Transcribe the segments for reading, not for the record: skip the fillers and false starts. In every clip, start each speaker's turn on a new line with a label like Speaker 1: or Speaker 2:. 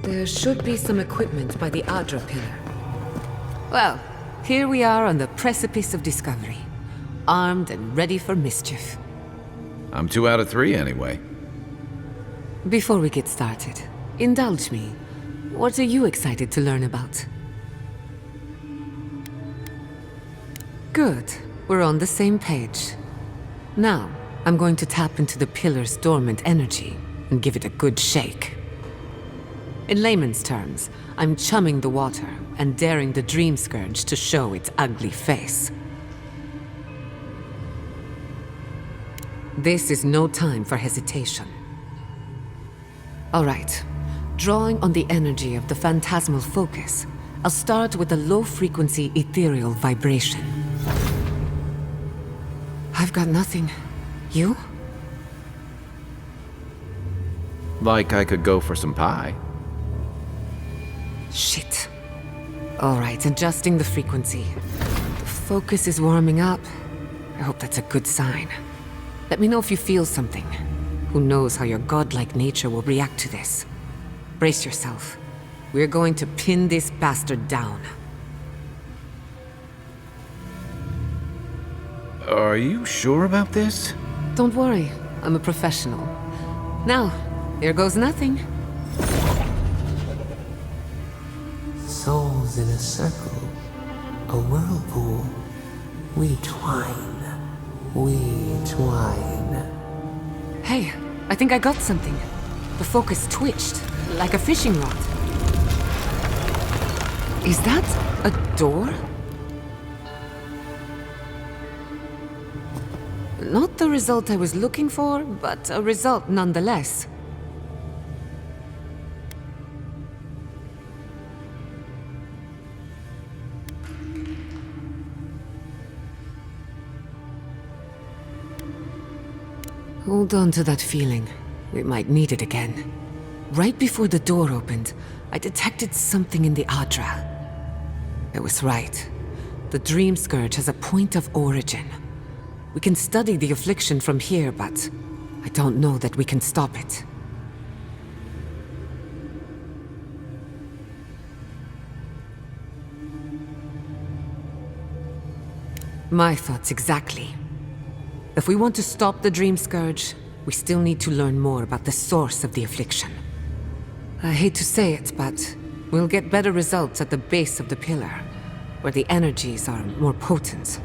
Speaker 1: There should be some equipment by the Adra pillar. Well, here we are on the precipice of discovery. Armed and ready for mischief.
Speaker 2: I'm 2 out of 3 anyway.
Speaker 1: Before we get started, indulge me. What are you excited to learn about? Good. We're on the same page. Now, I'm going to tap into the pillar's dormant energy and give it a good shake. In layman's terms, I'm chumming the water and daring the Dream Scourge to show its ugly face. This is no time for hesitation. All right. Drawing on the energy of the phantasmal focus, I'll start with a low-frequency ethereal vibration. I've got nothing. You?
Speaker 2: Like I could go for some pie.
Speaker 1: Shit. All right, adjusting the frequency. The focus is warming up. I hope that's a good sign. Let me know if you feel something. Who knows how your godlike nature will react to this. Brace yourself. We're going to pin this bastard down.
Speaker 2: Are you sure about this?
Speaker 1: Don't worry, I'm a professional. Now, here goes nothing.
Speaker 3: Souls in a circle, a whirlpool. We twine, we twine.
Speaker 1: Hey, I think I got something. The focus twitched, like a fishing rod. Is that a door? Not the result I was looking for, but a result nonetheless. Hold on to that feeling. We might need it again. Right before the door opened, I detected something in the Adra. I was right. The Dream Scourge has a point of origin. We can study the affliction from here, but I don't know that we can stop it. My thoughts exactly. If we want to stop the Dream Scourge, we still need to learn more about the source of the affliction. I hate to say it, but we'll get better results at the base of the pillar, where the energies are more potent.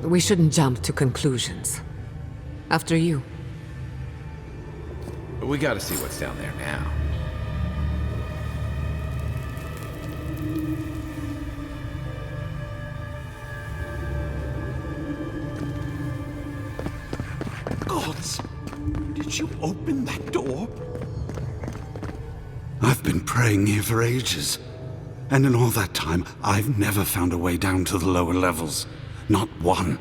Speaker 1: We shouldn't jump to conclusions. After you.
Speaker 2: We gotta see what's down there now.
Speaker 4: Gods! Did you open that door? I've been praying here for ages. And in all that time, I've never found a way down to the lower levels. Not one.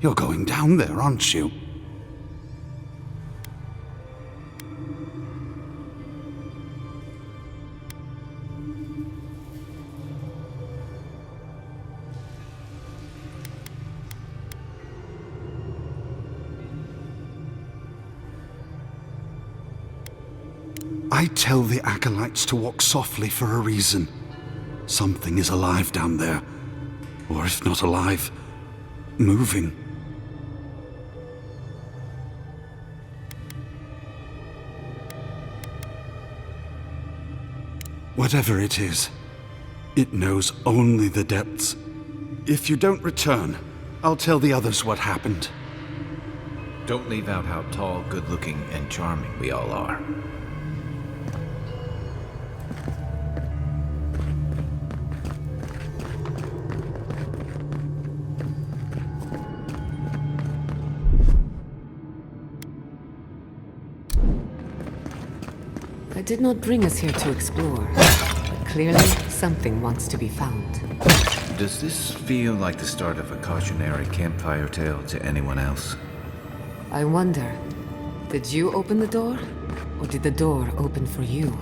Speaker 4: You're going down there, aren't you? I tell the acolytes to walk softly for a reason. Something is alive down there. Or if not alive, moving. Whatever it is, it knows only the depths. If you don't return, I'll tell the others what happened.
Speaker 2: Don't leave out how tall, good-looking, and charming we all are.
Speaker 1: I did not bring us here to explore. But clearly, something wants to be found.
Speaker 2: Does this feel like the start of a cautionary campfire tale to anyone else?
Speaker 1: I wonder, did you open the door? Or did the door open for you?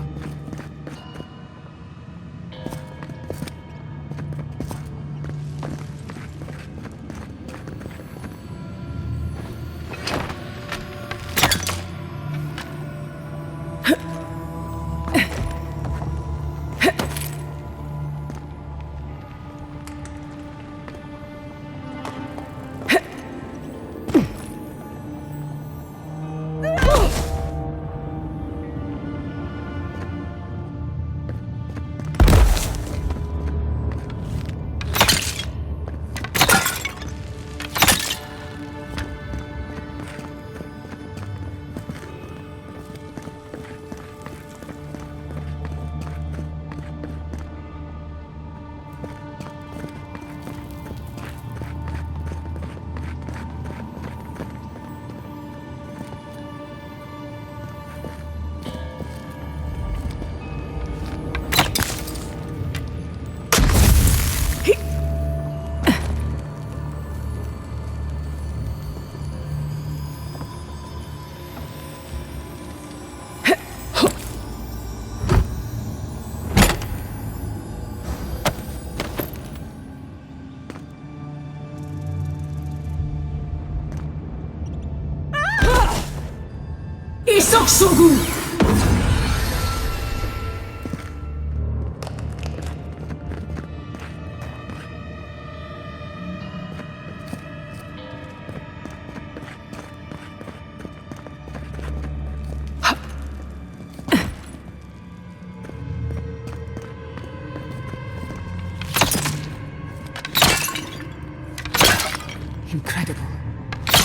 Speaker 1: Incredible.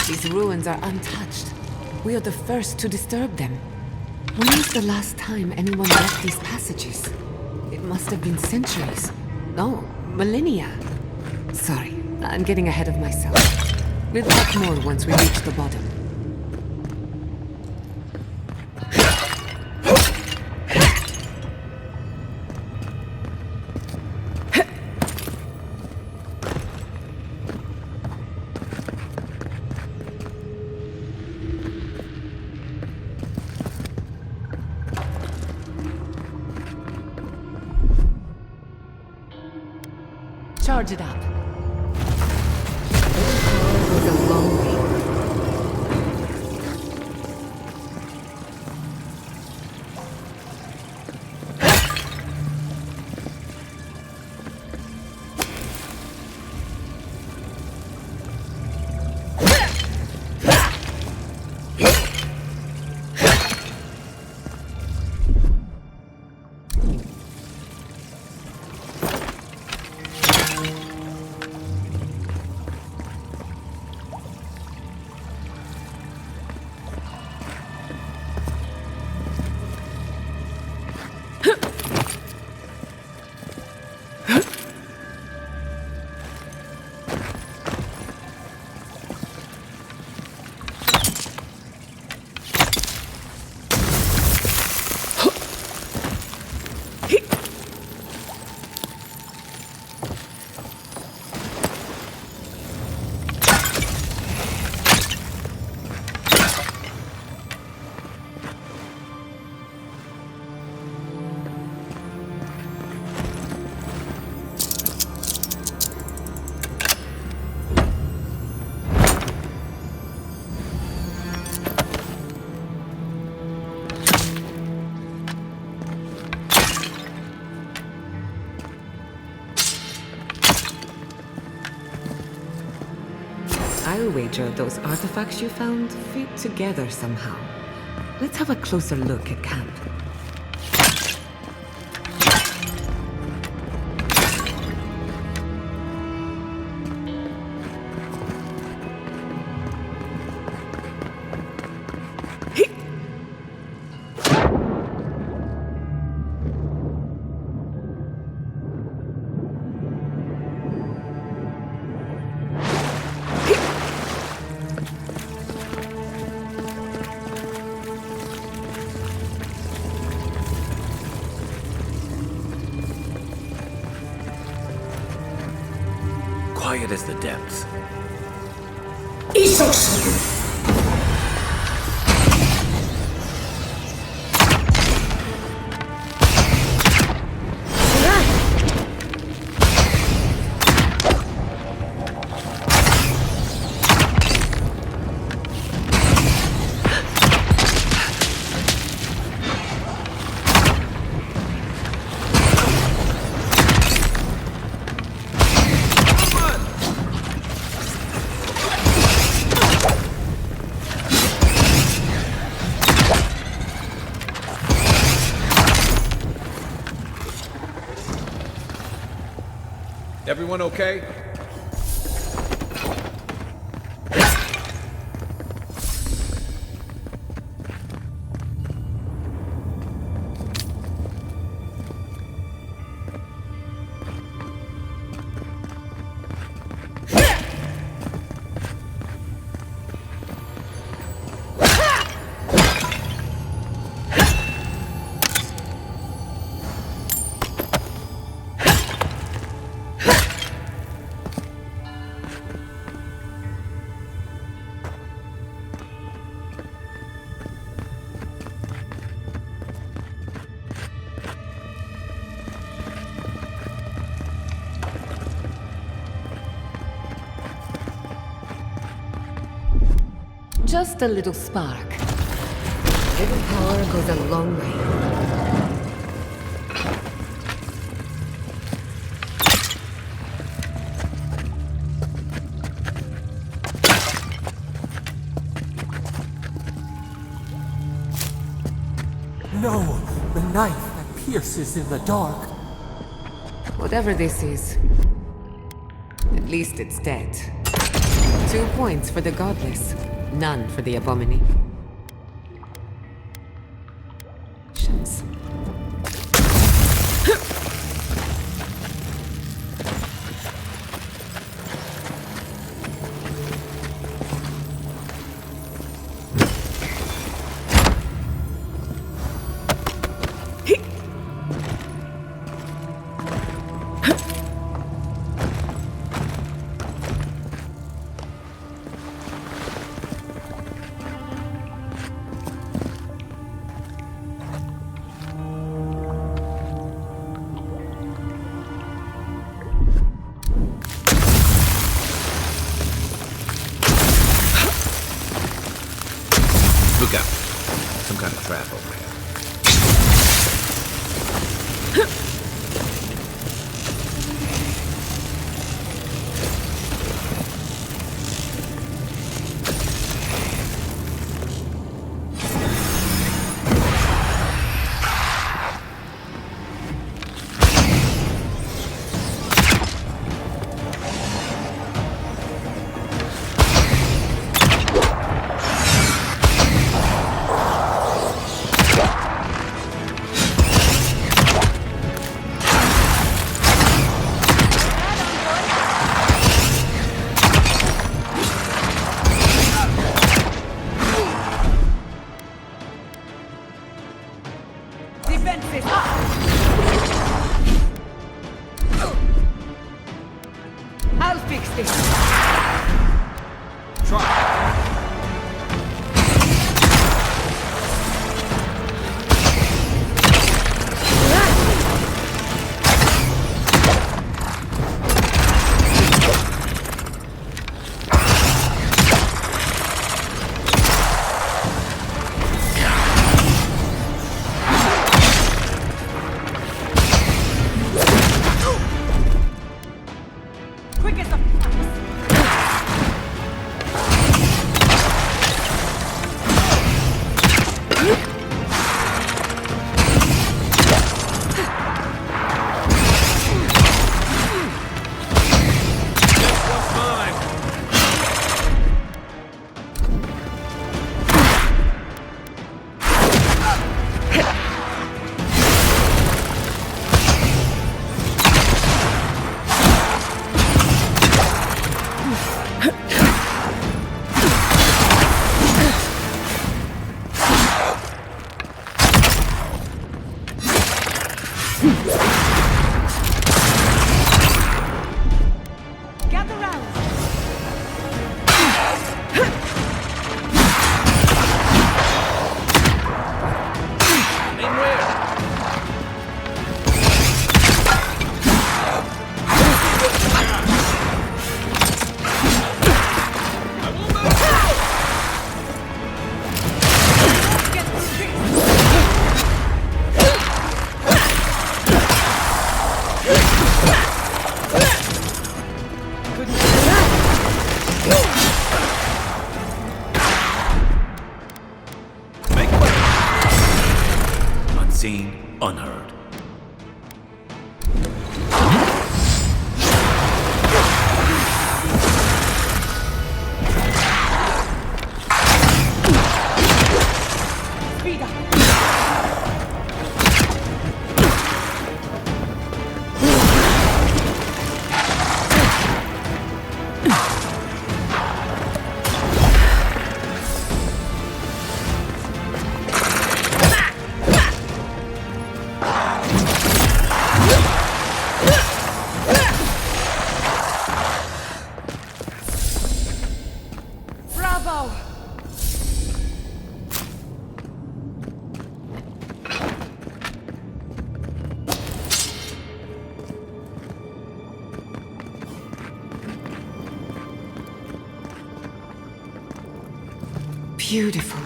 Speaker 1: These ruins are untouched. We are the first to disturb them. When was the last time anyone left these passages? It must have been centuries. No, millennia. Sorry, I'm getting ahead of myself. We'll talk more once we reach the bottom. Charge it up. It was a long way. I'll wager those artifacts you found fit together somehow. Let's have a closer look at camp.
Speaker 2: Quiet as the depths.
Speaker 5: Everyone okay?
Speaker 1: Just a little spark. Little power goes a long way.
Speaker 3: No, the knife that pierces in the dark.
Speaker 1: Whatever this is, at least it's dead. 2 points for the godless, none for the abominations.
Speaker 2: Look out. Some kind of trap over here.
Speaker 1: Defenses up! I'll fix this.
Speaker 5: Try.
Speaker 1: Quick as a fox. Gather round!
Speaker 2: Unseen, unheard.
Speaker 1: Speed up! Bravo! Beautiful.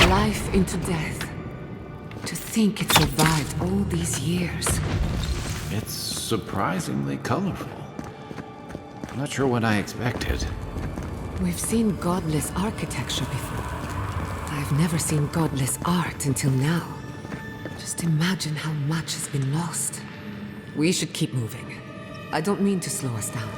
Speaker 1: Life into death. To think it survived all these years.
Speaker 2: It's surprisingly colorful. I'm not sure what I expected.
Speaker 1: We've seen godless architecture before. I've never seen godless art until now. Just imagine how much has been lost. We should keep moving. I don't mean to slow us down.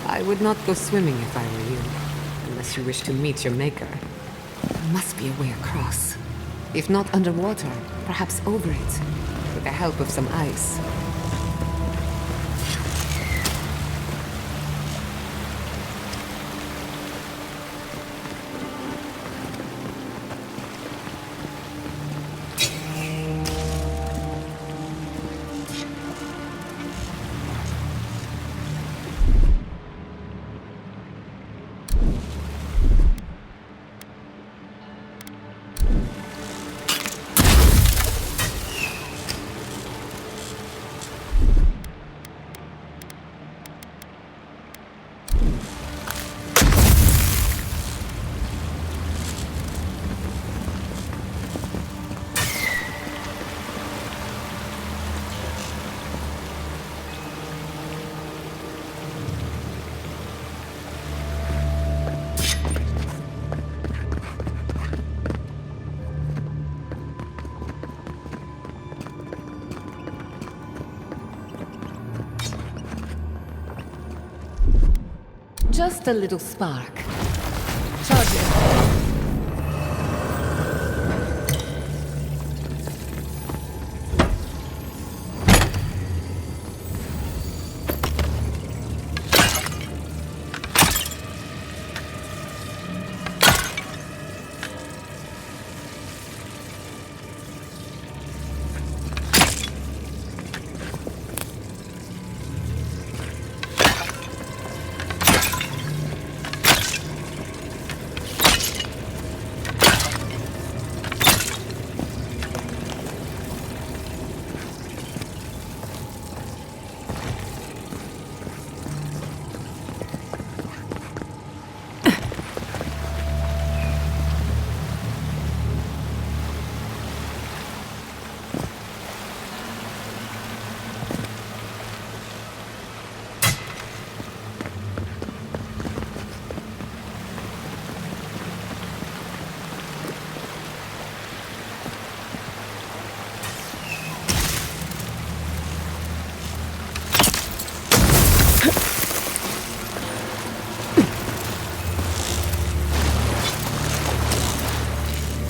Speaker 1: I would not go swimming if I were you, unless you wish to meet your maker. There must be a way across. If not underwater, perhaps over it, with the help of some ice. Just a little spark. Charge it.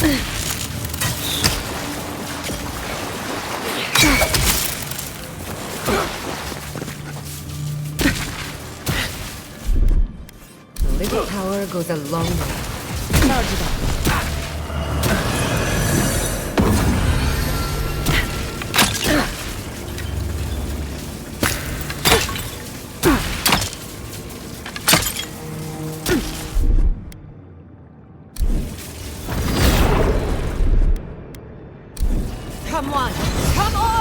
Speaker 1: A little power goes a long way. Charge it up. Come on! Come on!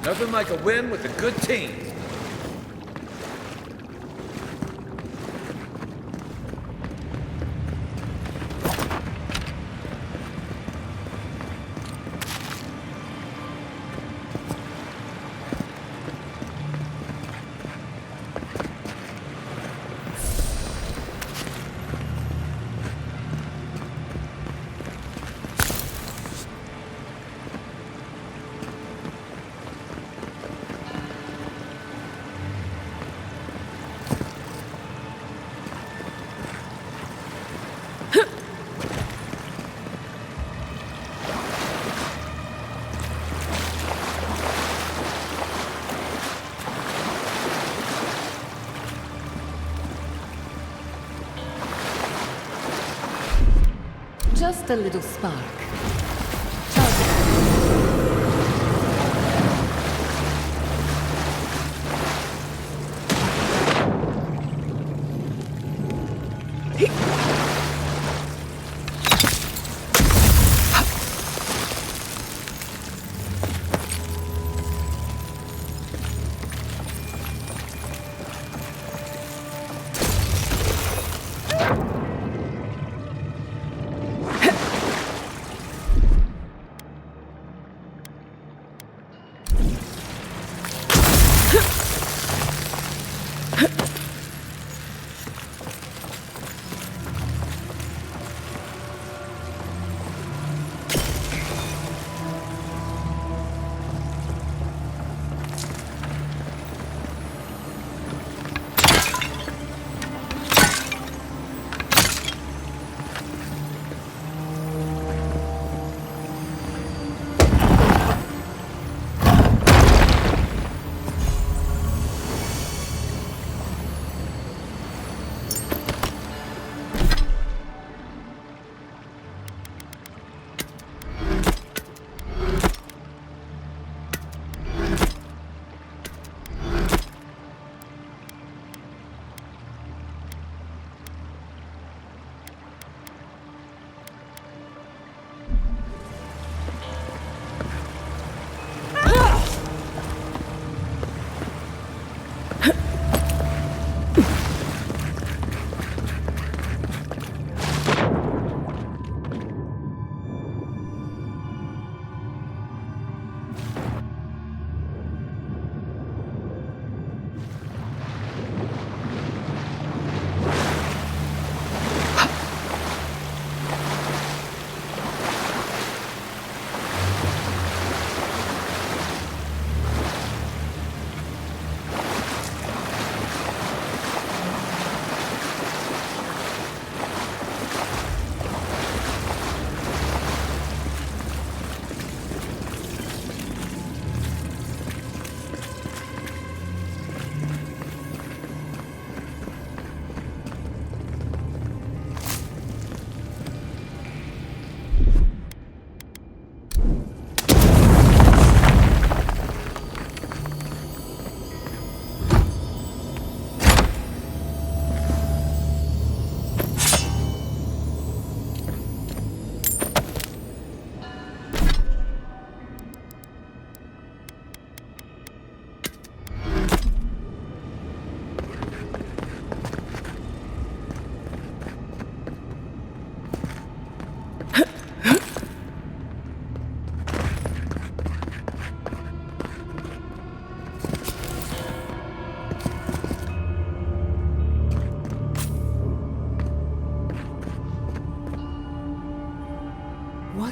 Speaker 2: Nothing like a win with a good team.
Speaker 1: Just a little spark.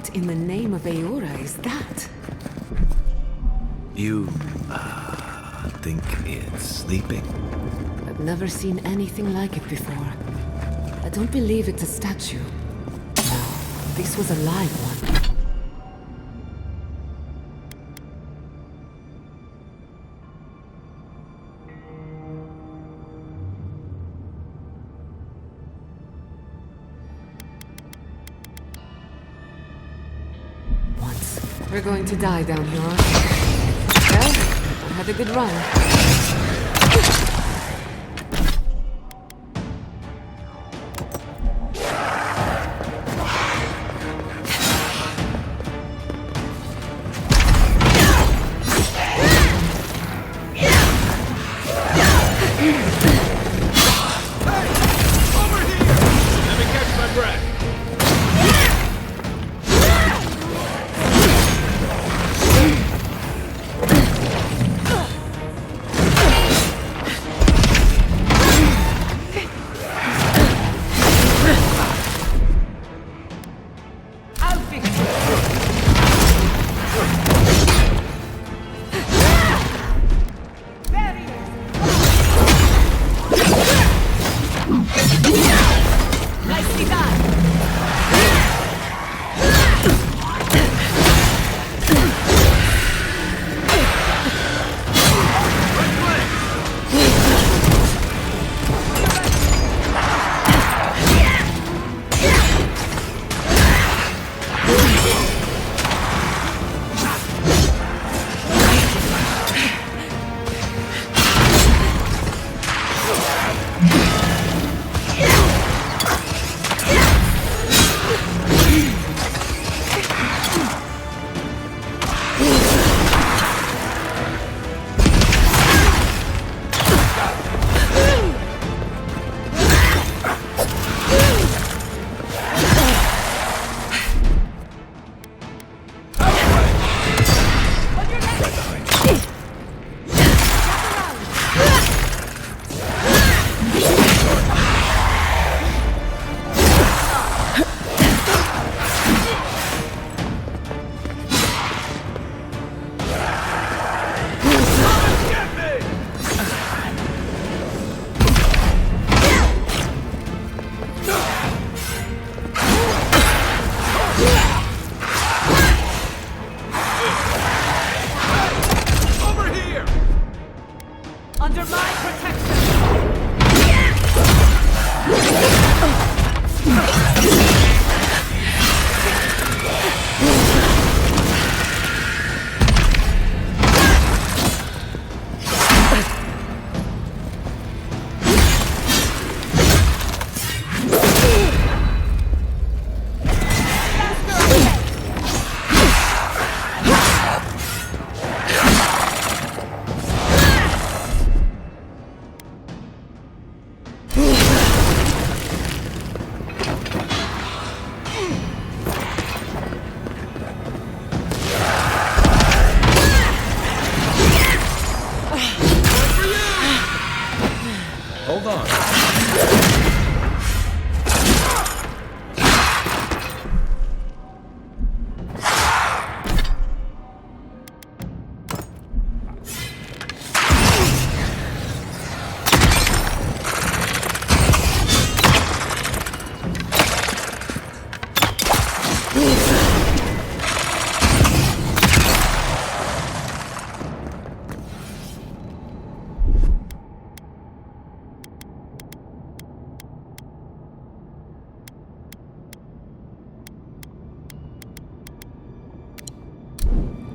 Speaker 1: What in the name of Aora is that?
Speaker 2: You, think it's sleeping?
Speaker 1: I've never seen anything like it before. I don't believe it's a statue. No, this was a live one. We're going to die down here, aren't we? Well, I had a good run.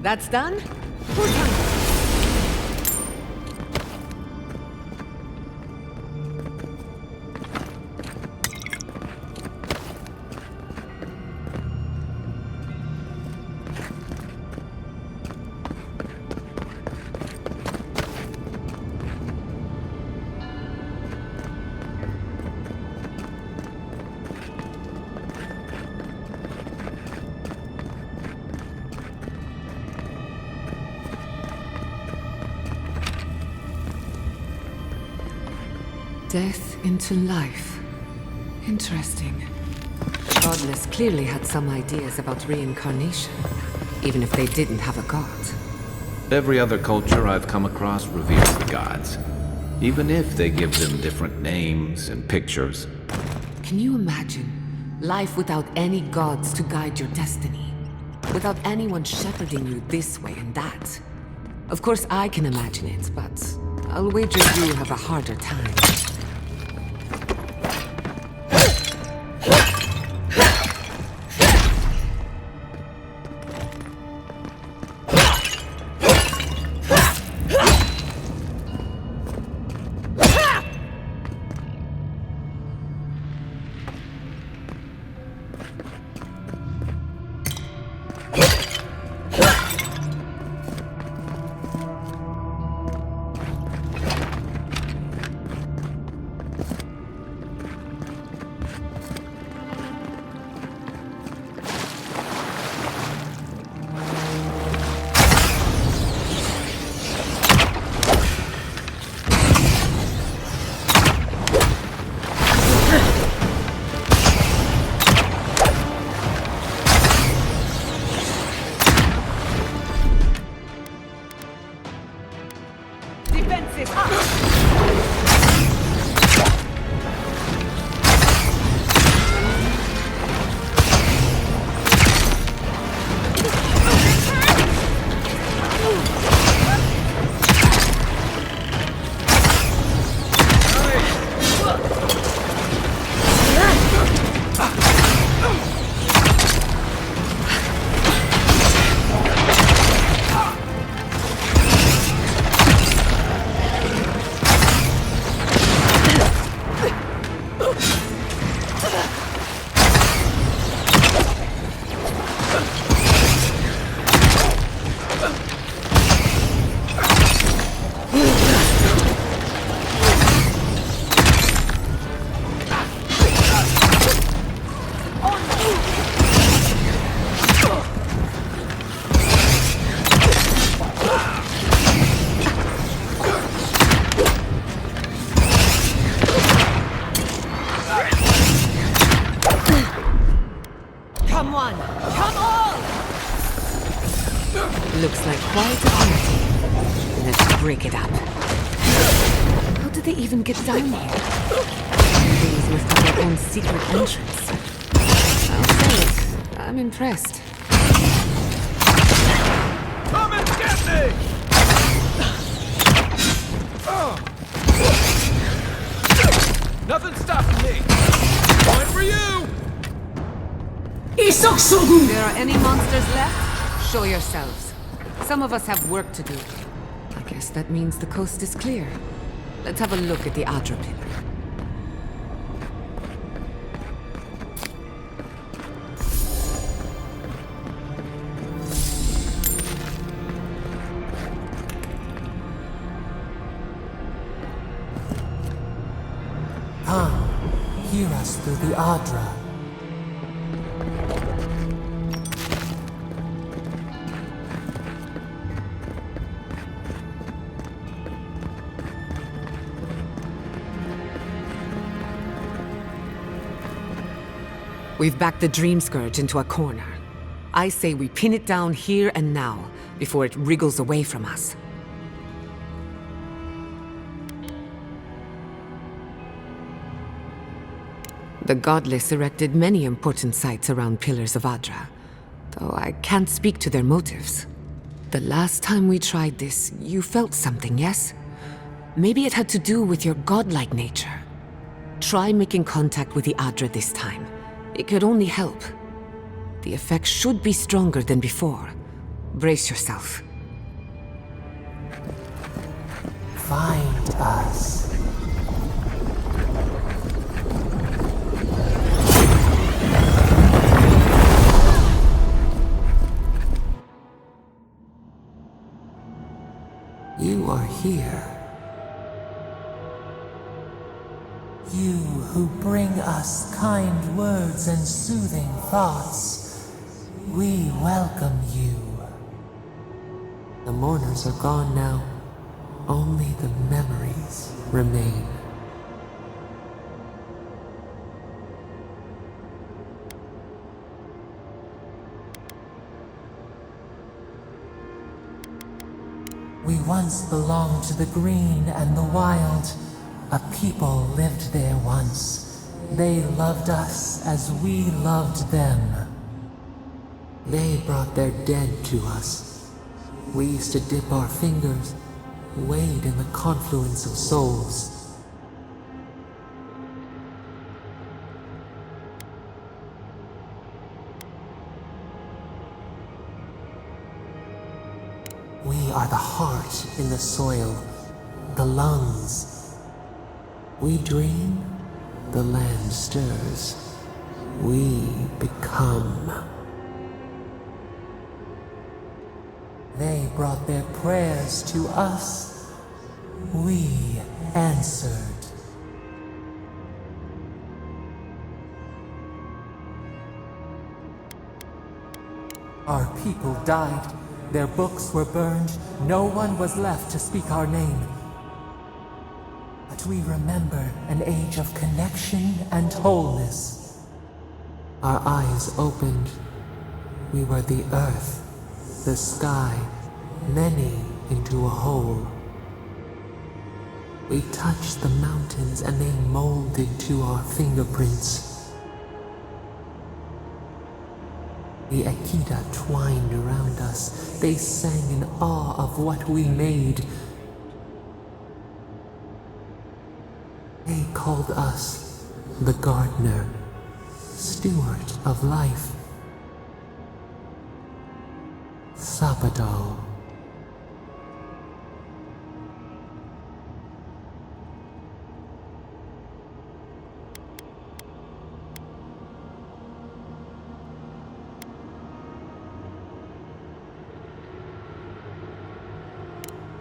Speaker 1: That's done? Who's hungry? Death into life. Interesting. Godless clearly had some ideas about reincarnation, even if they didn't have a god.
Speaker 2: Every other culture I've come across reveres the gods, even if they give them different names and pictures.
Speaker 1: Can you imagine life without any gods to guide your destiny? Without anyone shepherding you this way and that? Of course I can imagine it, but I'll wager you have a harder time. Looks like quite a party. Let's break it up. How did they even get down here? These must have their own secret entrance. I'll say it. I'm impressed.
Speaker 5: Come and get me! Nothing stopping me. Point for you!
Speaker 1: There are any monsters left? Show yourselves. Some of us have work to do. I guess that means the coast is clear. Let's have a look at the Adra pillar.
Speaker 3: Hear us through the Adra.
Speaker 1: We've backed the Dream Scourge into a corner. I say we pin it down here and now, before it wriggles away from us. The Godless erected many important sites around Pillars of Adra, though I can't speak to their motives. The last time we tried this, you felt something, yes? Maybe it had to do with your godlike nature. Try making contact with the Adra this time. It could only help. The effect should be stronger than before. Brace yourself.
Speaker 3: Find us.
Speaker 1: You are here.
Speaker 3: You who bring us kind words and soothing thoughts, we welcome you.
Speaker 1: The mourners are gone now. Only the memories remain.
Speaker 3: We once belonged to the green and the wild. A people lived there once. They loved us as we loved them.
Speaker 1: They brought their dead to us. We used to dip our fingers, wade in the confluence of souls. We are the heart in the soil, the lungs. We dream, the land stirs. We become.
Speaker 3: They brought their prayers to us. We answered. Our people died. Their books were burned. No one was left to speak our name. But we remember an age of connection and wholeness.
Speaker 1: Our eyes opened. We were the earth, the sky, many into a whole. We touched the mountains and they molded to our fingerprints. The Akita twined around us. They sang in awe of what we made. They called us the gardener, steward of life. Sabado.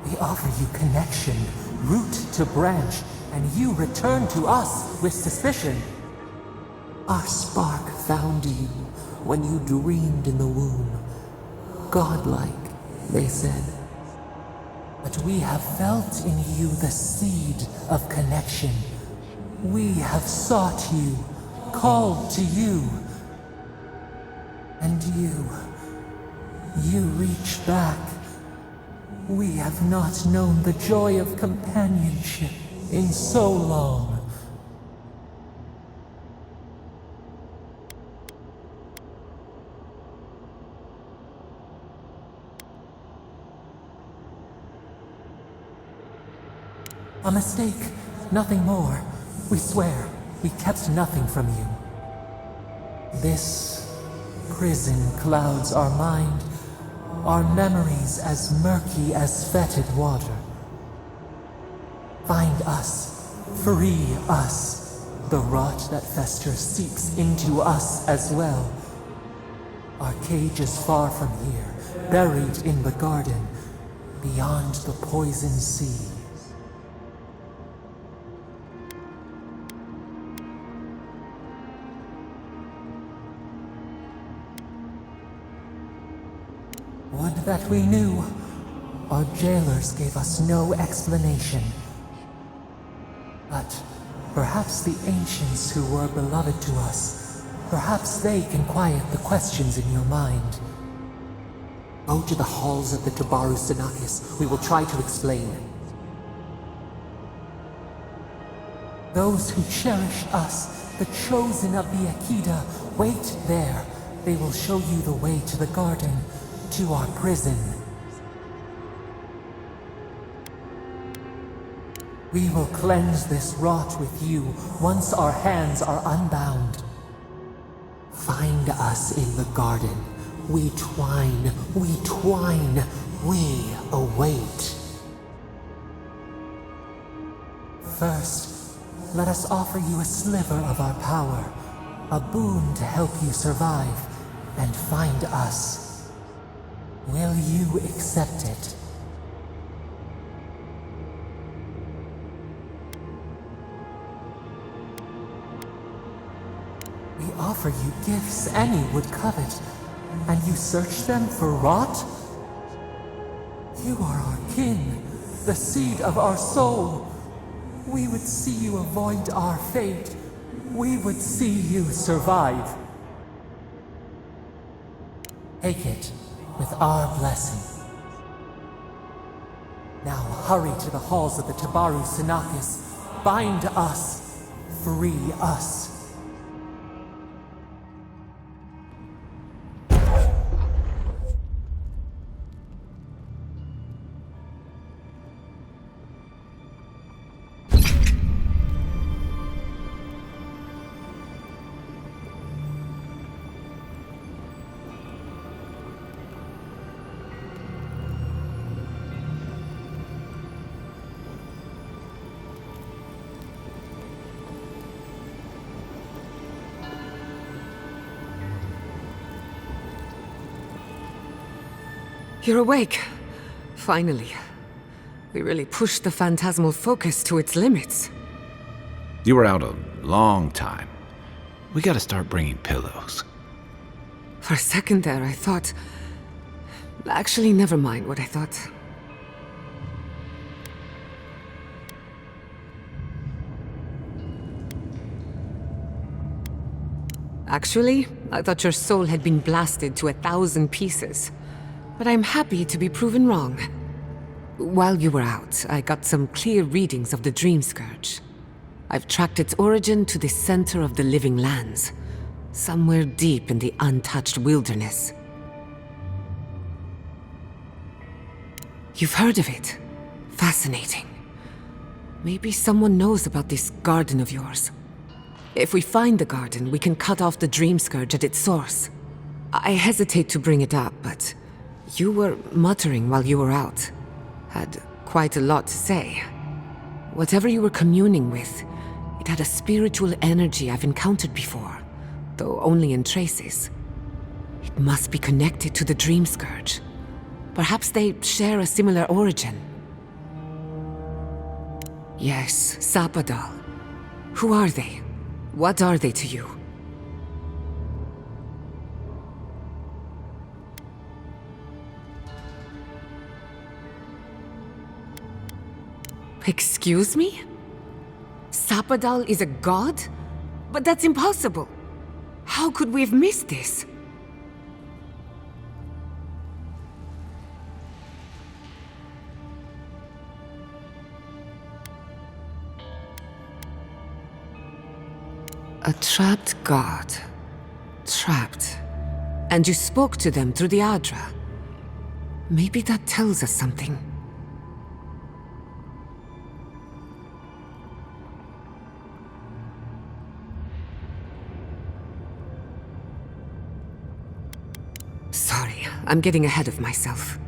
Speaker 3: We offer you connection, root to branch, and you return to us with suspicion.
Speaker 1: Our spark found you when you dreamed in the womb. Godlike, they said.
Speaker 3: But we have felt in you the seed of connection. We have sought you, called to you. And you reach back. We have not known the joy of companionship in so long. A mistake, nothing more. We swear, we kept nothing from you. This prison clouds our mind, our memories as murky as fetid water. Find us, free us. The rot that festers seeps into us as well. Our cage is far from here, buried in the garden, beyond the poison sea. Would that we knew. Our jailers gave us no explanation. But perhaps the ancients who were beloved to us, perhaps they can quiet the questions in your mind.
Speaker 1: Go to the halls of the Tabaru Sinakis. We will try to explain.
Speaker 3: Those who cherish us, the chosen of the Akita, wait there. They will show you the way to the garden, to our prison. We will cleanse this rot with you once our hands are unbound.
Speaker 1: Find us in the garden.
Speaker 3: We twine, we await. First, let us offer you a sliver of our power, a boon to help you survive and find us. Will you accept it? We offer you gifts any would covet, and you search them for rot? You are our kin, the seed of our soul. We would see you avoid our fate. We would see you survive. Take it with our blessing. Now hurry to the halls of the Tabaru Sinakis. Bind us. Free us.
Speaker 1: You're awake. Finally. We really pushed the phantasmal focus to its limits.
Speaker 2: You were out a long time. We gotta start bringing pillows.
Speaker 1: For a second there, I thought... Actually, never mind what I thought. Actually, I thought your soul had been blasted to 1,000 pieces. But I'm happy to be proven wrong. While you were out, I got some clear readings of the Dream Scourge. I've tracked its origin to the center of the living lands, somewhere deep in the untouched wilderness. You've heard of it. Fascinating. Maybe someone knows about this garden of yours. If we find the garden, we can cut off the Dream Scourge at its source. I hesitate to bring it up, but you were muttering while you were out. Had quite a lot to say. Whatever you were communing with, it had a spiritual energy I've encountered before, though only in traces. It must be connected to the Dream Scourge. Perhaps they share a similar origin. Yes, Sapadal. Who are they? What are they to you? Excuse me? Sapadal is a god? But that's impossible. How could we have missed this? A trapped god. Trapped. And you spoke to them through the Adra. Maybe that tells us something. Sorry, I'm getting ahead of myself.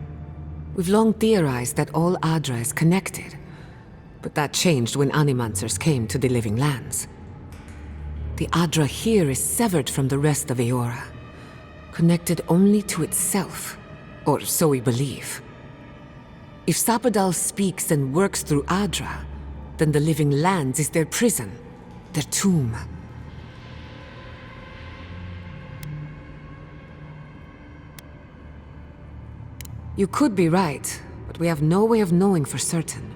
Speaker 1: We've long theorized that all Adra is connected, but that changed when Animancers came to the living lands. The Adra here is severed from the rest of Eora, connected only to itself, or so we believe. If Sapadal speaks and works through Adra, then the living lands is their prison, their tomb. You could be right, but we have no way of knowing for certain.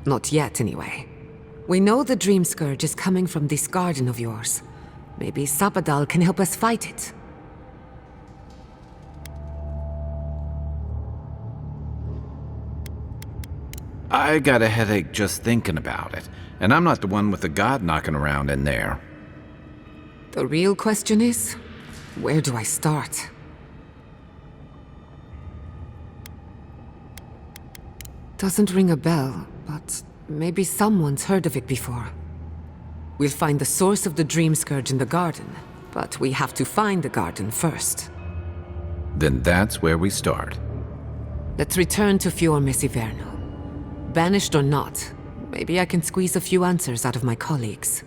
Speaker 1: Not yet, anyway. We know the Dream Scourge is coming from this garden of yours. Maybe Sapadal can help us fight it.
Speaker 2: I got a headache just thinking about it, and I'm not the one with the god knocking around in there.
Speaker 1: The real question is, where do I start? Doesn't ring a bell, but maybe someone's heard of it before. We'll find the source of the Dream Scourge in the garden, but we have to find the garden first.
Speaker 2: Then that's where we start.
Speaker 1: Let's return to Fior Messiverno. Banished or not, maybe I can squeeze a few answers out of my colleagues.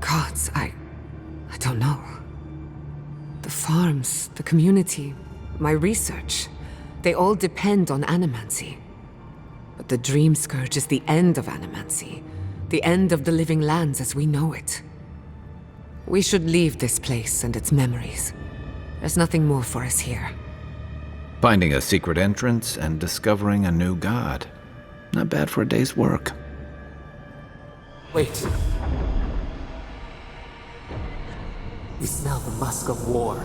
Speaker 1: Gods, I don't know. The farms, the community, my research, they all depend on animancy. But the Dream Scourge is the end of animancy, the end of the living lands as we know it. We should leave this place and its memories. There's nothing more for us here.
Speaker 2: Finding a secret entrance and discovering a new god. Not bad for a day's work.
Speaker 3: Wait. We smell the musk of war.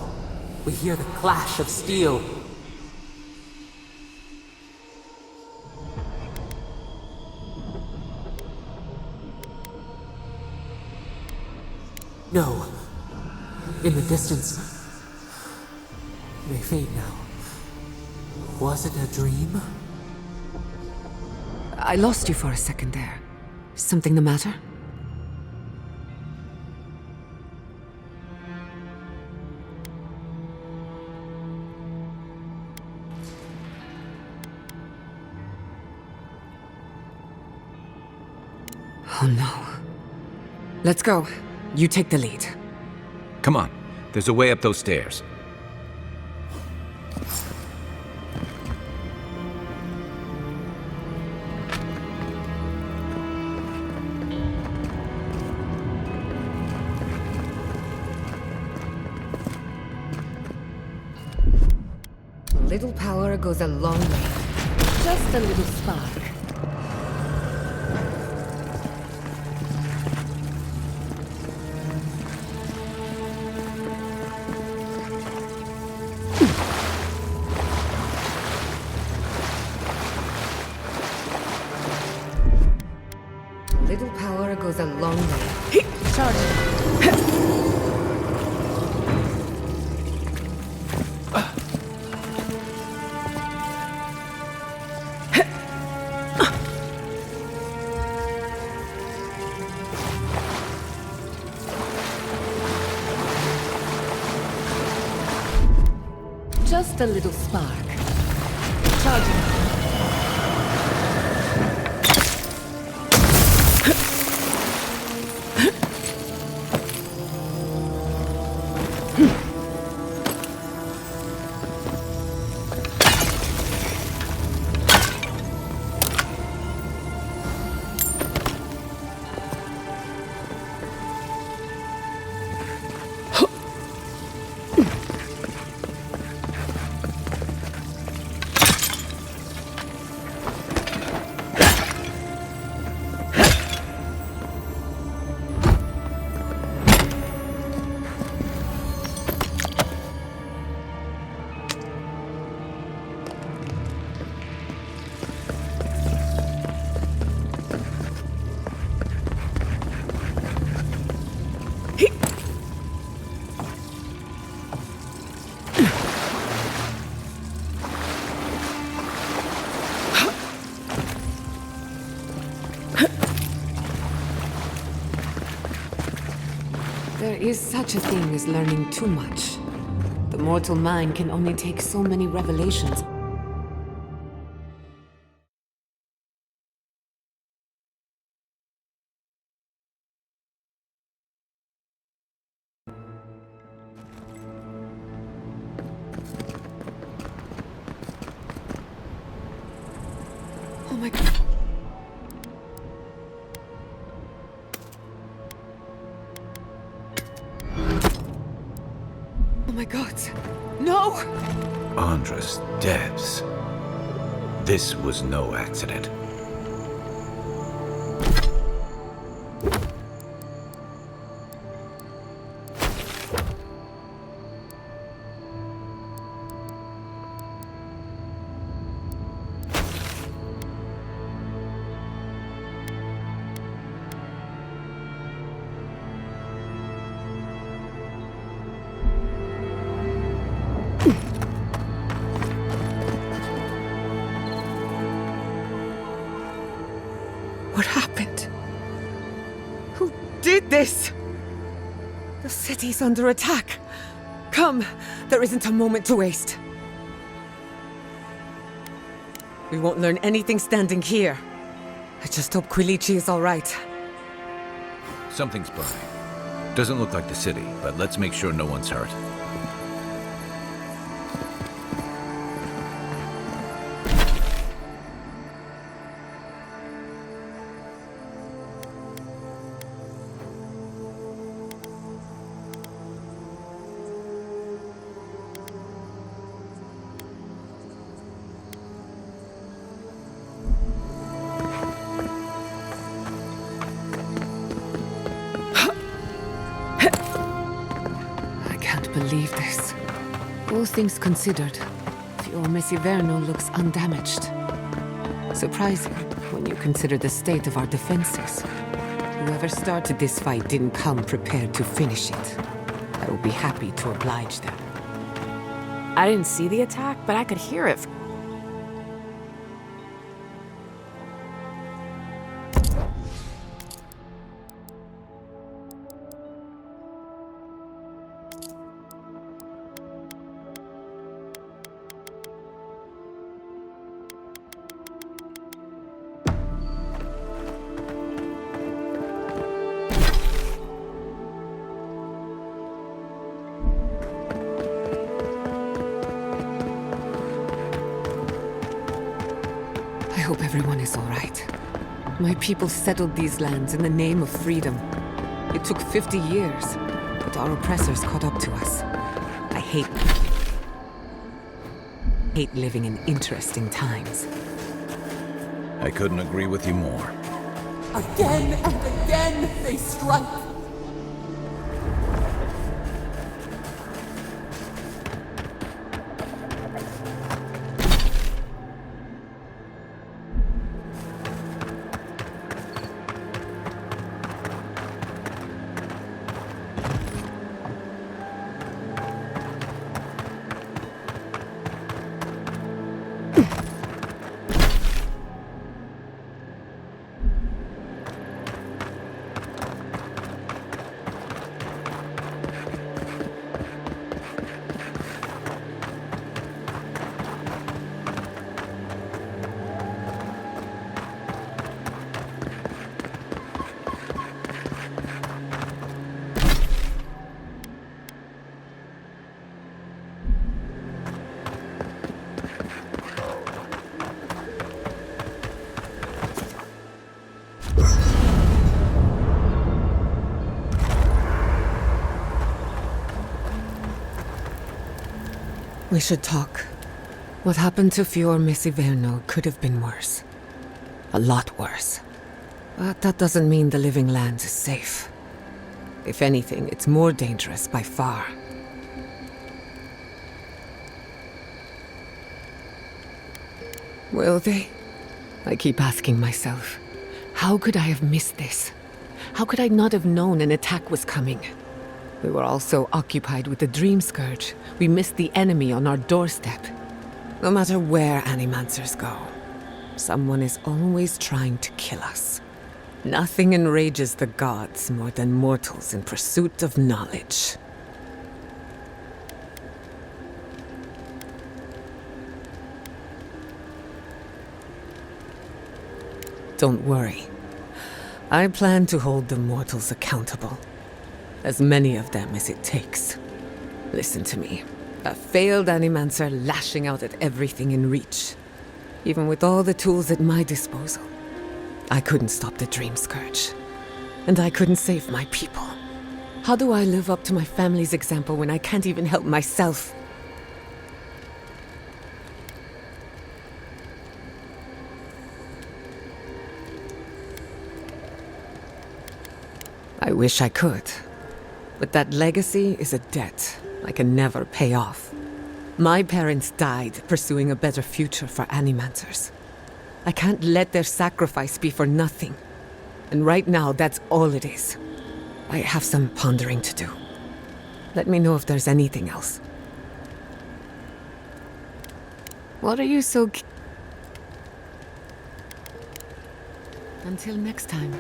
Speaker 3: We hear the clash of steel. No. In the distance. They fade now. Was it a dream?
Speaker 1: I lost you for a second there. Something the matter? Oh no. Let's go. You take the lead.
Speaker 2: Come on, there's a way up those stairs.
Speaker 1: Little power goes a long way. Just a little spark. Little power goes a long way. Charge. Just a little spark. Charging. There is such a thing as learning too much. The mortal mind can only take so many revelations. Oh my god. Oh my god. No!
Speaker 2: Andres Debs. This was no accident.
Speaker 1: city's under attack. Come, there isn't a moment to waste. We won't learn anything standing here. I just hope Quilichi is all right.
Speaker 2: Something's burning. Doesn't look like the city, but let's make sure no one's hurt.
Speaker 1: Believe this. All things considered, Fior Messiverno looks undamaged. Surprising when you consider the state of our defenses. Whoever started this fight didn't come prepared to finish it. I will be happy to oblige them.
Speaker 6: I didn't see the attack, but I could hear it.
Speaker 1: I hope everyone is all right. My people settled these lands in the name of freedom. It took 50 years, but our oppressors caught up to us. I hate living in interesting times.
Speaker 2: I couldn't agree with you more.
Speaker 3: Again and again they strike.
Speaker 1: We should talk. What happened to Fior Messiverno could have been worse. A lot worse. But that doesn't mean the living land is safe. If anything, it's more dangerous by far. Will they? I keep asking myself, how could I have missed this? How could I not have known an attack was coming? We were all so occupied with the Dream Scourge, we missed the enemy on our doorstep. No matter where Animancers go, someone is always trying to kill us. Nothing enrages the gods more than mortals in pursuit of knowledge. Don't worry. I plan to hold the mortals accountable. As many of them as it takes. Listen to me. A failed Animancer lashing out at everything in reach. Even with all the tools at my disposal, I couldn't stop the Dream Scourge. And I couldn't save my people. How do I live up to my family's example when I can't even help myself? I wish I could. But that legacy is a debt I can never pay off. My parents died pursuing a better future for Animancers. I can't let their sacrifice be for nothing. And right now, that's all it is. I have some pondering to do. Let me know if there's anything else. What are you so... Until next time.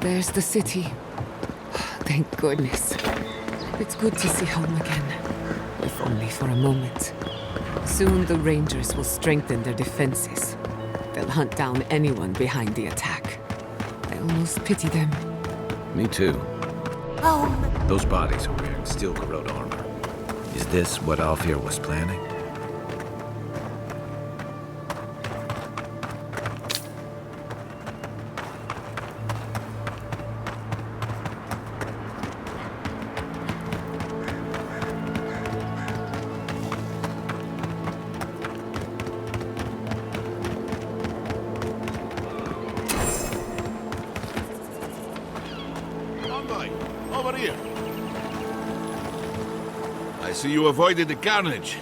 Speaker 1: There's the city. Thank goodness. It's good to see home again, if only for a moment. Soon the Rangers will strengthen their defenses. They'll hunt down anyone behind the attack. I almost pity them.
Speaker 2: Me too.
Speaker 3: Home!
Speaker 2: Those bodies are wearing steel corrode armor. Is this what Alfir was planning?
Speaker 5: Over here. I see you avoided the carnage.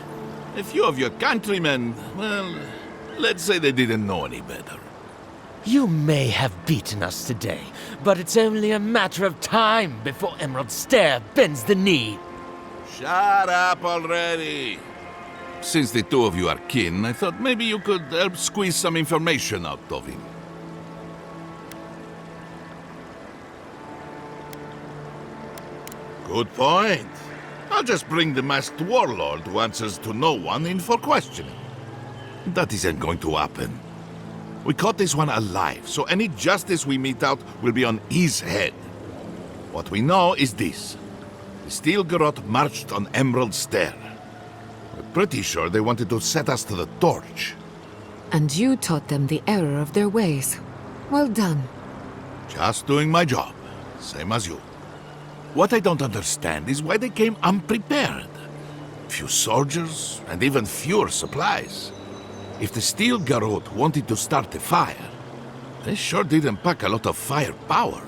Speaker 5: A few of your countrymen, well, let's say they didn't know any better.
Speaker 7: You may have beaten us today, but it's only a matter of time before Emerald Stair bends the knee.
Speaker 5: Shut up already. Since the two of you are kin, I thought maybe you could help squeeze some information out of him. Good point. I'll just bring the masked warlord who answers to no one in for questioning. That isn't going to happen. We caught this one alive, so any justice we mete out will be on his head. What we know is this. The Steel Garrote marched on Emerald Stair. We're pretty sure they wanted to set us to the torch.
Speaker 1: And you taught them the error of their ways. Well done.
Speaker 5: Just doing my job, same as you. What I don't understand is why they came unprepared. Few soldiers, and even fewer supplies. If the Steel Garrote wanted to start a fire, they sure didn't pack a lot of firepower.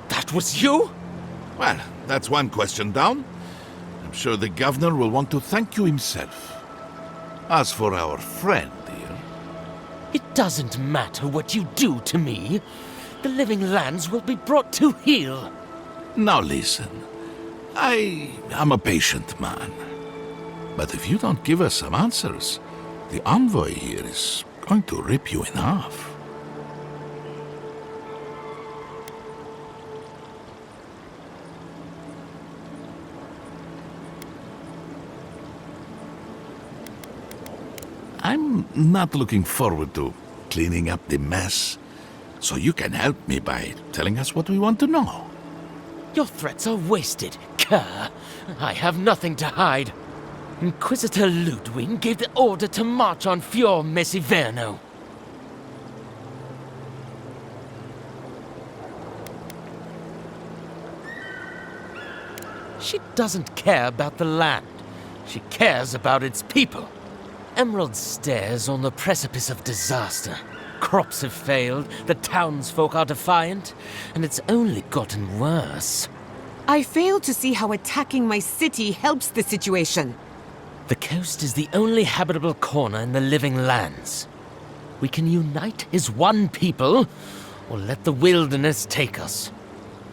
Speaker 7: That was you?
Speaker 5: Well, that's one question down. I'm sure the governor will want to thank you himself. As for our friend here...
Speaker 7: It doesn't matter what you do to me. The living lands will be brought to heel.
Speaker 5: Now listen, I am a patient man. But if you don't give us some answers, the envoy here is going to rip you in half. I'm not looking forward to cleaning up the mess, so you can help me by telling us what we want to know.
Speaker 7: Your threats are wasted, Kerr. I have nothing to hide. Inquisitor Ludwig gave the order to march on Fior Mesiverno. She doesn't care about the land. She cares about its people. Emerald Stair's on the precipice of disaster. Crops have failed, the townsfolk are defiant, and it's only gotten worse.
Speaker 1: I fail to see how attacking my city helps the situation.
Speaker 7: The coast is the only habitable corner in the living lands. We can unite as one people, or let the wilderness take us.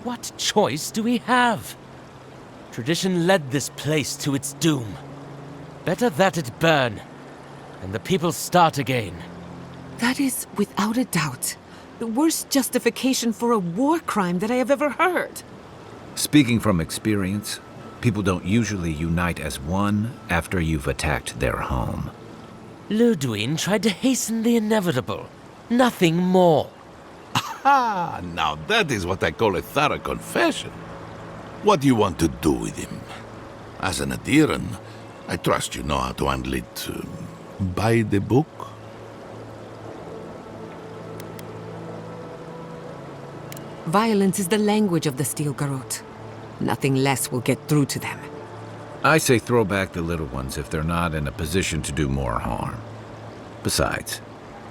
Speaker 7: What choice do we have? Tradition led this place to its doom. Better that it burn, and the people start again.
Speaker 1: That is, without a doubt, the worst justification for a war crime that I have ever heard.
Speaker 2: Speaking from experience, people don't usually unite as one after you've attacked their home.
Speaker 7: Ludwig tried to hasten the inevitable. Nothing more.
Speaker 5: Ah, now that is what I call a thorough confession. What do you want to do with him? As an adherent, I trust you know how to handle it by the book.
Speaker 1: Violence is the language of the Steel Garrote. Nothing less will get through to them.
Speaker 2: I say throw back the little ones if they're not in a position to do more harm. Besides,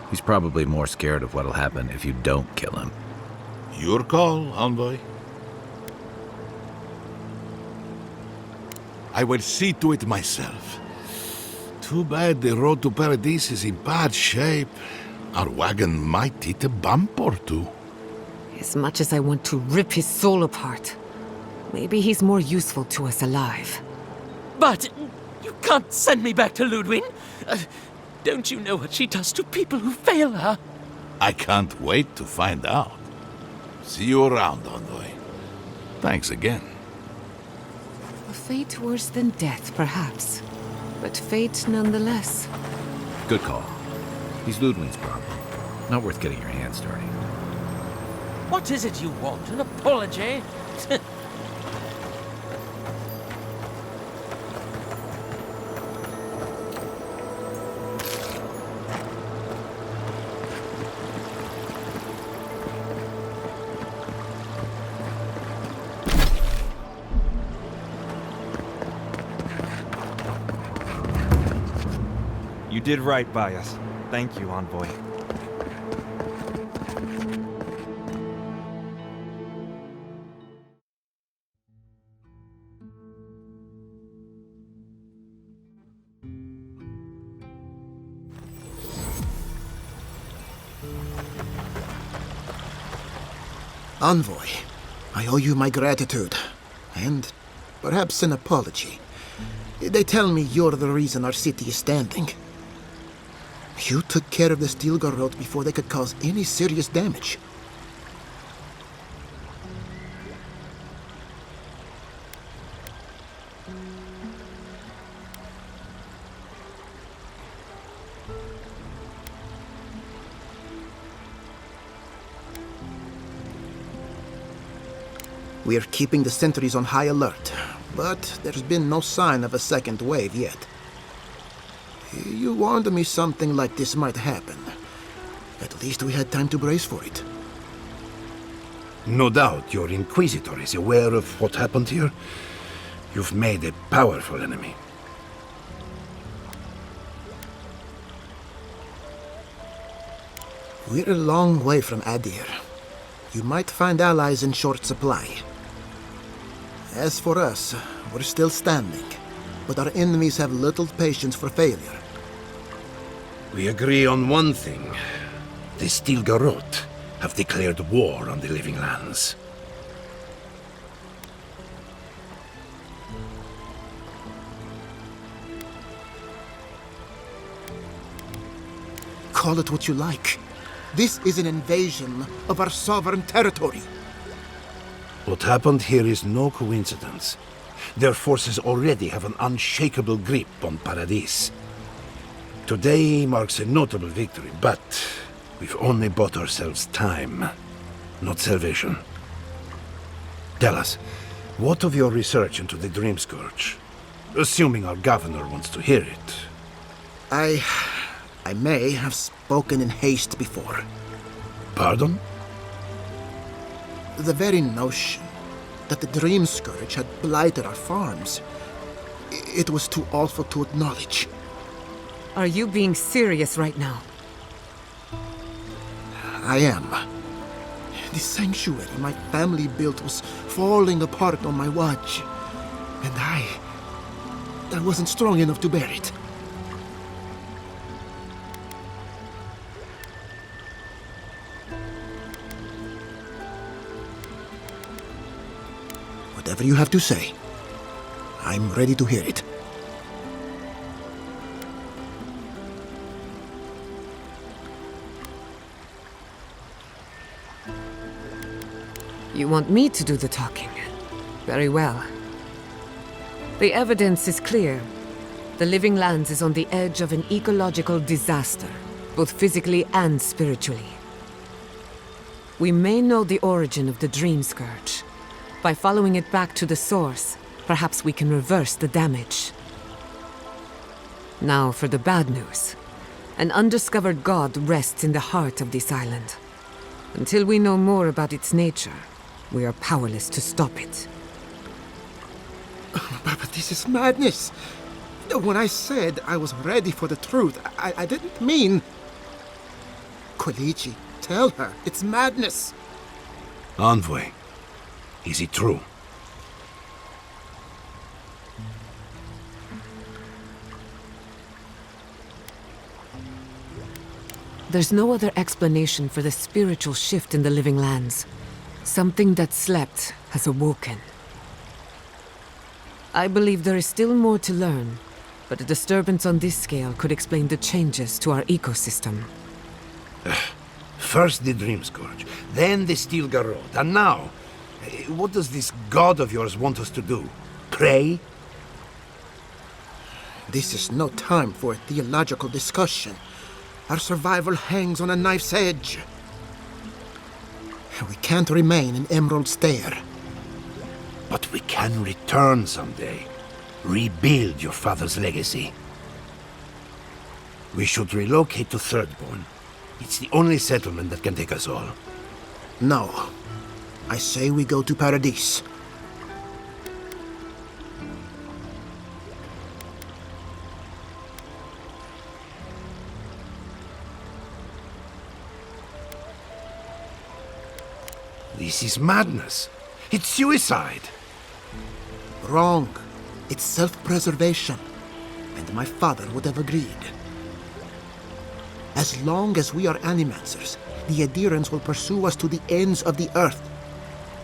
Speaker 2: he's probably more scared of what'll happen if you don't kill him.
Speaker 5: Your call, envoy. I will see to it myself. Too bad the road to Paradise is in bad shape. Our wagon might hit a bump or two.
Speaker 1: As much as I want to rip his soul apart, maybe he's more useful to us alive.
Speaker 7: But you can't send me back to Ludwig. Don't you know what she does to people who fail her?
Speaker 5: I can't wait to find out. See you around, Envoy. Thanks again.
Speaker 1: A fate worse than death, perhaps. But fate nonetheless.
Speaker 2: Good call. He's Ludwig's problem. Not worth getting your hands dirty.
Speaker 7: What is it you want? An apology?
Speaker 8: You did right by us. Thank you, Envoy.
Speaker 9: Envoy, I owe you my gratitude, and perhaps an apology. They tell me you're the reason our city is standing. You took care of the steel garrote before they could cause any serious damage. We're keeping the sentries on high alert, but there's been no sign of a second wave yet. You warned me something like this might happen. At least we had time to brace for it.
Speaker 4: No doubt your Inquisitor is aware of what happened here. You've made a powerful enemy.
Speaker 9: We're a long way from Adir. You might find allies in short supply. As for us, we're still standing, but our enemies have little patience for failure.
Speaker 4: We agree on one thing. The Steel Garrote have declared war on the Living Lands.
Speaker 9: Call it what you like. This is an invasion of our sovereign territory.
Speaker 4: What happened here is no coincidence. Their forces already have an unshakable grip on Paradis. Today marks a notable victory, but we've only bought ourselves time, not salvation. Tell us, what of your research into the Dream Scourge? Assuming our governor wants to hear it.
Speaker 9: I may have spoken in haste before.
Speaker 4: Pardon?
Speaker 9: The very notion that the Dream Scourge had blighted our farms, it was too awful to acknowledge.
Speaker 1: Are you being serious right now?
Speaker 9: I am. The sanctuary my family built was falling apart on my watch, and I wasn't strong enough to bear it. Whatever you have to say, I'm ready to hear it.
Speaker 1: You want me to do the talking? Very well. The evidence is clear. The Living Lands is on the edge of an ecological disaster, both physically and spiritually. We may know the origin of the Dream Scourge. By following it back to the source, perhaps we can reverse the damage. Now for the bad news. An undiscovered god rests in the heart of this island. Until we know more about its nature, we are powerless to stop it.
Speaker 9: But this is madness. When I said I was ready for the truth, I didn't mean... Koichi, tell her, it's madness.
Speaker 4: Envoy, is it true?
Speaker 1: There's no other explanation for the spiritual shift in the Living Lands. Something that slept has awoken. I believe there is still more to learn, but a disturbance on this scale could explain the changes to our ecosystem.
Speaker 4: First the Dream Scourge, then the Steel Garrote, and now... what does this god of yours want us to do? Pray?
Speaker 9: This is no time for a theological discussion. Our survival hangs on a knife's edge. We can't remain in Emerald Stair.
Speaker 4: But we can return someday. Rebuild your father's legacy. We should relocate to Thirdborn. It's the only settlement that can take us all.
Speaker 9: No. I say we go to Paradise.
Speaker 4: This is madness. It's suicide.
Speaker 9: Wrong. It's self-preservation. And my father would have agreed. As long as we are animancers, the adherents will pursue us to the ends of the earth.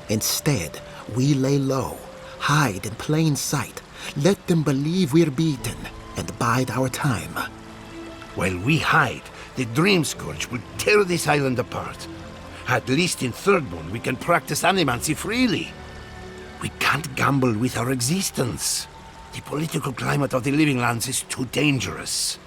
Speaker 9: Instead, we lay low, hide in plain sight, let them believe we're beaten, and bide our time.
Speaker 4: While we hide, the Dream Scourge will tear this island apart. At least in Thirdborn, we can practice animancy freely. We can't gamble with our existence. The political climate of the Living Lands is too dangerous.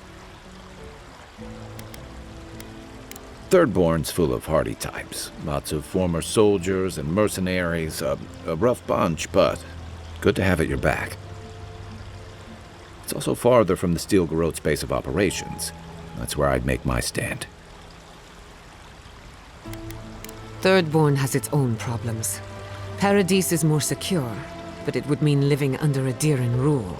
Speaker 2: Thirdborn's full of hardy types. Lots of former soldiers and mercenaries. A rough bunch, but good to have at your back. It's also farther from the Steel Garrote's base of operations. That's where I'd make my stand.
Speaker 1: Thirdborn has its own problems. Paradise is more secure, but it would mean living under a Diran rule.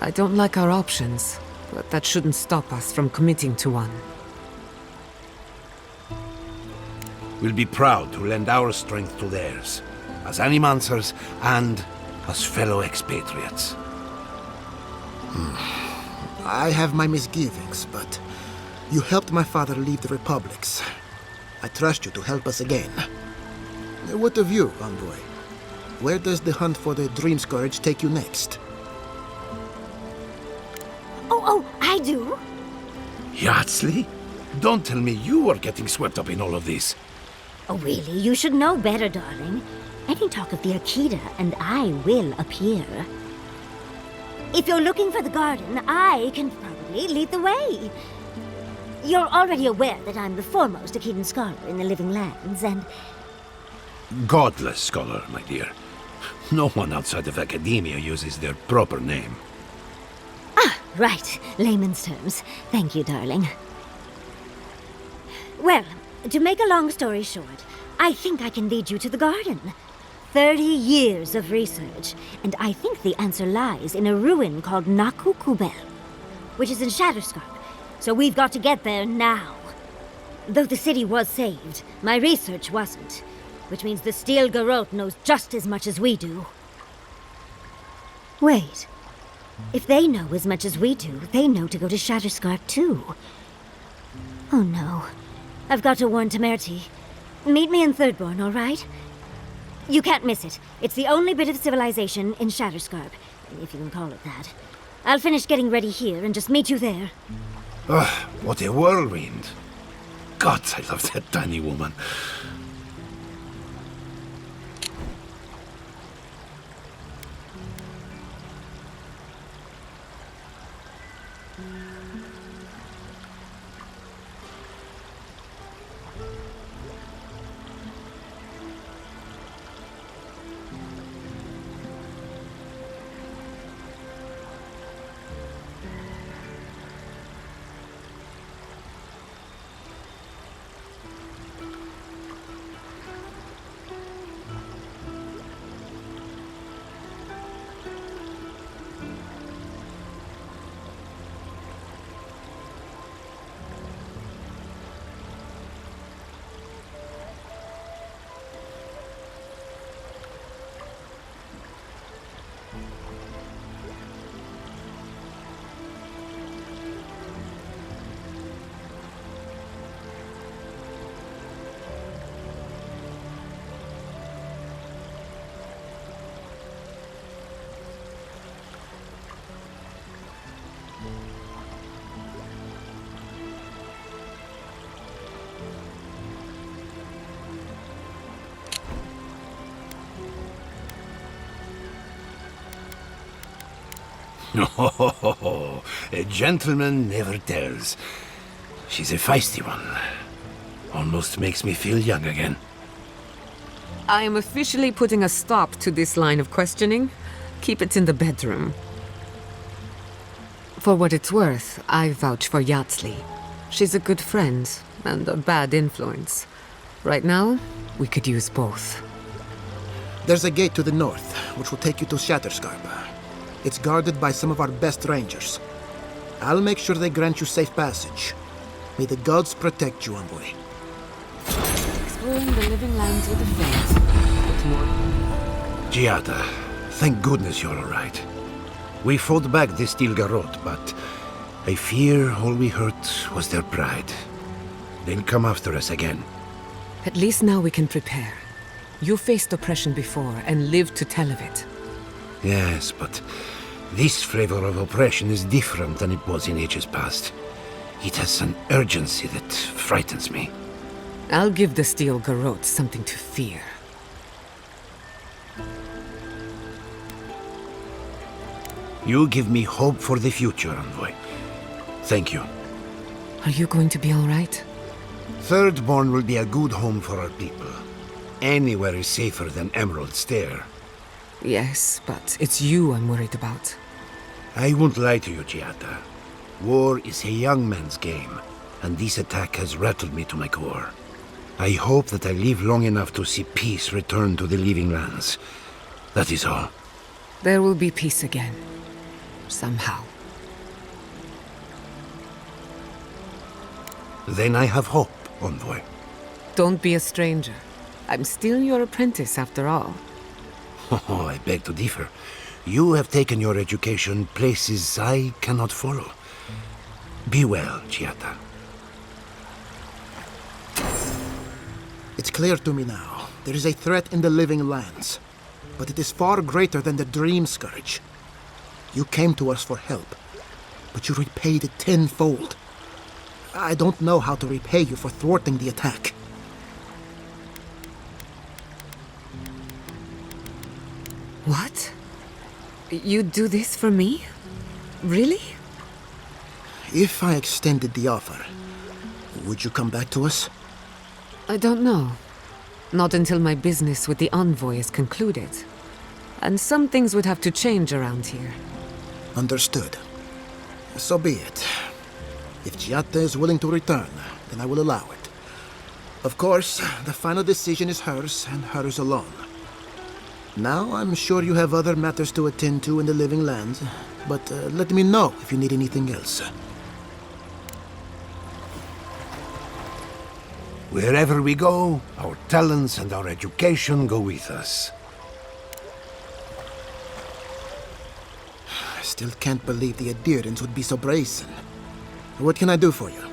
Speaker 1: I don't like our options, but that shouldn't stop us from committing to one.
Speaker 4: We'll be proud to lend our strength to theirs, as animancers and as fellow expatriates.
Speaker 9: I have my misgivings, but you helped my father leave the republics. I trust you to help us again. What of you, Envoy? Where does the hunt for the Dream Scourge take you next?
Speaker 10: Oh, I do.
Speaker 4: Yardsley? Don't tell me you are getting swept up in all of this.
Speaker 10: Oh, really? You should know better, darling. Any talk of the Akita, and I will appear. If you're looking for the garden, I can probably lead the way. You're already aware that I'm the foremost Akitan scholar in the Living Lands, and...
Speaker 4: Godless scholar, my dear. No one outside of academia uses their proper name.
Speaker 10: Ah, right. Layman's terms. Thank you, darling. Well, to make a long story short, I think I can lead you to the garden. 30 years of research, and I think the answer lies in a ruin called Naku Kubel, which is in Shatterscarp. So we've got to get there now. Though the city was saved, my research wasn't, which means the Steel Garrote knows just as much as we do. Wait. If they know as much as we do, they know to go to Shatterscarp too. Oh no. I've got to warn Temerity. Meet me in Thirdborn, all right? You can't miss it. It's the only bit of civilization in Shatterscarp, if you can call it that. I'll finish getting ready here and just meet you there.
Speaker 4: Ugh, what a whirlwind. God, I love that tiny woman. Oh, a gentleman never tells. She's a feisty one. Almost makes me feel young again.
Speaker 1: I am officially putting a stop to this line of questioning. Keep it in the bedroom. For what it's worth, I vouch for Yatsley. She's a good friend and a bad influence. Right now, we could use both.
Speaker 9: There's a gate to the north, which will take you to Shatterscarp. It's guarded by some of our best rangers. I'll make sure they grant you safe passage. May the gods protect you, envoy.
Speaker 1: Exploring the living lands with a friend. What more?
Speaker 4: Giada, thank goodness you're all right. We fought back the Steel Garrote, but I fear all we hurt was their pride. They'll come after us again.
Speaker 1: At least now we can prepare. You faced oppression before and lived to tell of it.
Speaker 4: Yes, but this flavor of oppression is different than it was in ages past. It has an urgency that frightens me.
Speaker 1: I'll give the Steel Garrote something to fear.
Speaker 4: You give me hope for the future, envoy. Thank you.
Speaker 1: Are you going to be all right?
Speaker 4: Thirdborn will be a good home for our people. Anywhere is safer than Emerald Stair.
Speaker 1: Yes, but it's you I'm worried about.
Speaker 4: I won't lie to you, Giada. War is a young man's game, and this attack has rattled me to my core. I hope that I live long enough to see peace return to the living lands. That is all.
Speaker 1: There will be peace again. Somehow.
Speaker 4: Then I have hope, envoy.
Speaker 1: Don't be a stranger. I'm still your apprentice after all.
Speaker 4: Oh, I beg to differ. You have taken your education places I cannot follow. Be well, Giada.
Speaker 9: It's clear to me now. There is a threat in the living lands. But it is far greater than the Dream Scourge. You came to us for help, but you repaid it tenfold. I don't know how to repay you for thwarting the attack.
Speaker 1: What? You'd do this for me? Really?
Speaker 9: If I extended the offer, would you come back to us?
Speaker 1: I don't know. Not until my business with the envoy is concluded. And some things would have to change around here.
Speaker 9: Understood. So be it. If Giada is willing to return, then I will allow it. Of course, the final decision is hers, and hers alone. Now, I'm sure you have other matters to attend to in the living lands, but let me know if you need anything else.
Speaker 4: Wherever we go, our talents and our education go with us.
Speaker 9: I still can't believe the adherents would be so brazen. What can I do for you?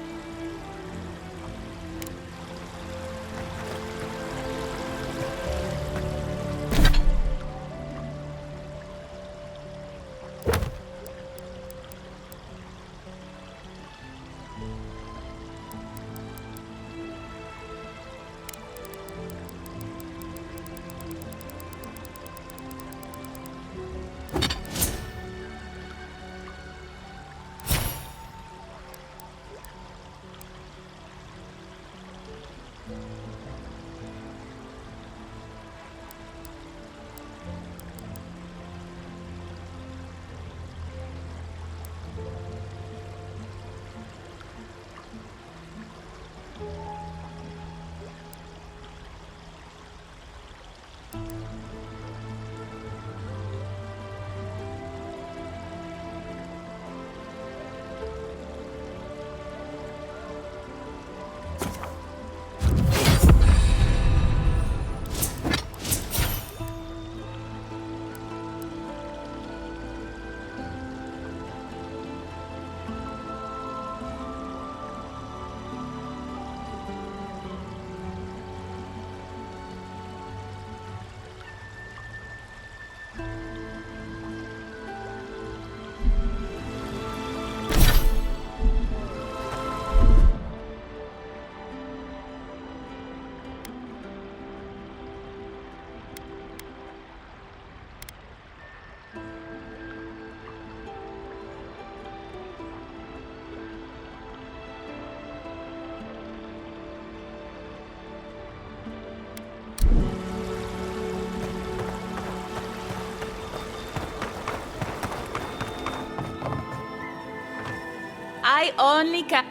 Speaker 11: I only can.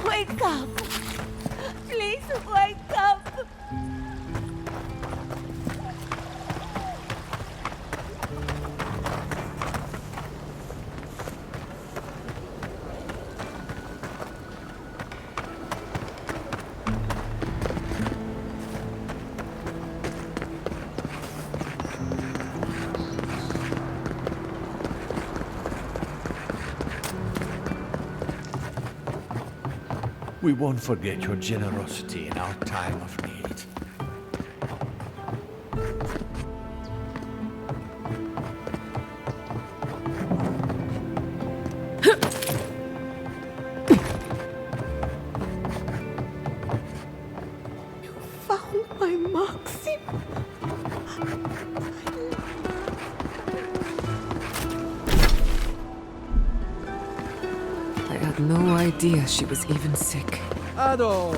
Speaker 11: Wake up! Please wake up!
Speaker 12: We won't forget your generosity in our time of need.
Speaker 1: Found my Moxie. I had no idea she was even sick.
Speaker 13: Ado!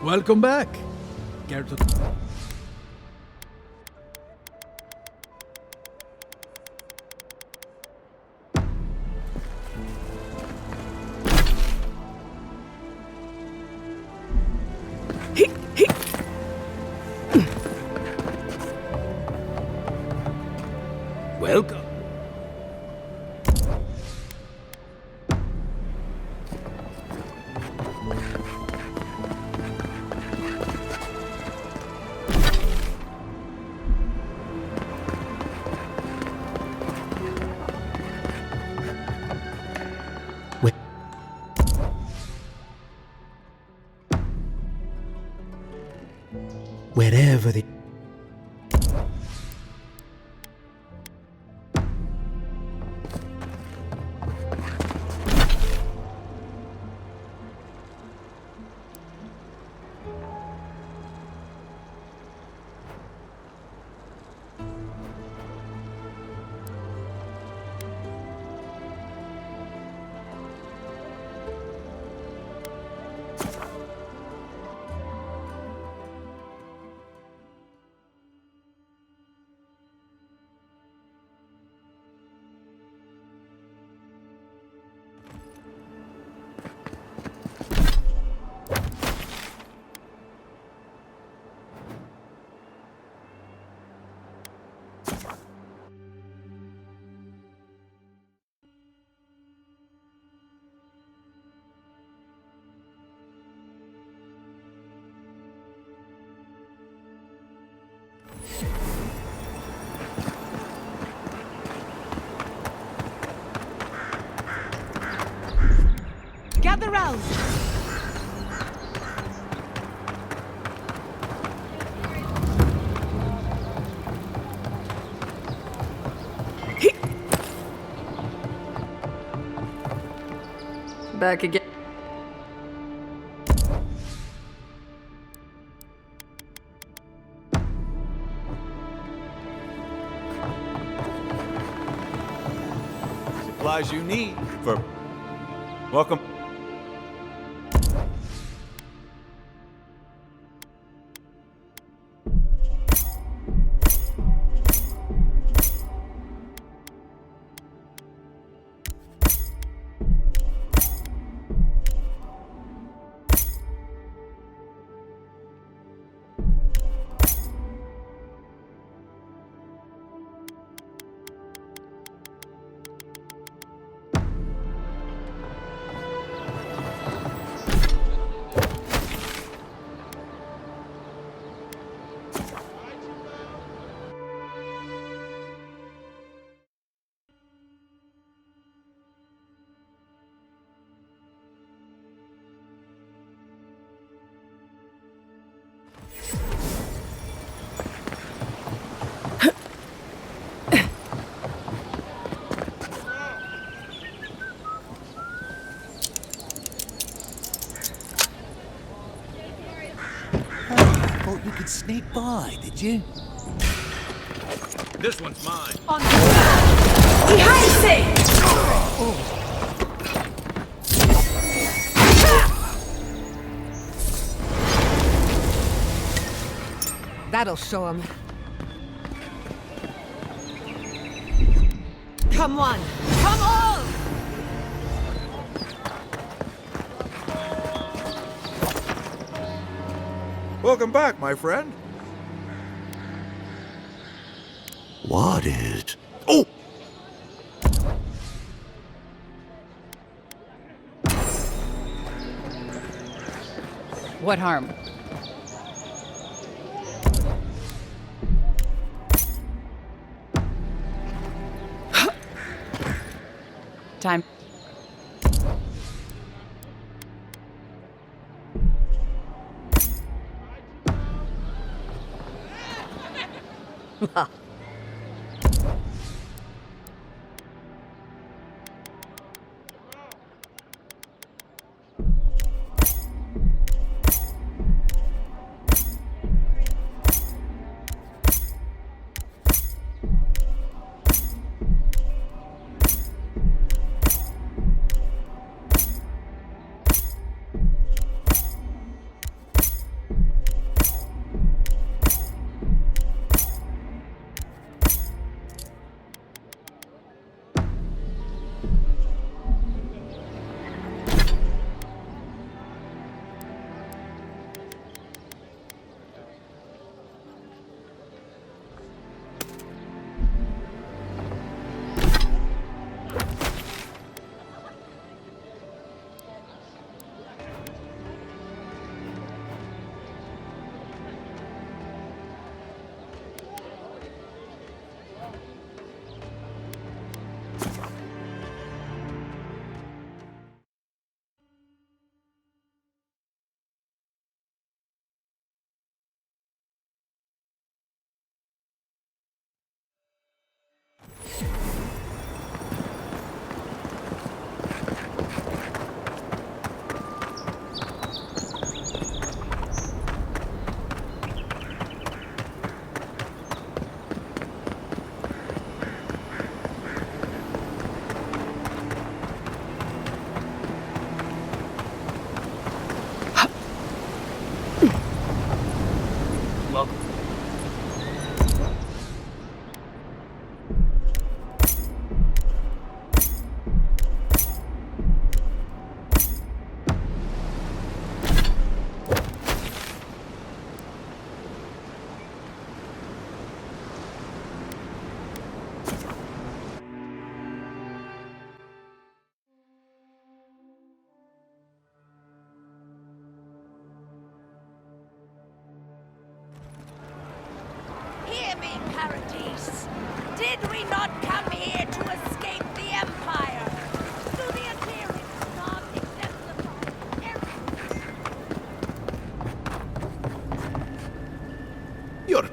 Speaker 13: Welcome back. Care to...
Speaker 12: Welcome.
Speaker 9: Wherever the...
Speaker 11: Gather round!
Speaker 1: Back again.
Speaker 8: Supplies you need for... Welcome.
Speaker 12: didn't sneak by, did you?
Speaker 2: This one's mine.
Speaker 11: Behind me!
Speaker 1: That'll show him.
Speaker 11: Come on! Come on!
Speaker 8: Welcome back, my friend.
Speaker 12: What is...
Speaker 8: Oh!
Speaker 11: What harm? Time.
Speaker 14: Hear me, Paradise. Did we not come here to escape the Empire? Do the adherents not exemplify everything?
Speaker 5: You're...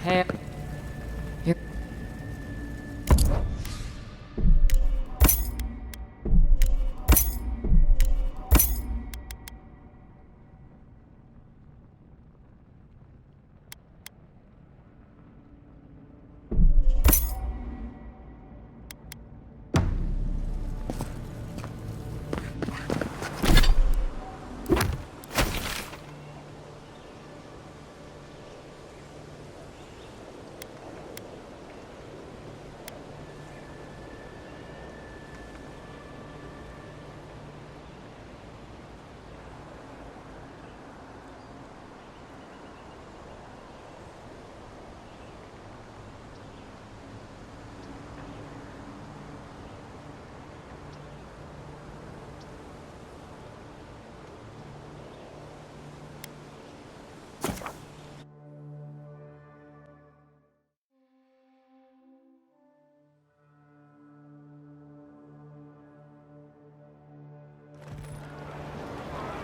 Speaker 6: Hey. Here.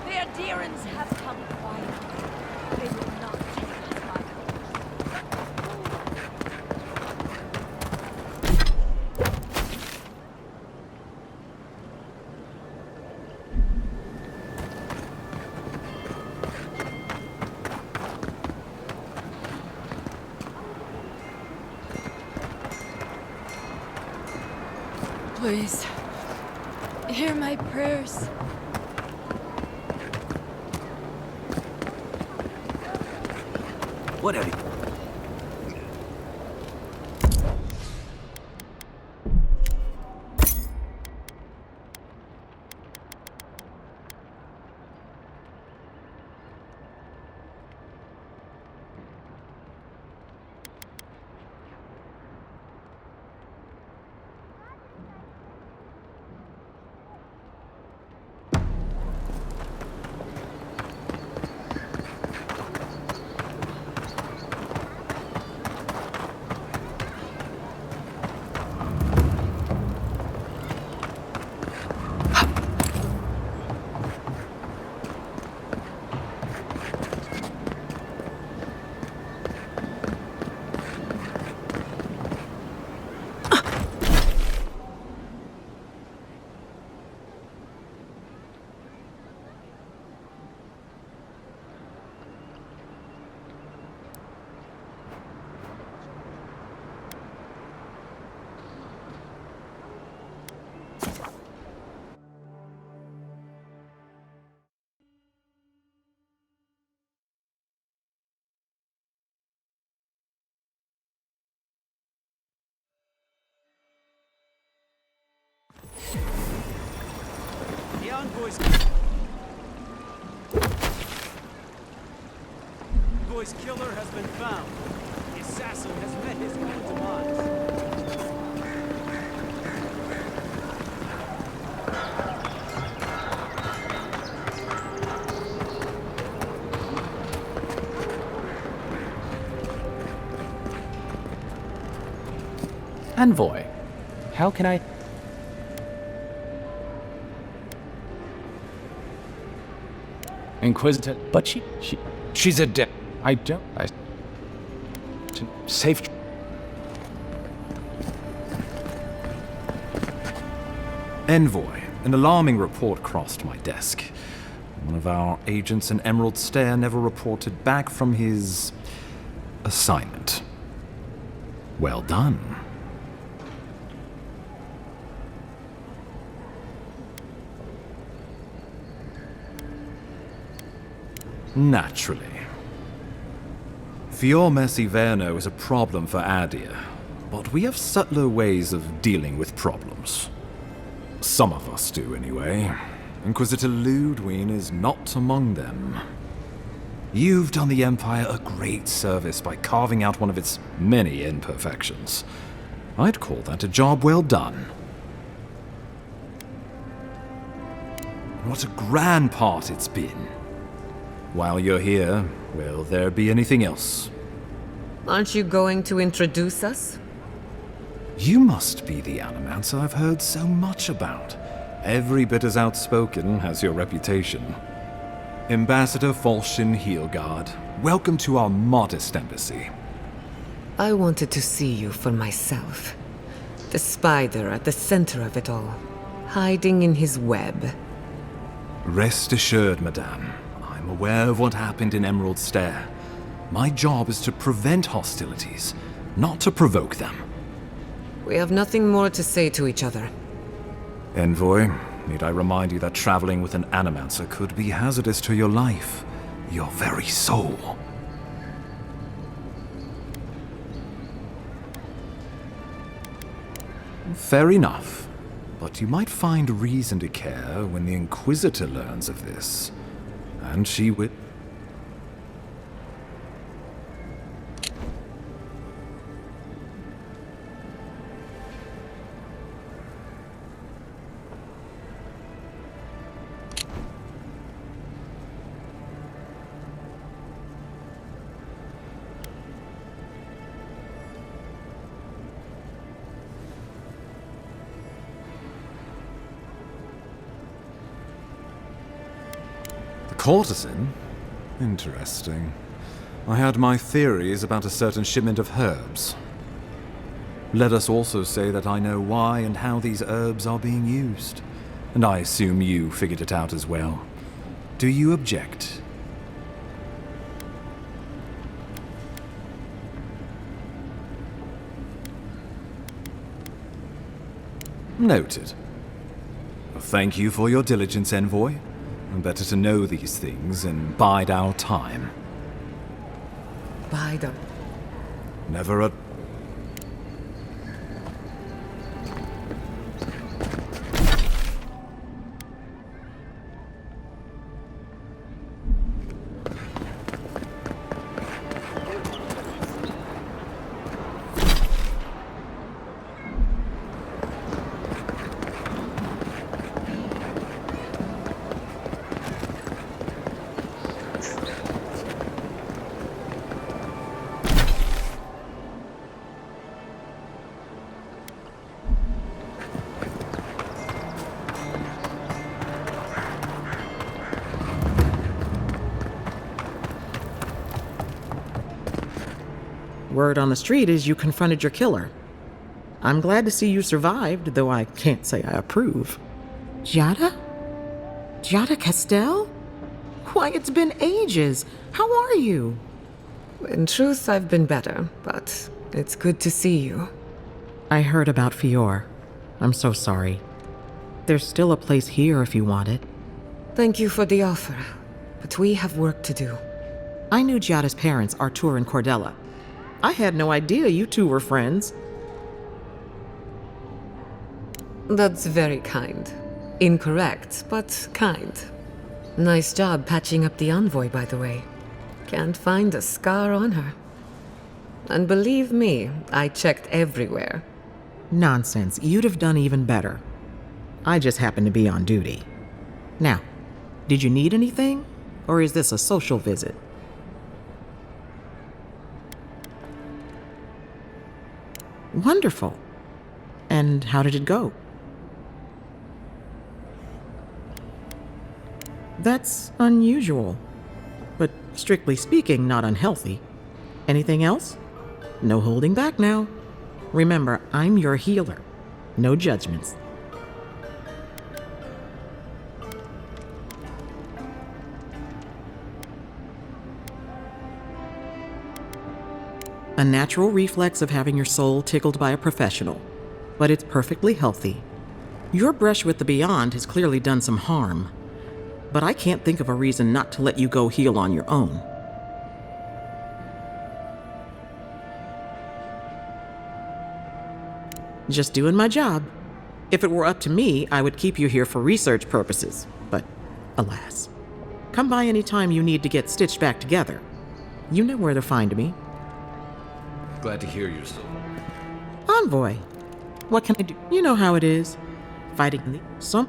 Speaker 14: The Adherents have come quietly. They will not take us by
Speaker 11: Please, hear my prayers.
Speaker 15: Whatever. The envoy's killer has been found. The assassin has met his own demise.
Speaker 16: Envoy, how can I... Inquisitor, but she's a safe...
Speaker 17: Envoy, an alarming report crossed my desk. One of our agents in Emerald Stair never reported back from his assignment. Well done. Naturally. Fior-Messi Verno is a problem for Adir, but we have subtler ways of dealing with problems. Some of us do, anyway. Inquisitor Ludwig is not among them. You've done the Empire a great service by carving out one of its many imperfections. I'd call that a job well done. What a grand part it's been. While you're here, will there be anything else?
Speaker 1: Aren't you going to introduce us?
Speaker 17: You must be the Animancer I've heard so much about. Every bit as outspoken as your reputation. Ambassador Falshin Heelgard, welcome to our modest embassy.
Speaker 1: I wanted to see you for myself. The spider at the center of it all, hiding in his web.
Speaker 17: Rest assured, madame. I'm aware of what happened in Emerald Stair. My job is to prevent hostilities, not to provoke them.
Speaker 1: We have nothing more to say to each other.
Speaker 17: Envoy, need I remind you that traveling with an animancer could be hazardous to your life, your very soul. Fair enough, but you might find reason to care when the Inquisitor learns of this. And she would... Courtesan? Interesting. I had my theories about a certain shipment of herbs. Let us also say that I know why and how these herbs are being used. And I assume you figured it out as well. Do you object? Noted. Well, thank you for your diligence, Envoy. Better to know these things and bide our time.
Speaker 1: Bide our...
Speaker 17: Never a...
Speaker 18: Word on the street is you confronted your killer. I'm glad to see you survived, though I can't say I approve. Giada? Giada Castell? Why, it's been ages. How are you?
Speaker 1: In truth, I've been better, but it's good to see you.
Speaker 18: I heard about Fior. I'm so sorry. There's still a place here if you want it.
Speaker 1: Thank you for the offer, but we have work to do.
Speaker 18: I knew Giada's parents, Artur and Cordella. I had no idea you two were friends.
Speaker 1: That's very kind. Incorrect, but kind. Nice job patching up the envoy, by the way. Can't find a scar on her. And believe me, I checked everywhere.
Speaker 18: Nonsense. You'd have done even better. I just happened to be on duty. Now, did you need anything? Or is this a social visit? Wonderful. And how did it go? That's unusual, but strictly speaking, not unhealthy. Anything else? No holding back now. Remember, I'm your healer. No judgments. A natural reflex of having your soul tickled by a professional, but it's perfectly healthy. Your brush with the Beyond has clearly done some harm, but I can't think of a reason not to let you go heal on your own. Just doing my job. If it were up to me, I would keep you here for research purposes, but alas. Come by any time you need to get stitched back together. You know where to find me.
Speaker 17: Glad to hear you're still...
Speaker 18: Envoy. What can I do? You know how it is. Fighting in the... Some...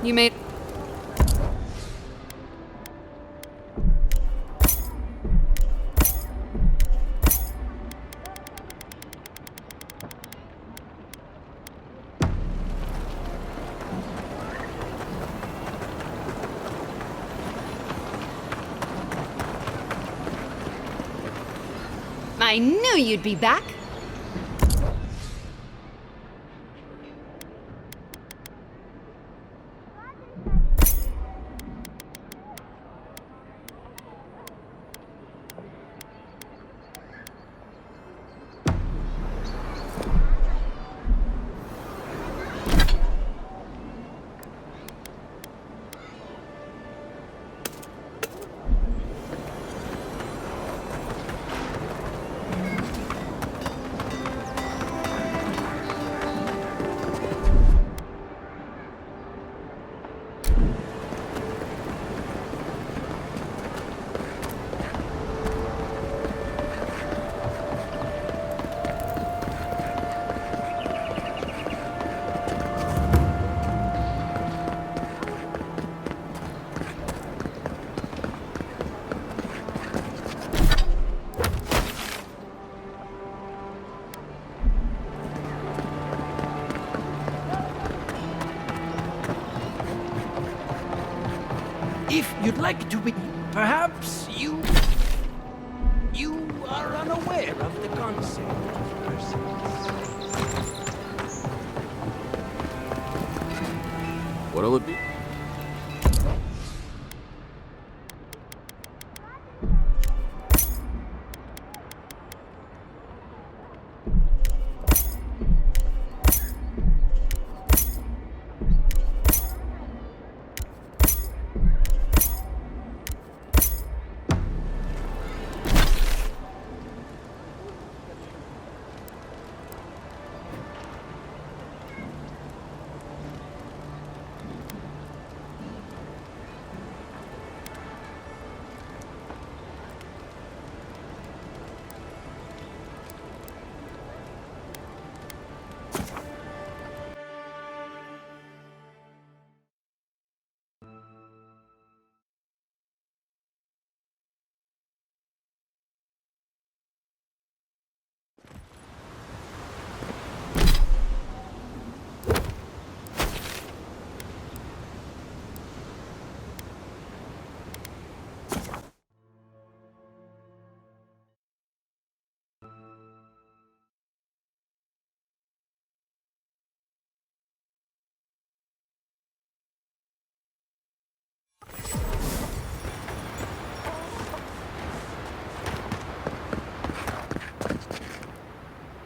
Speaker 11: You made...
Speaker 19: I knew you'd be back.
Speaker 15: If you'd like to be, perhaps you are unaware of the concept of mercenaries.
Speaker 2: What'll it be?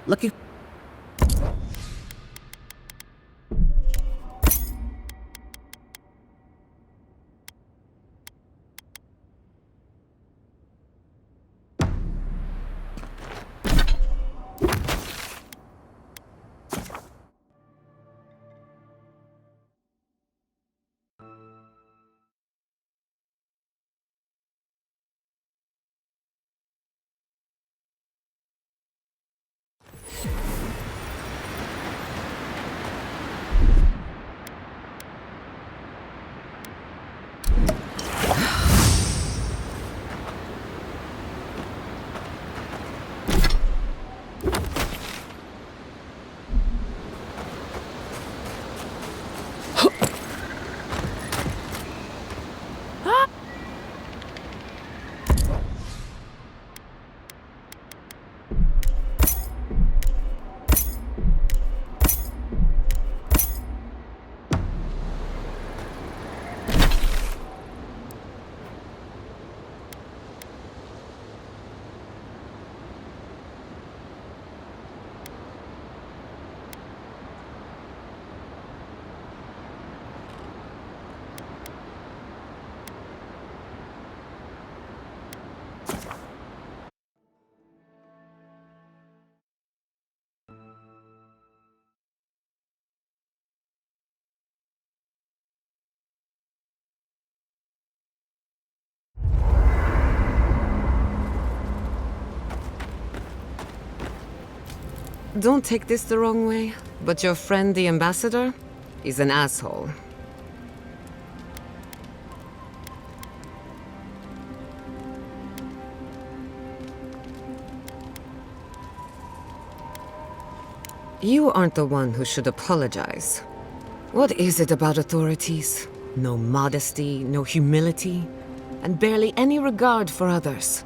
Speaker 18: Lucky.
Speaker 1: Don't take this the wrong way, but your friend the ambassador is an asshole. You aren't the one who should apologize. What is it about authorities? No modesty, no humility, and barely any regard for others.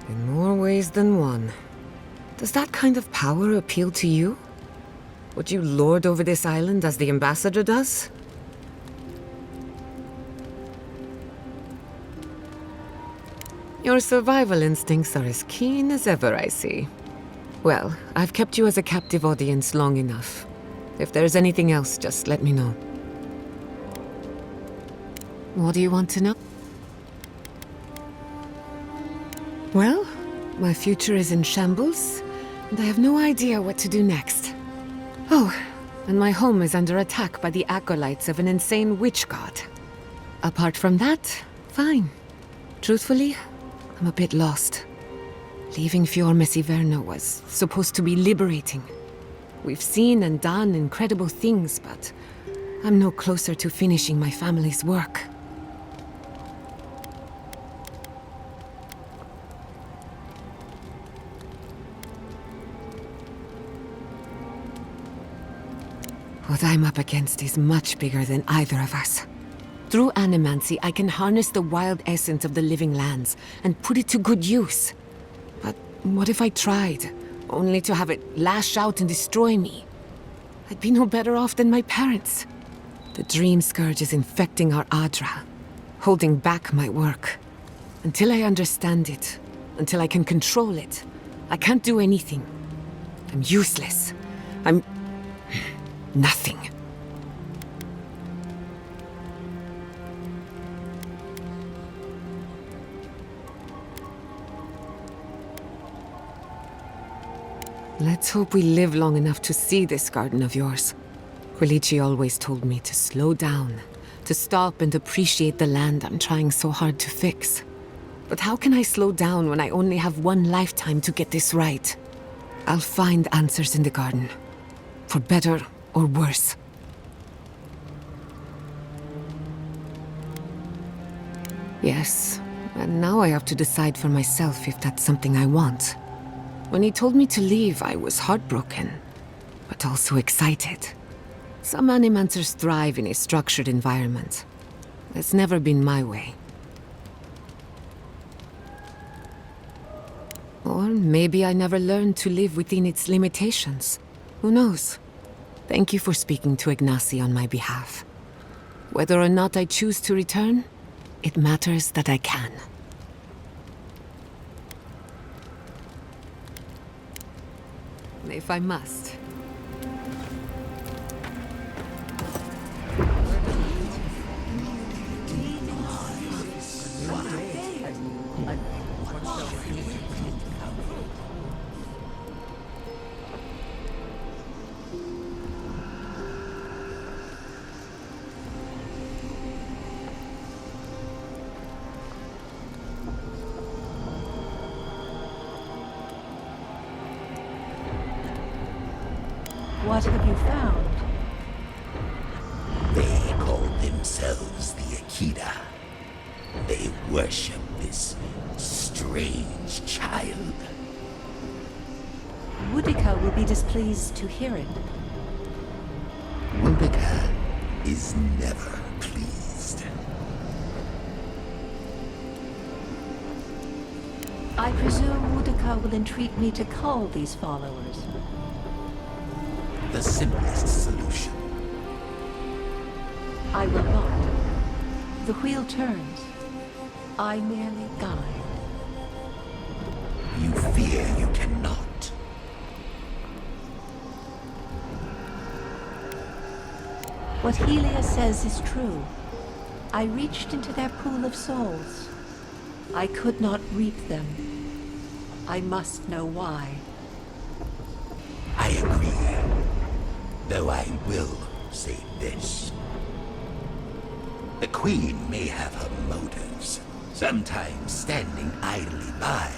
Speaker 1: In more ways than one. Does that kind of power appeal to you? Would you lord over this island as the ambassador does? Your survival instincts are as keen as ever, I see. Well, I've kept you as a captive audience long enough. If there's anything else, just let me know. What do you want to know? Well, my future is in shambles, and I have no idea what to do next. Oh, and my home is under attack by the acolytes of an insane witch god. Apart from that, fine. Truthfully, I'm a bit lost. Leaving Fior Messiverno was supposed to be liberating. We've seen and done incredible things, but I'm no closer to finishing my family's work. What I'm up against is much bigger than either of us. Through animancy, I can harness the wild essence of the living lands and put it to good use. But what if I tried, only to have it lash out and destroy me? I'd be no better off than my parents. The dream scourge is infecting our Adra, holding back my work. Until I understand it, until I can control it, I can't do anything. I'm useless. I'm nothing. Let's hope we live long enough to see this garden of yours. Quilici always told me to slow down, to stop and appreciate the land I'm trying so hard to fix. But how can I slow down when I only have one lifetime to get this right? I'll find answers in the garden, for better or worse. Yes, and now I have to decide for myself if that's something I want. When he told me to leave, I was heartbroken, but also excited. Some animancers thrive in a structured environment. It's never been my way. Or maybe I never learned to live within its limitations. Who knows? Thank you for speaking to Ignacy on my behalf. Whether or not I choose to return, it matters that I can. If I must.
Speaker 19: What have you found?
Speaker 20: They call themselves the Akita. They worship this strange child.
Speaker 19: Woodika will be displeased to hear it.
Speaker 20: Woodika is never pleased.
Speaker 19: I presume Woodika will entreat me to cull these followers.
Speaker 20: The simplest solution.
Speaker 19: I will not. The wheel turns. I merely guide.
Speaker 20: You fear you cannot.
Speaker 19: What Helia says is true. I reached into their pool of souls. I could not reap them. I must know why.
Speaker 20: I agree. Though I will say this. The Queen may have her motives. Sometimes standing idly by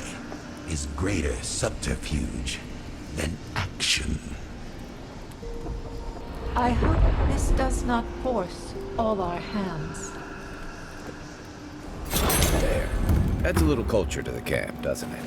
Speaker 20: is greater subterfuge than action.
Speaker 19: I hope this does not force all our hands.
Speaker 2: Adds a little culture to the camp, doesn't it?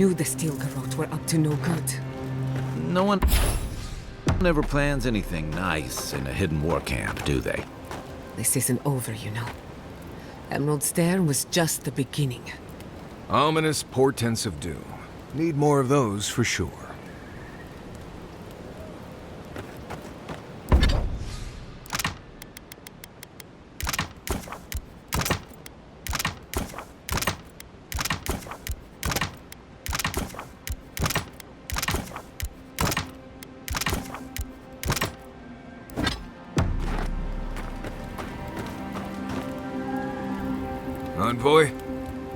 Speaker 1: knew the Steel Garrote were up to no good.
Speaker 2: No one never plans anything nice in a hidden war camp, do they?
Speaker 1: This isn't over, you know. Emerald Stair was just the beginning.
Speaker 21: Ominous portents of doom. Need more of those for sure. Envoy,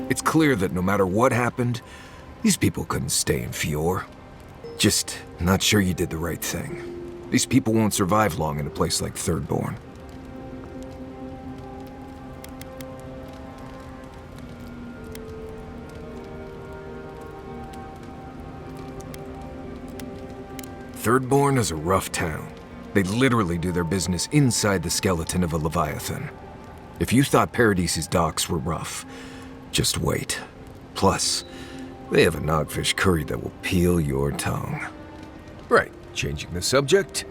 Speaker 21: it's clear that no matter what happened, these people couldn't stay in Fior. Just not sure you did the right thing. These people won't survive long in a place like Thirdborn. Thirdborn is a rough town. They literally do their business inside the skeleton of a Leviathan. If you thought Paradise's docks were rough, just wait. Plus, they have a nogfish curry that will peel your tongue. Right, changing the subject.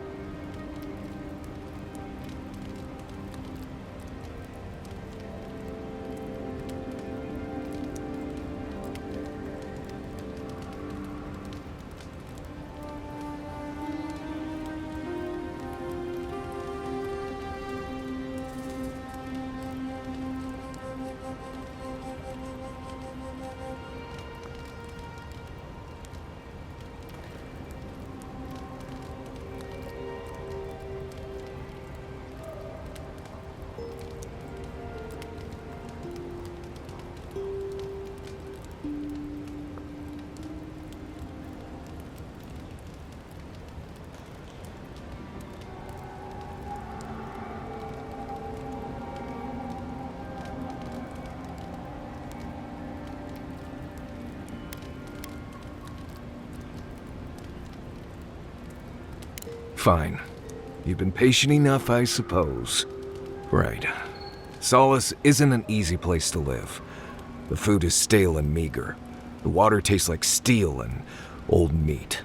Speaker 21: Fine. You've been patient enough, I suppose. Right. Solace isn't an easy place to live. The food is stale and meager. The water tastes like steel and old meat.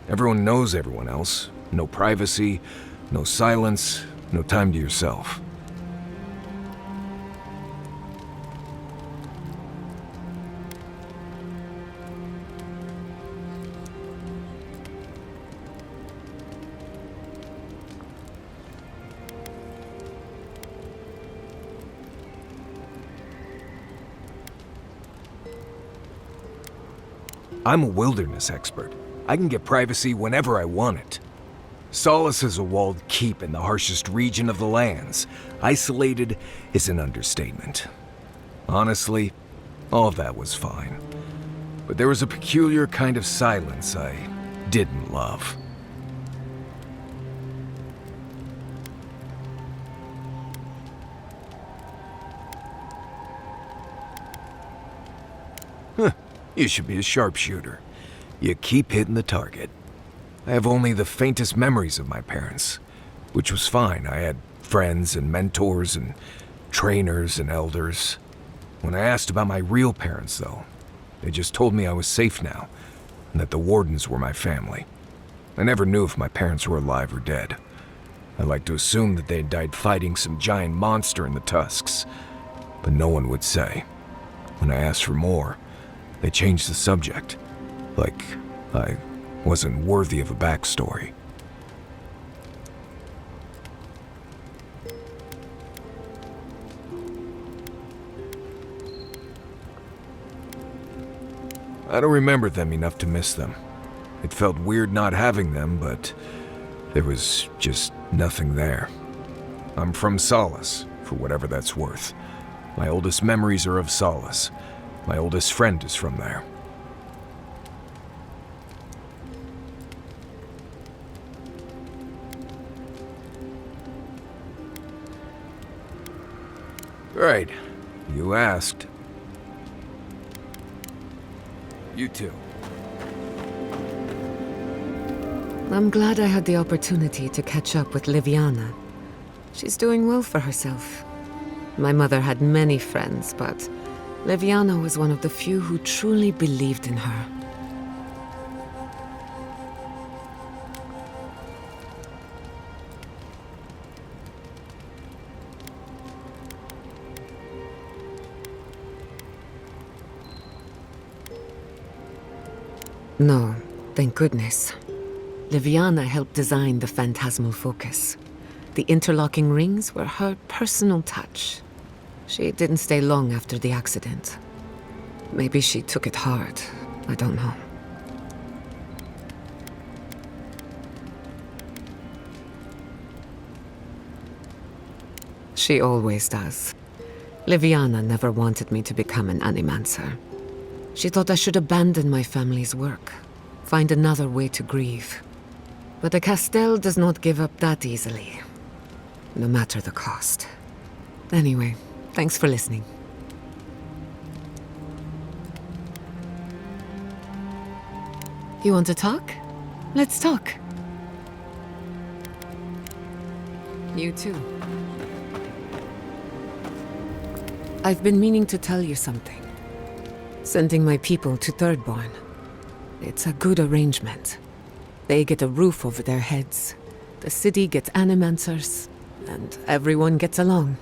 Speaker 21: Everyone knows everyone else. No privacy, no silence, no time to yourself. I'm a wilderness expert. I can get privacy whenever I want it. Solace is a walled keep in the harshest region of the lands. Isolated is an understatement. Honestly, all of that was fine. But there was a peculiar kind of silence I didn't love. Huh. You should be a sharpshooter. You keep hitting the target. I have only the faintest memories of my parents, which was fine. I had friends and mentors and trainers and elders. When I asked about my real parents, though, they just told me I was safe now, and that the Wardens were my family. I never knew if my parents were alive or dead. I like to assume that they had died fighting some giant monster in the Tusks, but no one would say. When I asked for more, they changed the subject, like I wasn't worthy of a backstory. I don't remember them enough to miss them. It felt weird not having them, but there was just nothing there. I'm from Solace, for whatever that's worth. My oldest memories are of Solace. My oldest friend is from there. Right. You asked. You too.
Speaker 1: I'm glad I had the opportunity to catch up with Liviana. She's doing well for herself. My mother had many friends, but Liviana was one of the few who truly believed in her. No, thank goodness. Liviana helped design the phantasmal focus. The interlocking rings were her personal touch. She didn't stay long after the accident. Maybe she took it hard. I don't know. She always does. Liviana never wanted me to become an animancer. She thought I should abandon my family's work, find another way to grieve. But the Castell does not give up that easily, no matter the cost. Anyway, thanks for listening. You want to talk? Let's talk. You too. I've been meaning to tell you something. Sending my people to Thirdborn. It's a good arrangement. They get a roof over their heads. The city gets animancers, and everyone gets along.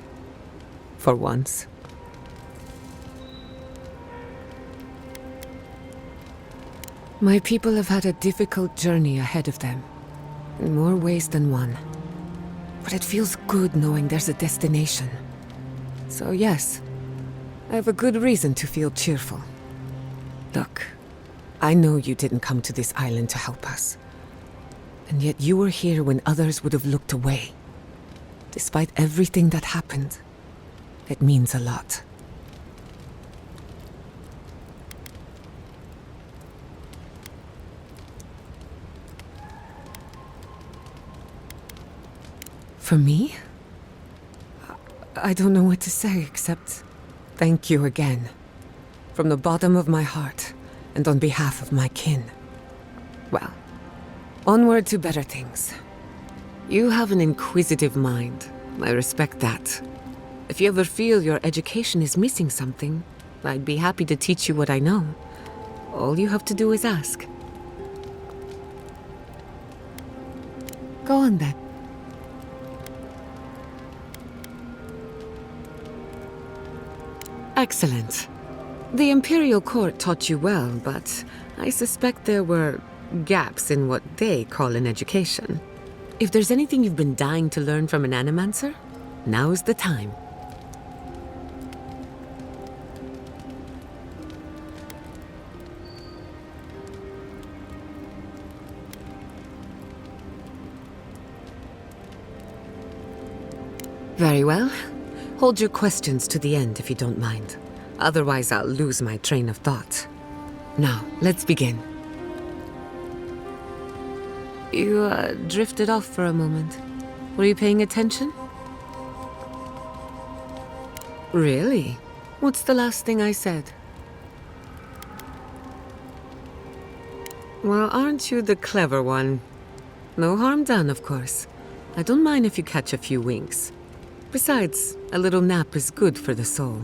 Speaker 1: For once. My people have had a difficult journey ahead of them, in more ways than one. But it feels good knowing there's a destination. So yes, I have a good reason to feel cheerful. Look, I know you didn't come to this island to help us. And yet you were here when others would have looked away. Despite everything that happened, it means a lot. For me? I don't know what to say except thank you again. From the bottom of my heart, and on behalf of my kin. Well, onward to better things. You have an inquisitive mind. I respect that. If you ever feel your education is missing something, I'd be happy to teach you what I know. All you have to do is ask. Go on then. Excellent. The Imperial Court taught you well, but I suspect there were gaps in what they call an education. If there's anything you've been dying to learn from an animancer, now's the time. Very well. Hold your questions to the end if you don't mind. Otherwise, I'll lose my train of thought. Now, let's begin. You, drifted off for a moment. Were you paying attention? Really? What's the last thing I said? Well, aren't you the clever one? No harm done, of course. I don't mind if you catch a few winks. Besides, a little nap is good for the soul.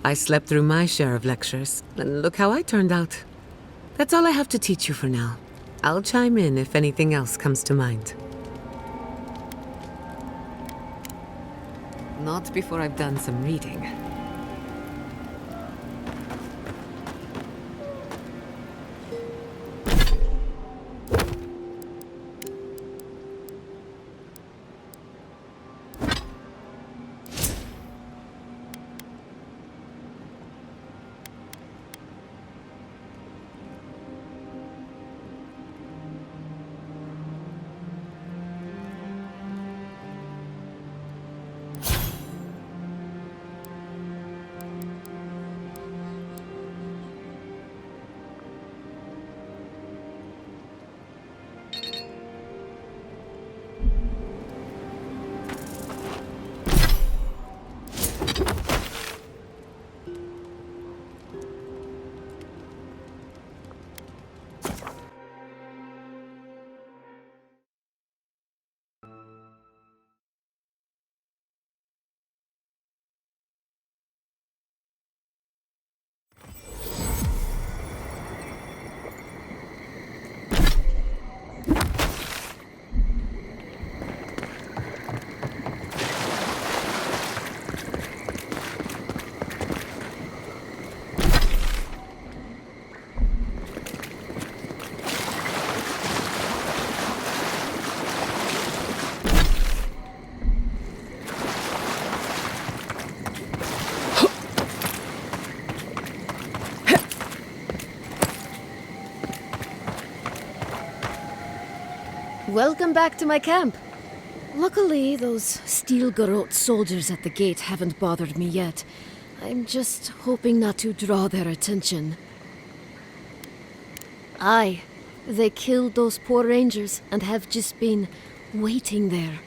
Speaker 1: I slept through my share of lectures, and look how I turned out. That's all I have to teach you for now. I'll chime in if anything else comes to mind. Not before I've done some reading.
Speaker 3: Welcome back to my camp. Luckily, those steel garrote soldiers at the gate haven't bothered me yet. I'm just hoping not to draw their attention. Aye, they killed those poor rangers and have just been waiting there.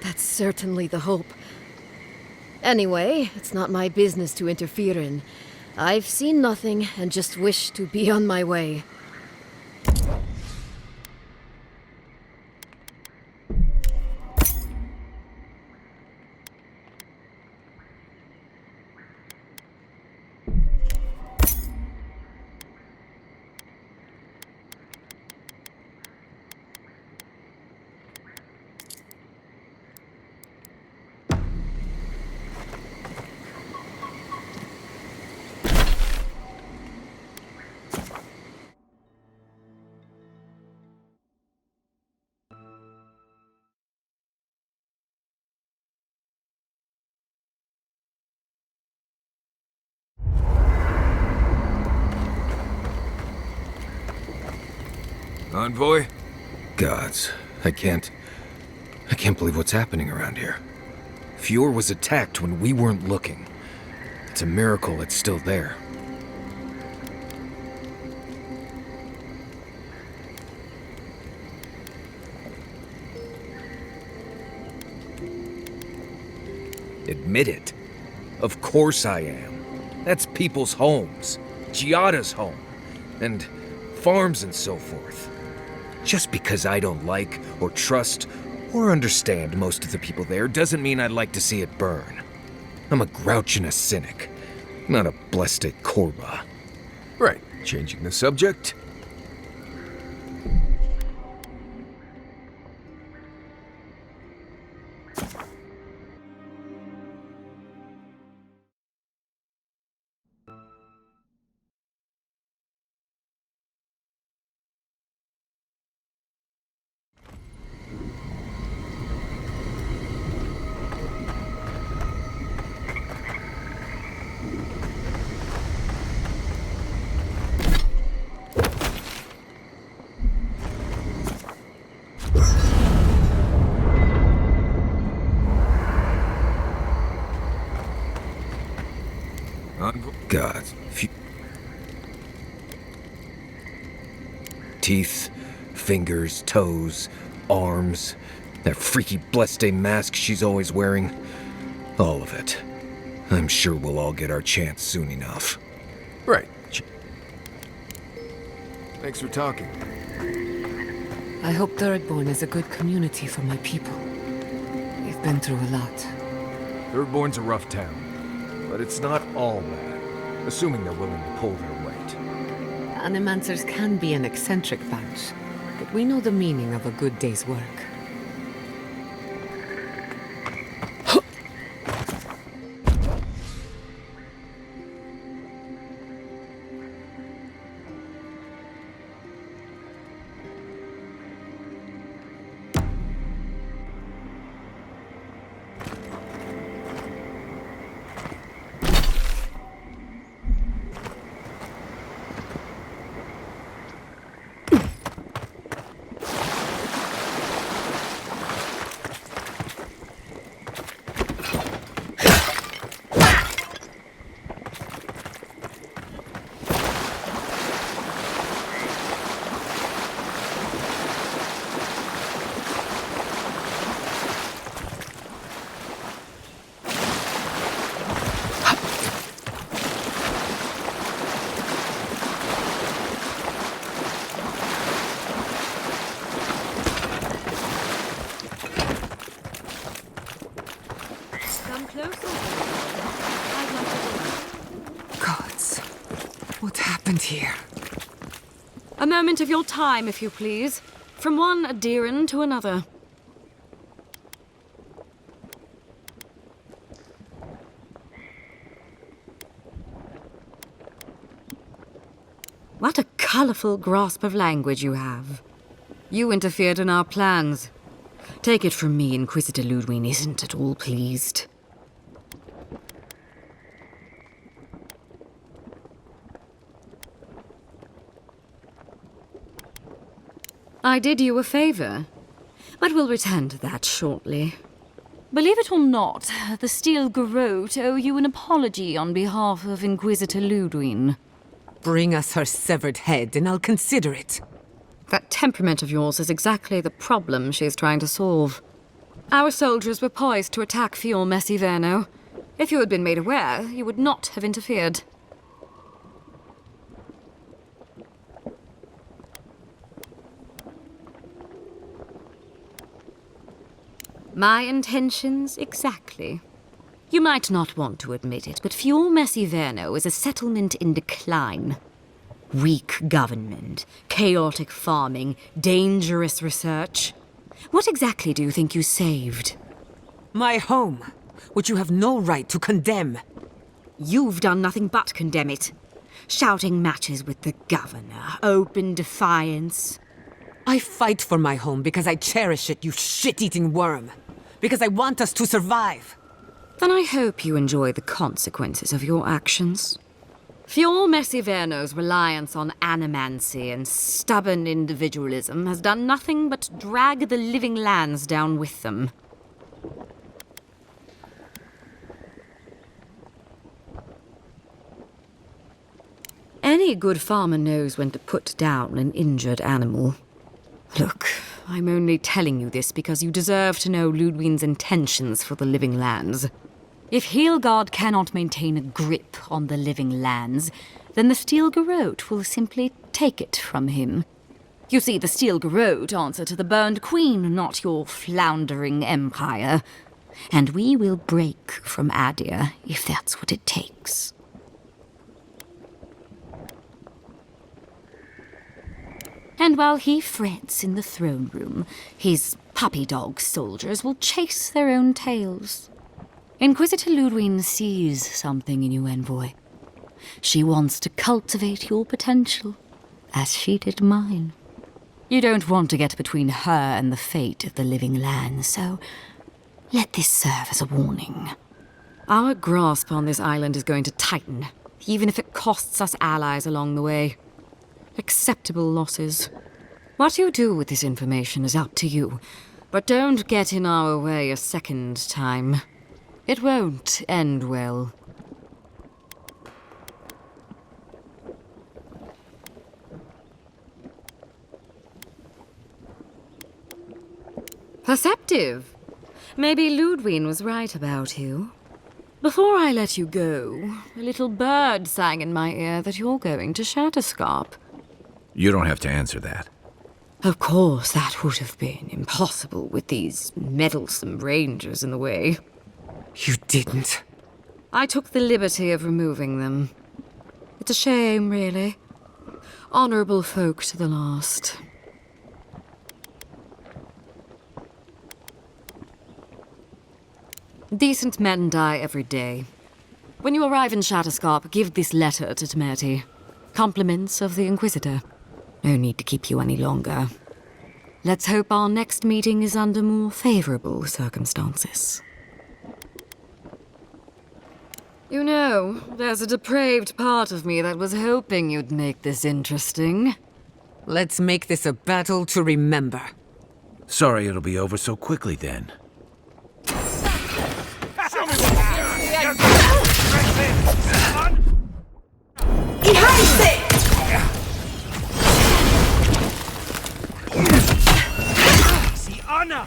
Speaker 3: That's certainly the hope. Anyway, it's not my business to interfere in. I've seen nothing and just wish to be on my way.
Speaker 21: Envoy? Gods, I can't believe what's happening around here. Fjord was attacked when we weren't looking. It's a miracle it's still there. Admit it. Of course I am. That's people's homes. Giada's home. And farms and so forth. Just because I don't like, or trust, or understand most of the people there doesn't mean I'd like to see it burn. I'm a grouch and a cynic, not a blessed Korba. Right, changing the subject. God. Teeth, fingers, toes, arms, that freaky blessed mask she's always wearing. All of it. I'm sure we'll all get our chance soon enough. Right. Thanks for talking.
Speaker 1: I hope Thirdborn is a good community for my people. We've been through a lot.
Speaker 21: Thirdborn's a rough town, but it's not all bad, assuming they're willing to pull their weight.
Speaker 1: Animancers can be an eccentric bunch, but we know the meaning of a good day's work. Gods, what happened here?
Speaker 22: A moment of your time, if you please. From one Adiran to another. What a colorful grasp of language you have. You interfered in our plans. Take it from me, Inquisitor Ludwig isn't at all pleased. I did you a favor, but we'll return to that shortly.
Speaker 7: Believe it or not, the Steel Garrote owe you an apology on behalf of Inquisitor Ludwig.
Speaker 1: Bring us her severed head and I'll consider it.
Speaker 22: That temperament of yours is exactly the problem she's trying to solve. Our soldiers were poised to attack Fior Messiverno. If you had been made aware, you would not have interfered. My intentions exactly. You might not want to admit it, but Fior Messiverno is a settlement in decline. Weak government, chaotic farming, dangerous research. What exactly do you think you saved?
Speaker 1: My home, which you have no right to condemn.
Speaker 22: You've done nothing but condemn it. Shouting matches with the governor, open defiance.
Speaker 1: I fight for my home because I cherish it, you shit-eating worm. Because I want us to survive.
Speaker 22: Then I hope you enjoy the consequences of your actions. Fior Messiverno's reliance on animancy and stubborn individualism has done nothing but drag the living lands down with them. Any good farmer knows when to put down an injured animal. Look, I'm only telling you this because you deserve to know Ludwig's intentions for the living lands. If Heelgard cannot maintain a grip on the living lands, then the Steel Garrote will simply take it from him. You see, the Steel Garrote answer to the Burned Queen, not your floundering empire. And we will break from Adir if that's what it takes. And while he frets in the throne room, his puppy dog soldiers will chase their own tails. Inquisitor Ludwig sees something in you, Envoy. She wants to cultivate your potential, as she did mine. You don't want to get between her and the fate of the living land, so let this serve as a warning. Our grasp on this island is going to tighten, even if it costs us allies along the way. Acceptable losses. What you do with this information is up to you, but don't get in our way a second time. It won't end well. Perceptive. Maybe Ludwig was right about you. Before I let you go, a little bird sang in my ear that you're going to Shatterscarp.
Speaker 2: You don't have to answer that.
Speaker 22: Of course, that would have been impossible with these meddlesome rangers in the way.
Speaker 1: You didn't.
Speaker 22: I took the liberty of removing them. It's a shame, really. Honorable folk to the last. Decent men die every day. When you arrive in Shatterscarp, give this letter to Temerity. Compliments of the Inquisitor. No need to keep you any longer. Let's hope our next meeting is under more favorable circumstances. You know, there's a depraved part of me that was hoping you'd make this interesting.
Speaker 1: Let's make this a battle to remember.
Speaker 2: Sorry it'll be over so quickly then.
Speaker 15: Anna!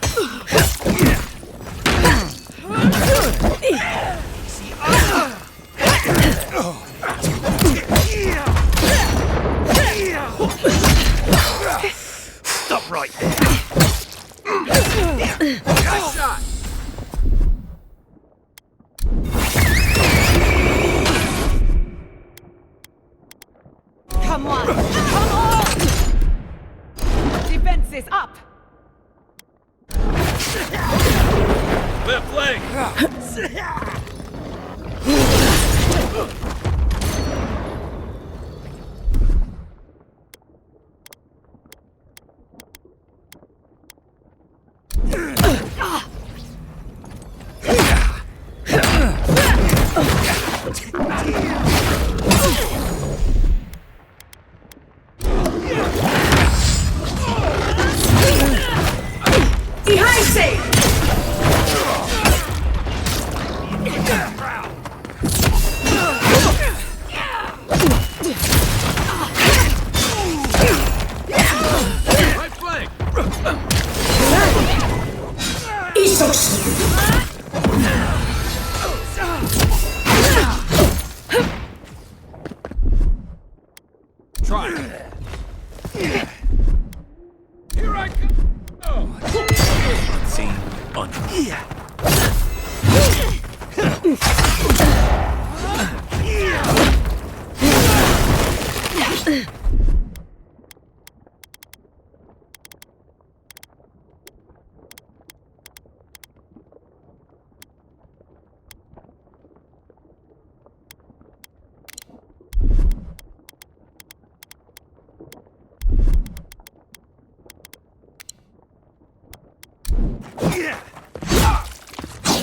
Speaker 15: Stop right there! Nice shot!
Speaker 1: Come on! Come on! Defenses up!
Speaker 15: Left leg!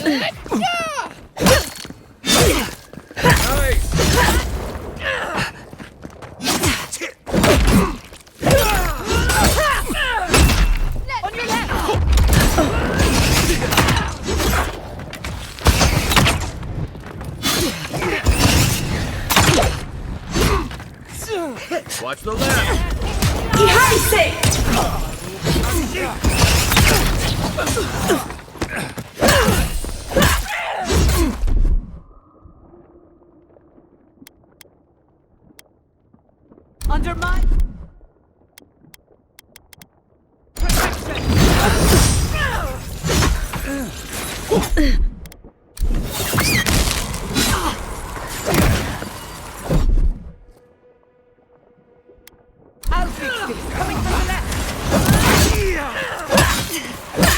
Speaker 14: On your left!
Speaker 2: Watch the left!
Speaker 14: Under my I'll fix this. Coming from the left.
Speaker 2: To your left!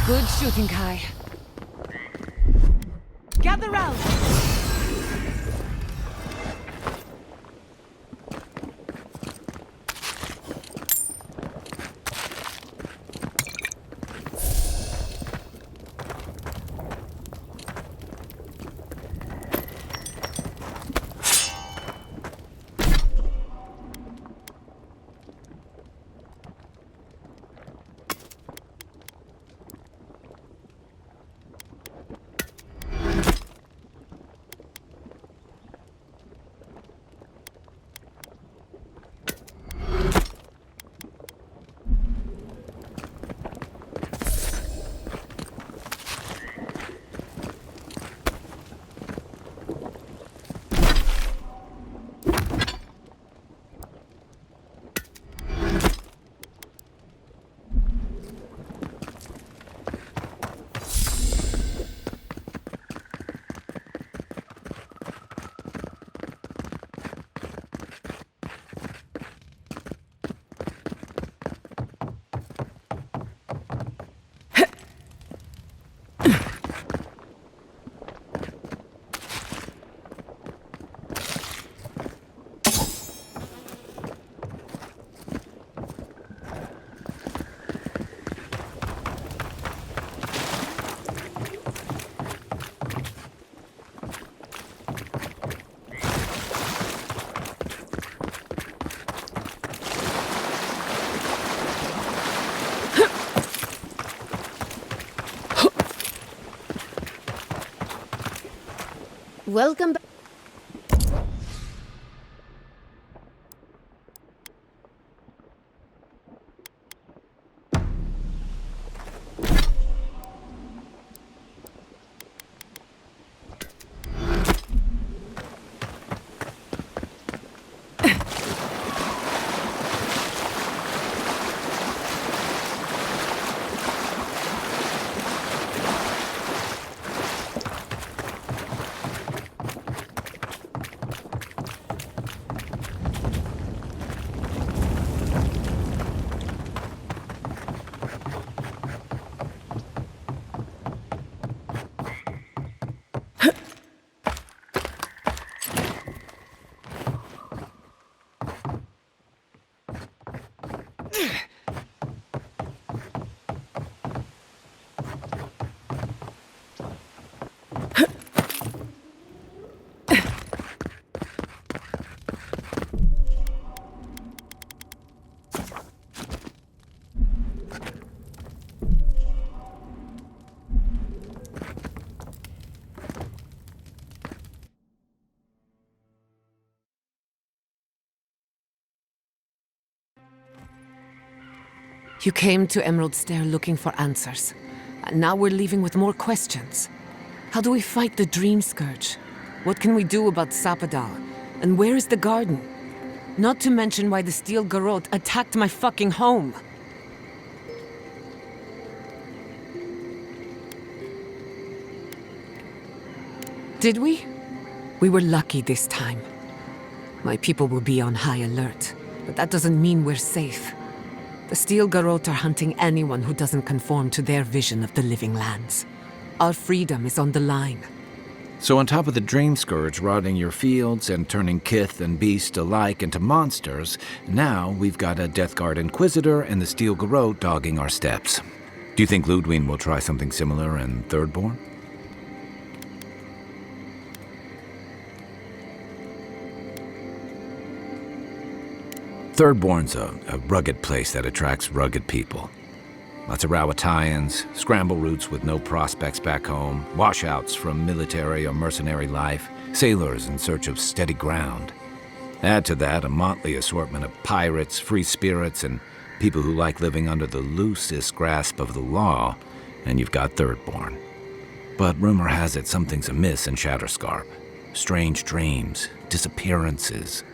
Speaker 1: Good shooting, Kai.
Speaker 14: Gather round.
Speaker 3: Welcome back.
Speaker 1: You came to Emerald Stair looking for answers. And now we're leaving with more questions. How do we fight the Dream Scourge? What can we do about Sapadal? And where is the garden? Not to mention why the Steel Garrote attacked my fucking home. Did we? We were lucky this time. My people will be on high alert, but that doesn't mean we're safe. The Steel Garrote are hunting anyone who doesn't conform to their vision of the living lands. Our freedom is on the line.
Speaker 2: So on top of the Dream Scourge rotting your fields and turning kith and beast alike into monsters, now we've got a Death Guard Inquisitor and the Steel Garrote dogging our steps. Do you think Ludwig will try something similar in Thirdborn? Thirdborn's a rugged place that attracts rugged people. Lots of Rawatayans, scramble routes with no prospects back home, washouts from military or mercenary life, sailors in search of steady ground. Add to that a motley assortment of pirates, free spirits, and people who like living under the loosest grasp of the law, and you've got Thirdborn. But rumor has it something's amiss in Shatterscarp. Strange dreams, disappearances,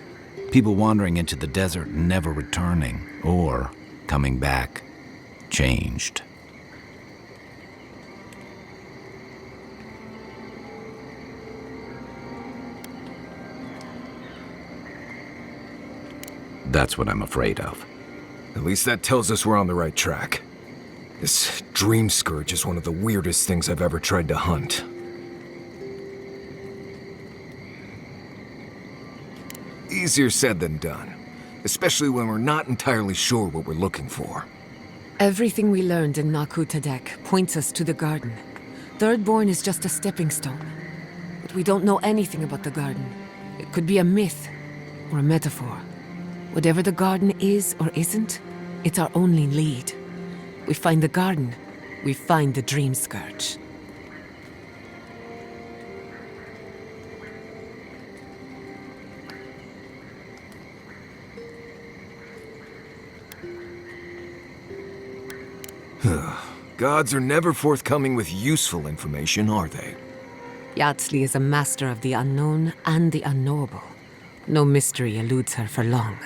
Speaker 2: people wandering into the desert and never returning, or coming back changed. That's what I'm afraid of.
Speaker 21: At least that tells us we're on the right track. This Dream Scourge is one of the weirdest things I've ever tried to hunt. Easier said than done, especially when we're not entirely sure what we're looking for.
Speaker 1: Everything we learned in Nakutadek points us to the garden. Thirdborn is just a stepping stone. But we don't know anything about the garden. It could be a myth or a metaphor. Whatever the garden is or isn't, it's our only lead. We find the garden, we find the Dream Scourge.
Speaker 21: Gods are never forthcoming with useful information, are they?
Speaker 1: Yatsley is a master of the unknown and the unknowable. No mystery eludes her for long.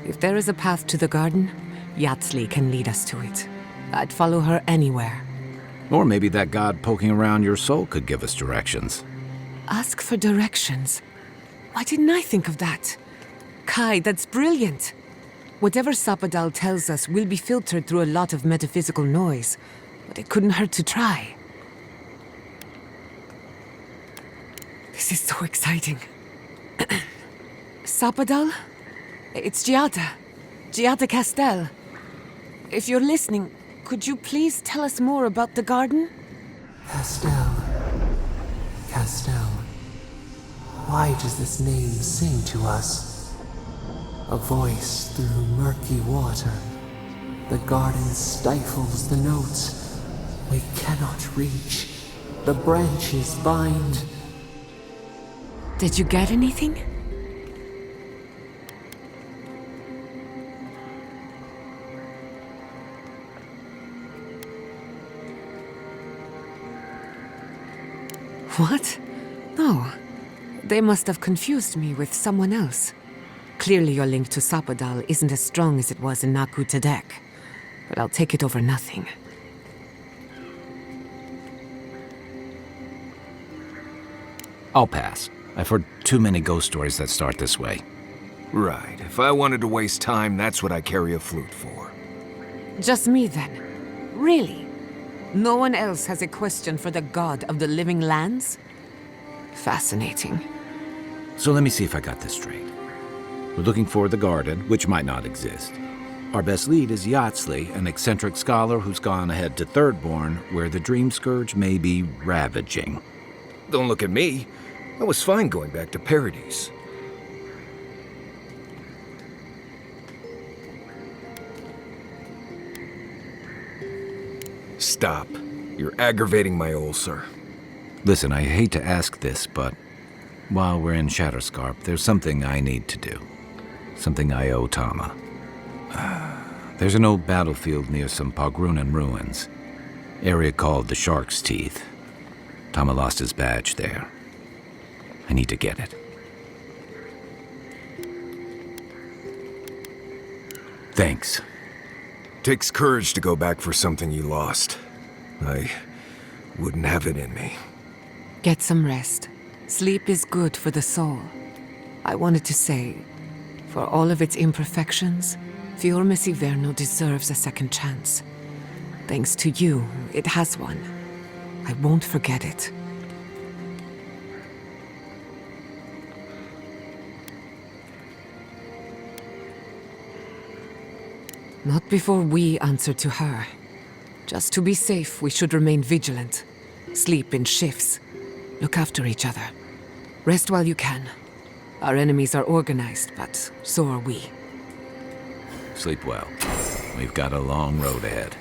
Speaker 1: If there is a path to the garden, Yatsley can lead us to it. I'd follow her anywhere.
Speaker 2: Or maybe that god poking around your soul could give us directions.
Speaker 1: Ask for directions. Why didn't I think of that? Kai, that's brilliant. Whatever Sapadal tells us will be filtered through a lot of metaphysical noise, but it couldn't hurt to try. This is so exciting. Sapadal? It's Giada. Giada Castel. If you're listening, could you please tell us more about the garden?
Speaker 4: Castel. Castel. Why does this name sing to us? A voice through murky water. The garden stifles the notes. We cannot reach. The branches bind.
Speaker 1: Did you get anything? What? No. They must have confused me with someone else. Clearly your link to Sapadal isn't as strong as it was in Nakutadek, but I'll take it over nothing.
Speaker 2: I'll pass. I've heard too many ghost stories that start this way.
Speaker 21: Right. If I wanted to waste time, that's what I carry a flute for.
Speaker 1: Just me then? Really? No one else has a question for the god of the living lands? Fascinating.
Speaker 2: So let me see if I got this straight. We're looking for the garden, which might not exist. Our best lead is Yatsley, an eccentric scholar who's gone ahead to Thirdborn, where the Dream Scourge may be ravaging.
Speaker 21: Don't look at me. I was fine going back to Paradise. Stop. You're aggravating my ulcer.
Speaker 2: Listen, I hate to ask this, but while we're in Shatterscarp, there's something I need to do. Something I owe Tama. There's an old battlefield near some Pogrunan ruins. Area called the Shark's Teeth. Tama lost his badge there. I need to get it. Thanks.
Speaker 21: Takes courage to go back for something you lost. I wouldn't have it in me.
Speaker 1: Get some rest. Sleep is good for the soul. I wanted to say, for all of its imperfections, Fiormis Iverno deserves a second chance. Thanks to you, it has one. I won't forget it. Not before we answer to her. Just to be safe, we should remain vigilant. Sleep in shifts. Look after each other. Rest while you can. Our enemies are organized, but so are we.
Speaker 2: Sleep well. We've got a long road ahead.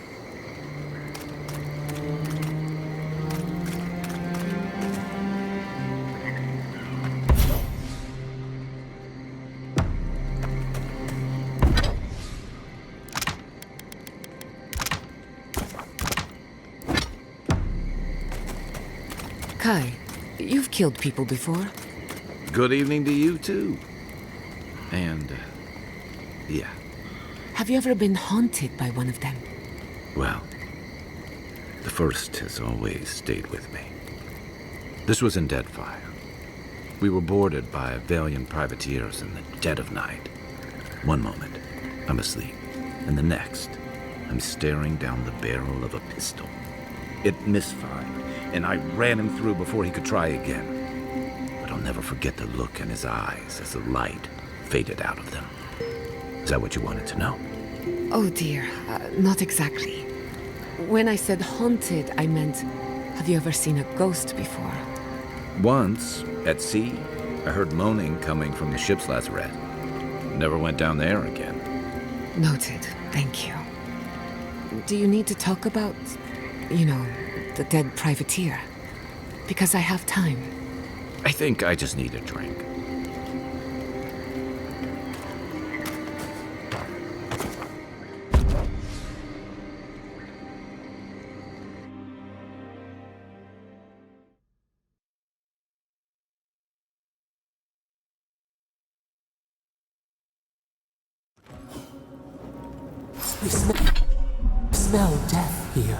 Speaker 1: Kai, you've killed people before.
Speaker 2: Good evening to you, too. And, yeah.
Speaker 1: Have you ever been haunted by one of them?
Speaker 2: Well, the first has always stayed with me. This was in Deadfire. We were boarded by valiant privateers in the dead of night. One moment, I'm asleep, and the next, I'm staring down the barrel of a pistol. It misfired, and I ran him through before he could try again. But I'll never forget the look in his eyes as the light faded out of them. Is that what you wanted to know?
Speaker 1: Oh dear, not exactly. When I said haunted, I meant, have you ever seen a ghost before?
Speaker 2: Once, at sea, I heard moaning coming from the ship's lazarette. Never went down there again.
Speaker 1: Noted, thank you. Do you need to talk about, you know, the dead privateer? Because I have time.
Speaker 2: I think I just need a drink.
Speaker 4: We smell death here.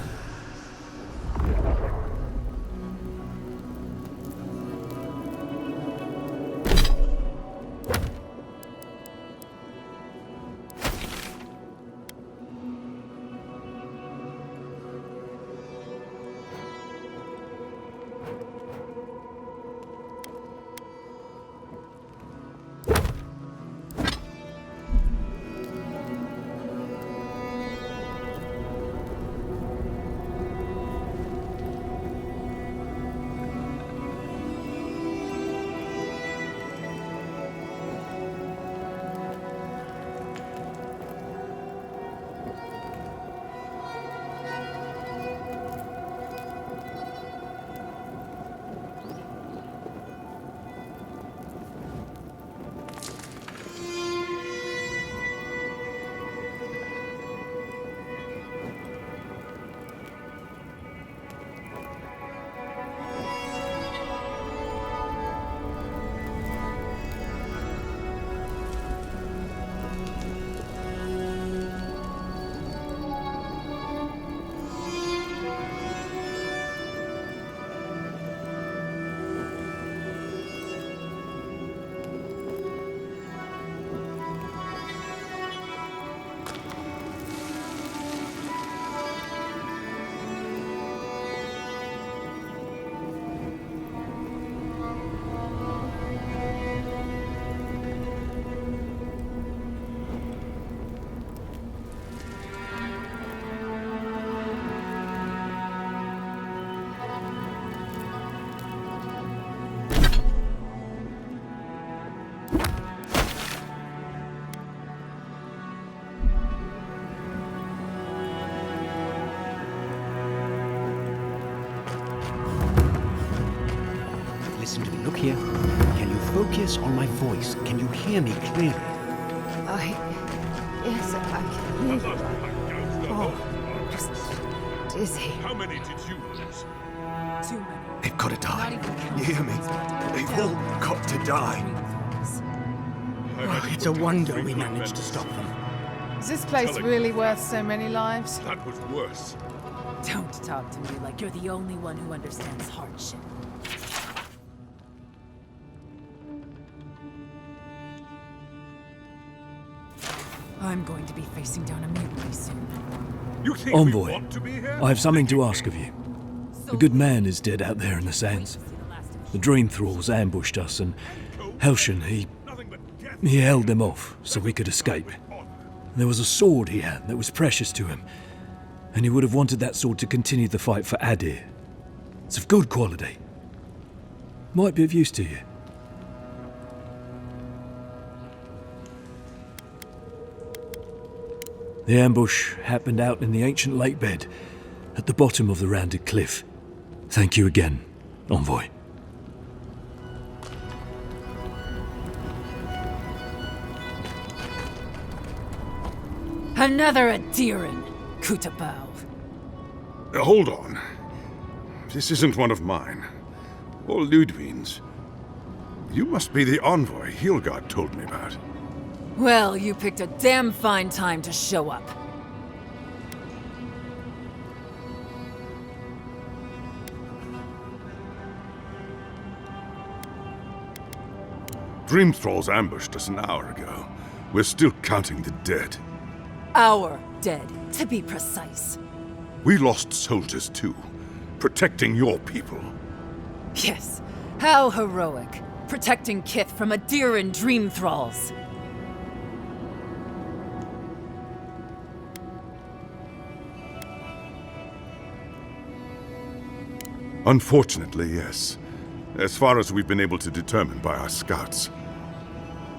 Speaker 15: Listen to me. Look here. Can you focus on my voice? Can you hear me clearly?
Speaker 3: Yes, I can hear you.
Speaker 1: is he?
Speaker 10: How many did you lose?
Speaker 1: Too many.
Speaker 13: They've got to die. You hear me? They've all got to die.
Speaker 4: Oh, it's a wonder we managed to stop them.
Speaker 23: Is this place really worth so many lives?
Speaker 10: That was worse.
Speaker 6: Don't talk to me like you're the only one who understands hardship. I'm going to be facing down a mutiny soon.
Speaker 10: You think
Speaker 24: Envoy,
Speaker 10: we want to be here?
Speaker 24: I have something to ask of you. A good man is dead out there in the sands. The Dream Thralls ambushed us, and Helshin, he held them off so we could escape. There was a sword he had that was precious to him, and he would have wanted that sword to continue the fight for Adir. It's of good quality. Might be of use to you. The ambush happened out in the ancient lake bed, at the bottom of the rounded cliff. Thank you again, Envoy.
Speaker 6: Another Adiran, Kutabao.
Speaker 10: Hold on. This isn't one of mine. Or Ludwig's. You must be the envoy Hilgard told me about.
Speaker 6: Well, you picked a damn fine time to show up.
Speaker 10: Dream Thralls ambushed us an hour ago. We're still counting the dead.
Speaker 6: Our dead, to be precise.
Speaker 10: We lost soldiers too, protecting your people.
Speaker 6: Yes, how heroic. Protecting Kith from Adiran Dream Thralls.
Speaker 10: Unfortunately, yes. As far as we've been able to determine by our scouts.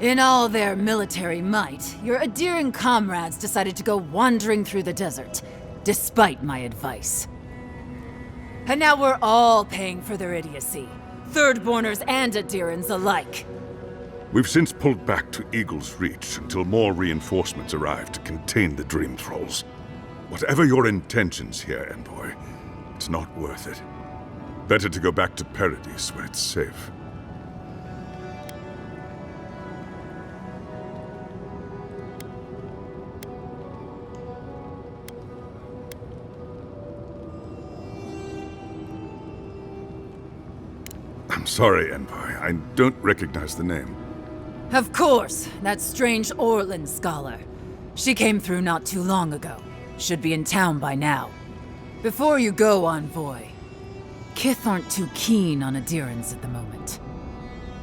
Speaker 6: In all their military might, your Adiran comrades decided to go wandering through the desert, despite my advice. And now we're all paying for their idiocy. Thirdborners and Adirans alike.
Speaker 10: We've since pulled back to Eagle's Reach until more reinforcements arrive to contain the Dream Thralls. Whatever your intentions here, Envoy, it's not worth it. Better to go back to Paradise where it's safe. I'm sorry, Envoy. I don't recognize the name.
Speaker 6: Of course, that strange Orlin scholar. She came through not too long ago. Should be in town by now. Before you go, Envoy, Kith aren't too keen on Adirans at the moment.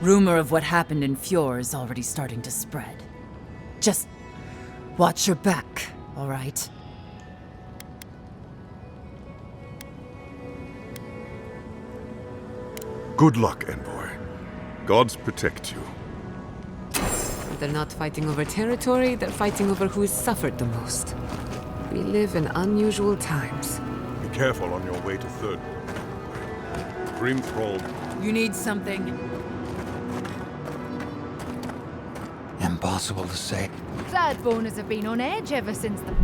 Speaker 6: Rumor of what happened in Fjord is already starting to spread. Just watch your back, all right?
Speaker 10: Good luck, Envoy. Gods protect you.
Speaker 1: They're not fighting over territory, they're fighting over who has suffered the most. We live in unusual times.
Speaker 10: Be careful on your way to Third. Dream Thrall.
Speaker 6: You need something?
Speaker 13: Impossible to say.
Speaker 11: Thirdborners have been on edge ever since the...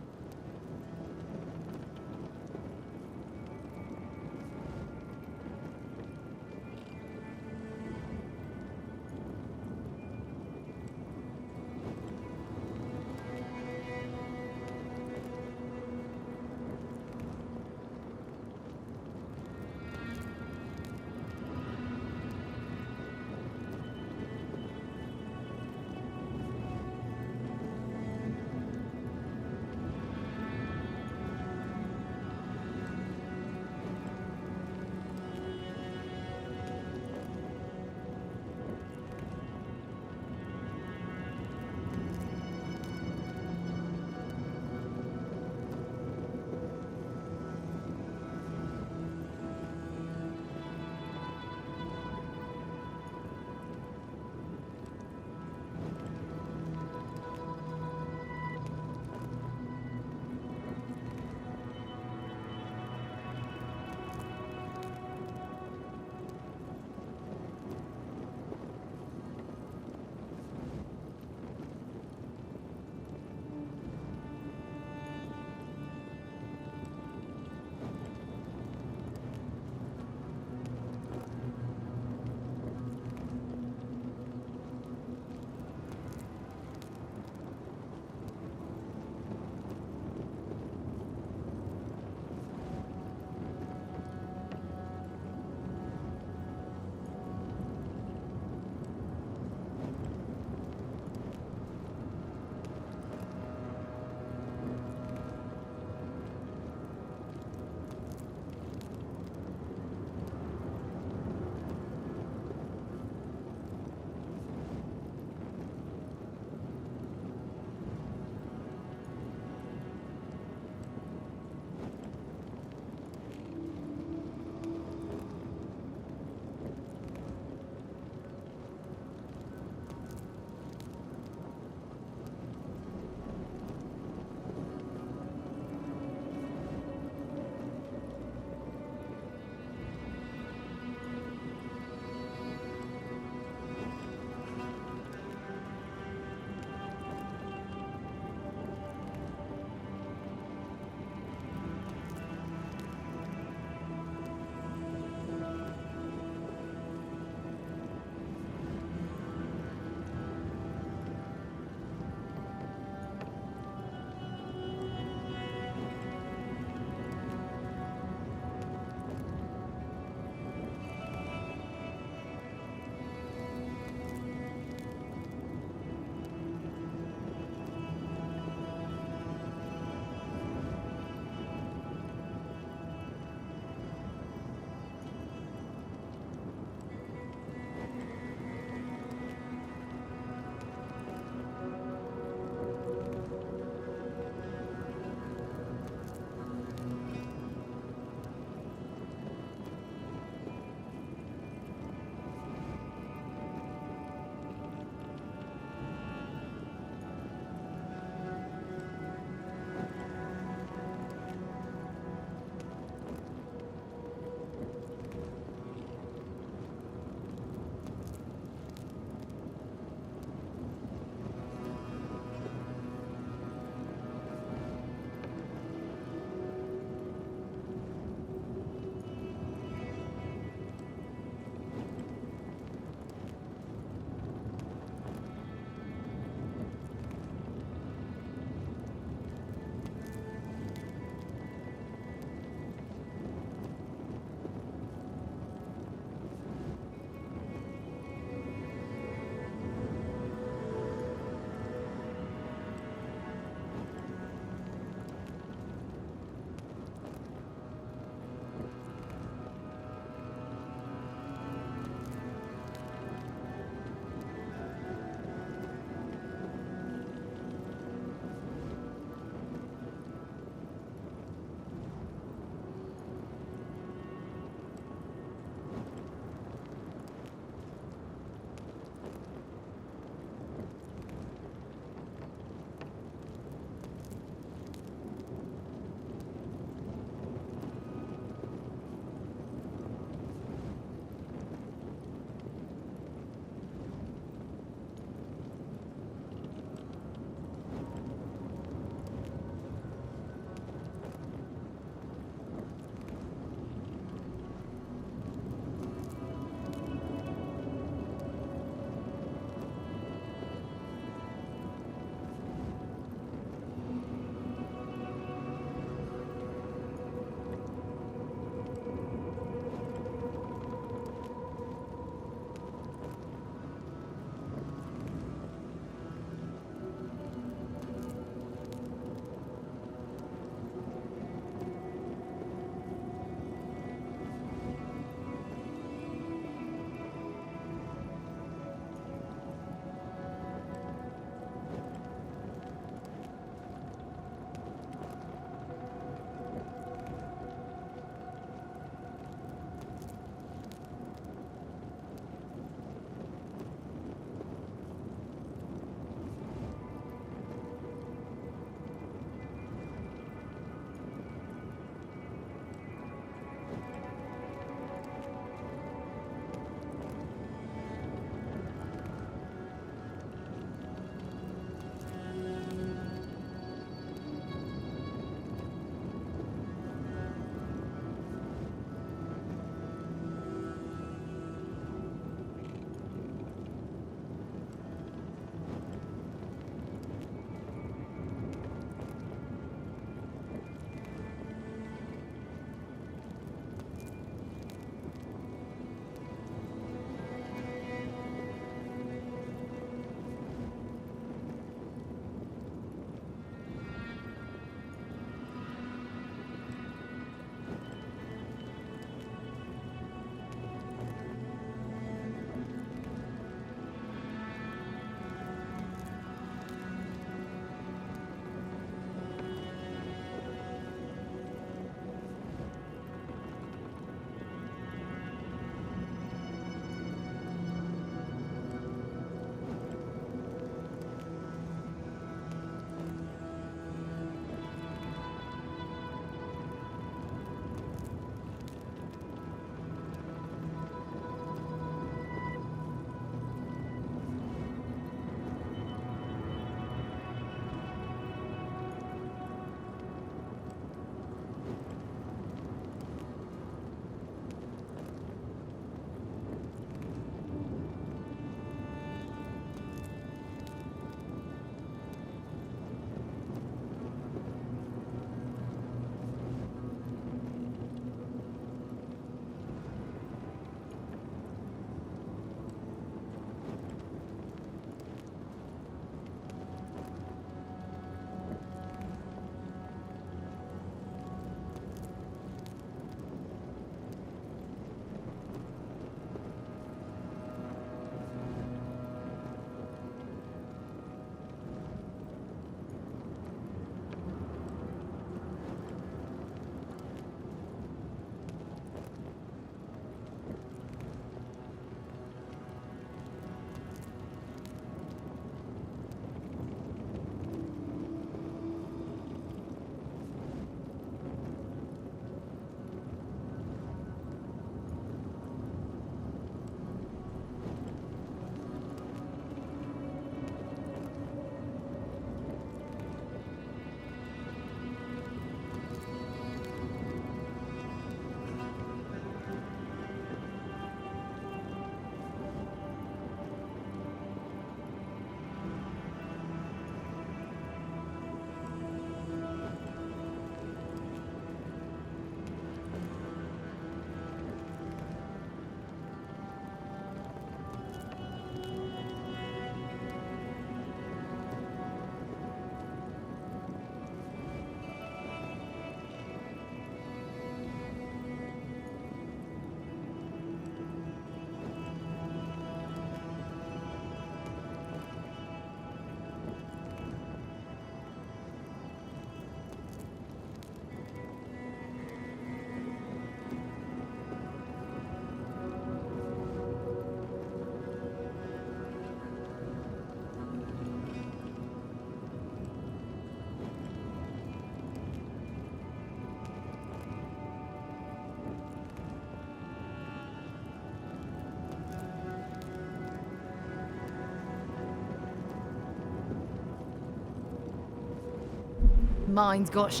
Speaker 11: mine's got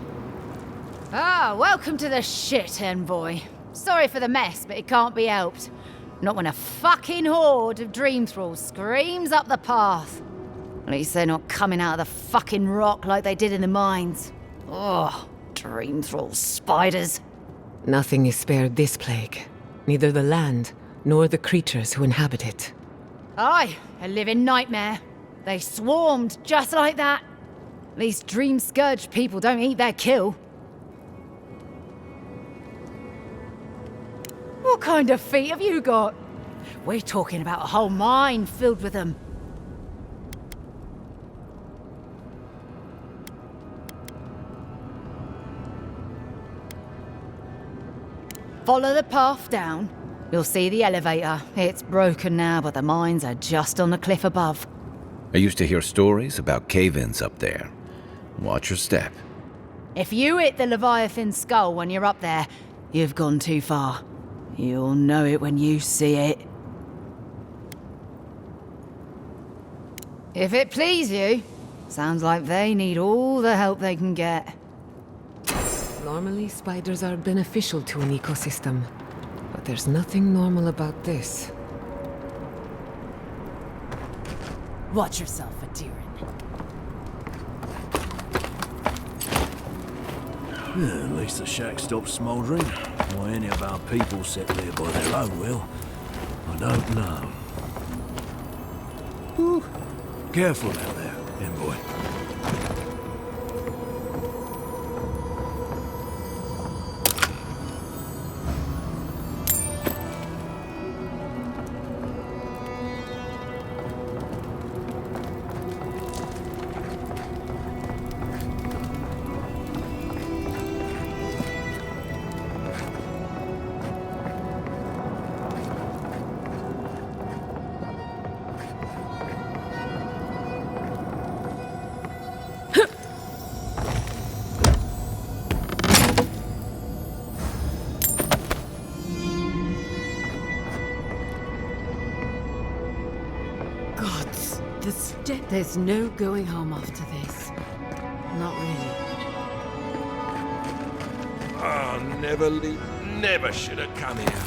Speaker 11: welcome to the shit, envoy. Sorry for the mess, but it can't be helped. Not when a fucking horde of dream thralls screams up the path. At least they're not coming out of the fucking rock like they did in the mines. Oh, dream thrall spiders.
Speaker 1: Nothing is spared this plague. Neither the land, nor the creatures who inhabit it.
Speaker 11: Aye, a living nightmare. They swarmed just like that. At least dream scourge people don't eat their kill. What kind of feet have you got? We're talking about a whole mine filled with them. Follow the path down. You'll see the elevator. It's broken now, but the mines are just on the cliff above.
Speaker 2: I used to hear stories about cave-ins up there. Watch your step.
Speaker 11: If you hit the Leviathan skull when you're up there, you've gone too far. You'll know it when you see it. If it please you, sounds like they need all the help they can get.
Speaker 1: Normally, spiders are beneficial to an ecosystem. But there's nothing normal about this.
Speaker 6: Watch yourself, Adirin.
Speaker 24: Yeah, at least the shack stopped smouldering. Why any of our people set there by their own will, I don't know. Whew. Careful out there, envoy.
Speaker 1: There's no going home after this. Not really.
Speaker 5: Oh, never should have come here.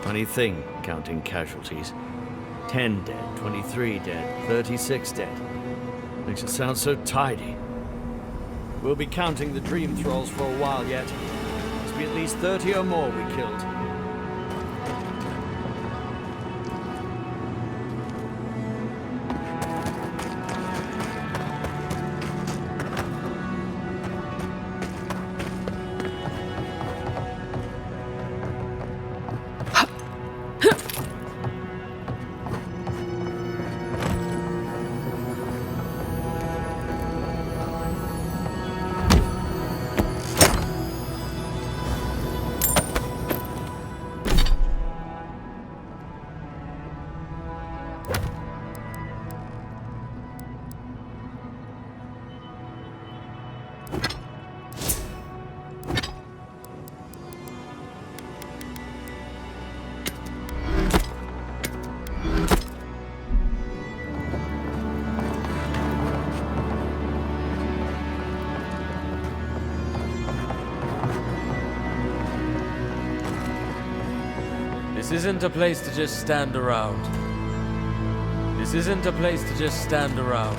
Speaker 8: Funny thing, counting casualties. 10 dead, 23 dead, 36 dead. Makes it sound so tidy. We'll be counting the dream thralls for a while yet. Must be at least 30 or more we killed.
Speaker 9: This isn't a place to just stand around. This isn't a place to just stand around.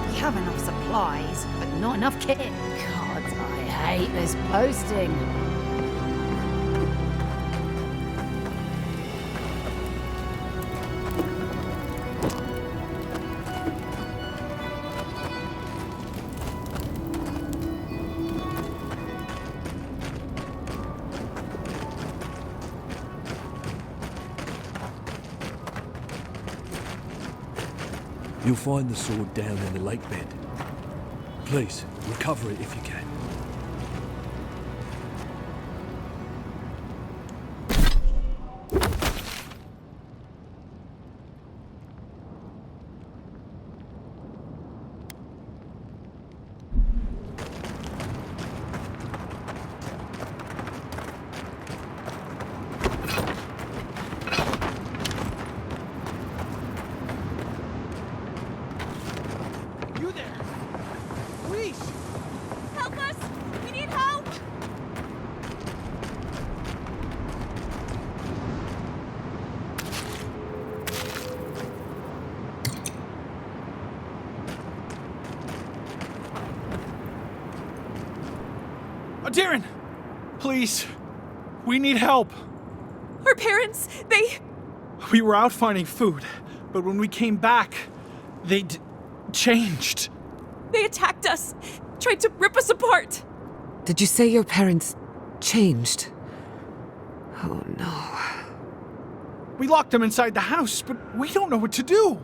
Speaker 11: We have enough supplies, but not enough kit. God, I hate this posting.
Speaker 24: You'll find the sword down in the lake bed. Please, recover it if you can.
Speaker 15: You there! Please!
Speaker 14: Help us! We need help!
Speaker 15: Darren! Please! We need help!
Speaker 12: Our parents,
Speaker 15: We were out finding food, but when we came back, they changed.
Speaker 12: they attacked us, tried to rip us apart.
Speaker 1: Did you say your parents changed? Oh no.
Speaker 15: We locked them inside the house, but we don't know what to do.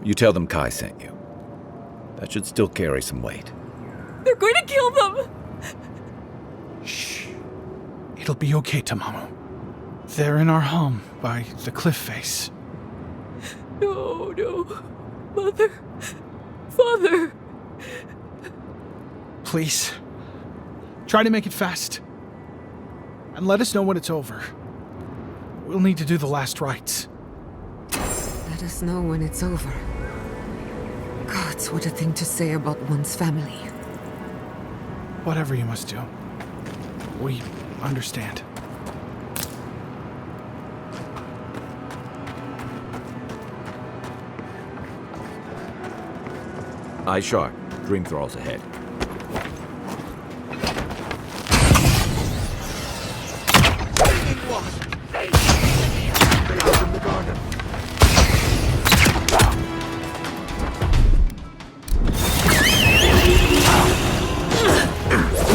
Speaker 2: You tell them Kai sent you. That should still carry some weight.
Speaker 12: They're going to kill them!
Speaker 15: Shh. It'll be okay, Tamamu. They're in our home by the cliff face.
Speaker 12: No, no. Mother. Father.
Speaker 15: Please. Try to make it fast. And let us know when it's over. We'll need to do the last rites.
Speaker 1: Let us know when it's over. Gods, what a thing to say about one's family.
Speaker 15: Whatever you must do. We understand.
Speaker 2: Eye sharp. Dream thralls ahead.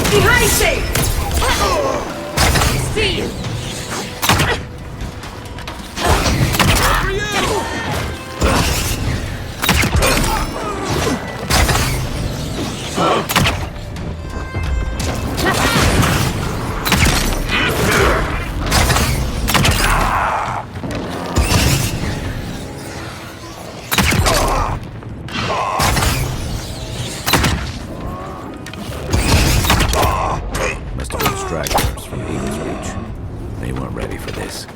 Speaker 14: Behind safe! See you! For
Speaker 2: Must have been stragglers from Eagle's Reach. They weren't ready for this.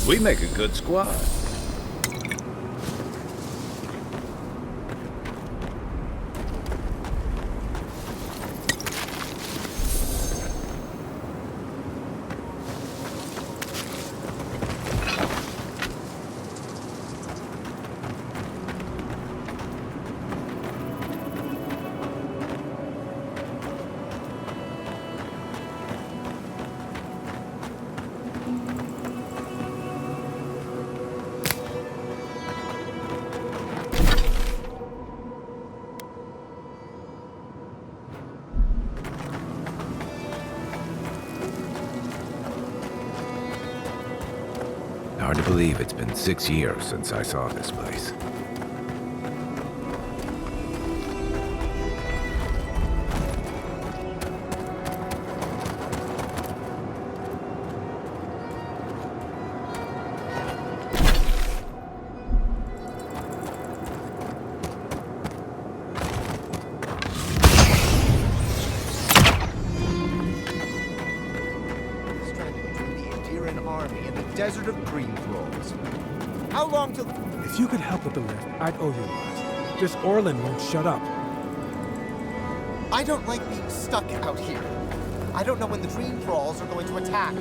Speaker 2: We make a good squad. Hard to believe it's been 6 years since I saw this place.
Speaker 16: Desert of Dream Thralls. How long till...
Speaker 17: If you could help with the lift, I'd owe you a lot. This Orlin won't shut up.
Speaker 16: I don't like being stuck out here. I don't know when the Dream Thralls are going to attack.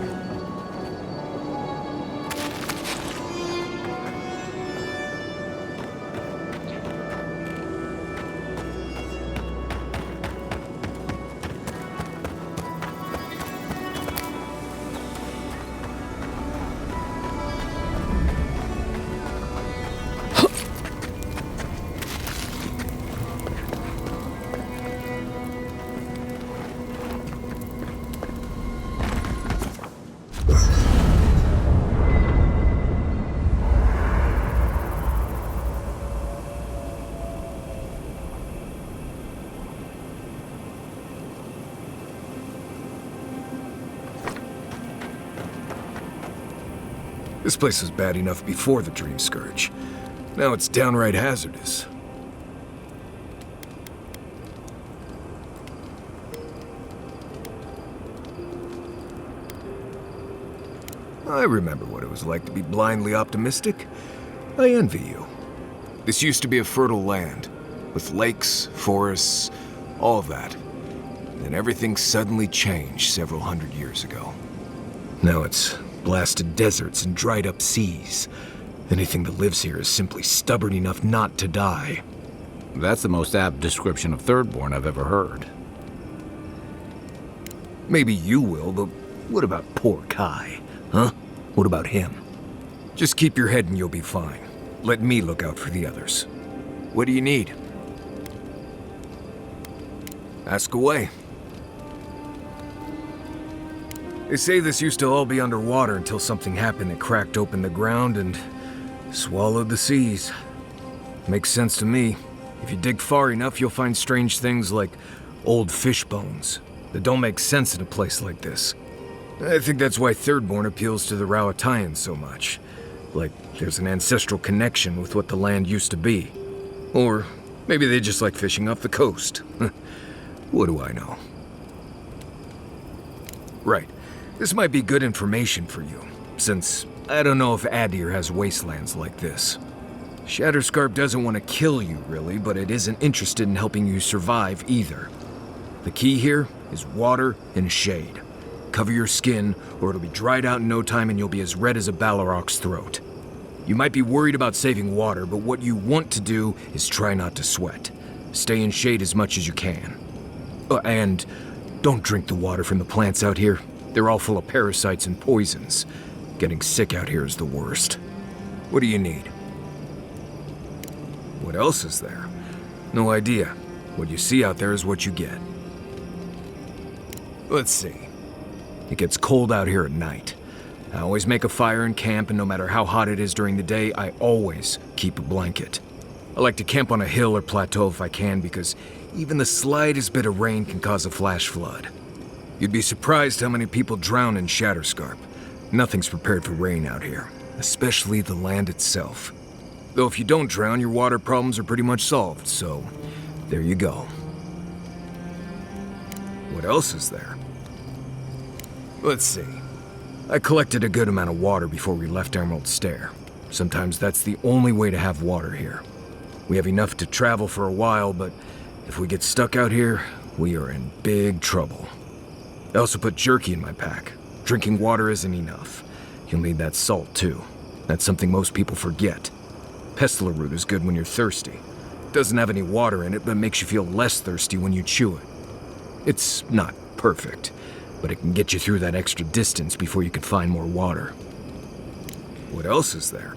Speaker 21: This place was bad enough before the Dream Scourge. Now it's downright hazardous. I remember what it was like to be blindly optimistic. I envy you. This used to be a fertile land, with lakes, forests, all of that. Then everything suddenly changed several hundred years ago. Now it's blasted deserts and dried up seas. Anything that lives here is simply stubborn enough not to die.
Speaker 2: That's the most apt description of Thirdborn I've ever heard.
Speaker 21: Maybe you will, but what about poor Kai? Huh? What about him? Just keep your head and you'll be fine. Let me look out for the others. What do you need? Ask away. They say this used to all be underwater until something happened that cracked open the ground and swallowed the seas. Makes sense to me. If you dig far enough, you'll find strange things like old fish bones that don't make sense in a place like this. I think that's why Thirdborn appeals to the Rowatayans so much. Like there's an ancestral connection with what the land used to be. Or maybe they just like fishing off the coast. What do I know? Right. This might be good information for you, since I don't know if Adir has wastelands like this. Shatterscarp doesn't want to kill you, really, but it isn't interested in helping you survive either. The key here is water and shade. Cover your skin, or it'll be dried out in no time and you'll be as red as a Balrog's throat. You might be worried about saving water, but what you want to do is try not to sweat. Stay in shade as much as you can. And don't drink the water from the plants out here. They're all full of parasites and poisons. Getting sick out here is the worst. What do you need? What else is there? No idea. What you see out there is what you get. Let's see. It gets cold out here at night. I always make a fire in camp, and no matter how hot it is during the day, I always keep a blanket. I like to camp on a hill or plateau if I can, because even the slightest bit of rain can cause a flash flood. You'd be surprised how many people drown in Shatterscarp. Nothing's prepared for rain out here, especially the land itself. Though if you don't drown, your water problems are pretty much solved, so there you go. What else is there? Let's see. I collected a good amount of water before we left Emerald Stair. Sometimes that's the only way to have water here. We have enough to travel for a while, but if we get stuck out here, we are in big trouble. I also put jerky in my pack. Drinking water isn't enough. You'll need that salt, too. That's something most people forget. Pestler root is good when you're thirsty. Doesn't have any water in it, but makes you feel less thirsty when you chew it. It's not perfect, but it can get you through that extra distance before you can find more water. What else is there?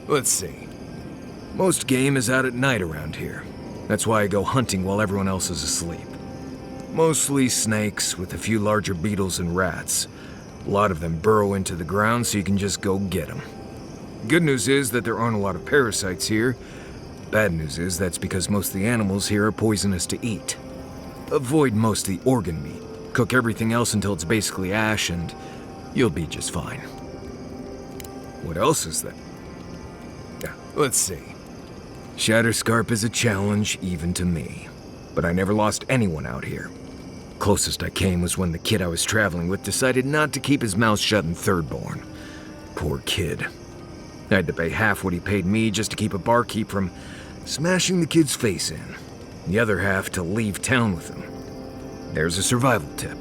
Speaker 21: Let's see. Most game is out at night around here. That's why I go hunting while everyone else is asleep. Mostly snakes, with a few larger beetles and rats. A lot of them burrow into the ground, so you can just go get them. Good news is that there aren't a lot of parasites here. Bad news is that's because most of the animals here are poisonous to eat. Avoid most of the organ meat. Cook everything else until it's basically ash, and you'll be just fine. What else is there? Let's see. Shatterscarp is a challenge even to me, but I never lost anyone out here. Closest I came was when the kid I was traveling with decided not to keep his mouth shut in Thirdborn. Poor kid. I had to pay half what he paid me just to keep a barkeep from smashing the kid's face in. The other half to leave town with him. There's a survival tip.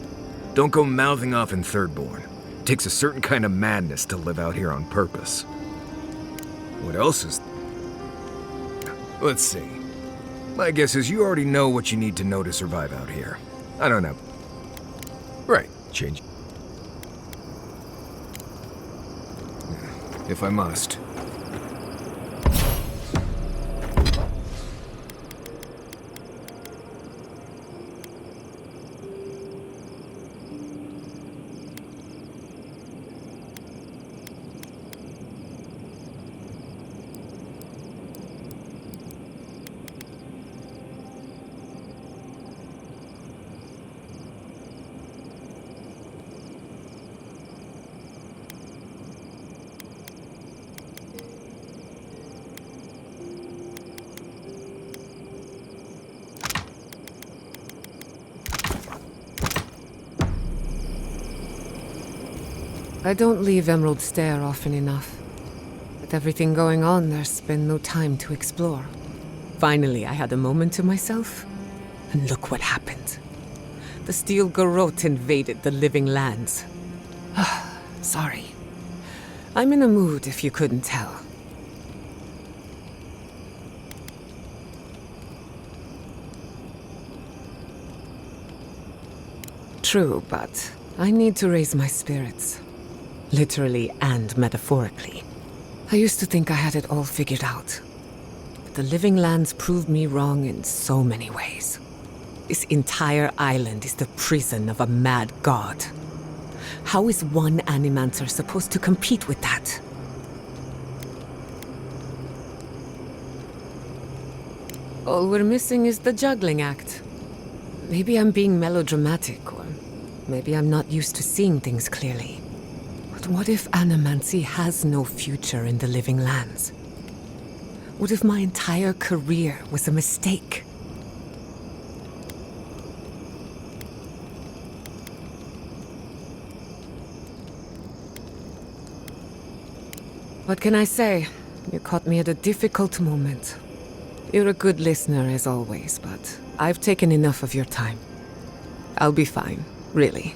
Speaker 21: Don't go mouthing off in Thirdborn. It takes a certain kind of madness to live out here on purpose. What else is... Let's see. My guess is you already know what you need to know to survive out here. I don't know. Right, change. If I must.
Speaker 1: I don't leave Emerald Stair often enough. With everything going on, there's been no time to explore. Finally, I had a moment to myself, and look what happened. The Steel Garrote invaded the Living Lands. Sorry. I'm in a mood, if you couldn't tell. True, but I need to raise my spirits. Literally and metaphorically. I used to think I had it all figured out. But the Living Lands proved me wrong in so many ways. This entire island is the prison of a mad god. How is one Animancer supposed to compete with that? All we're missing is the juggling act. Maybe I'm being melodramatic, or maybe I'm not used to seeing things clearly. But what if Animancy has no future in the Living Lands? What if my entire career was a mistake? What can I say? You caught me at a difficult moment. You're a good listener as always, but I've taken enough of your time. I'll be fine, really.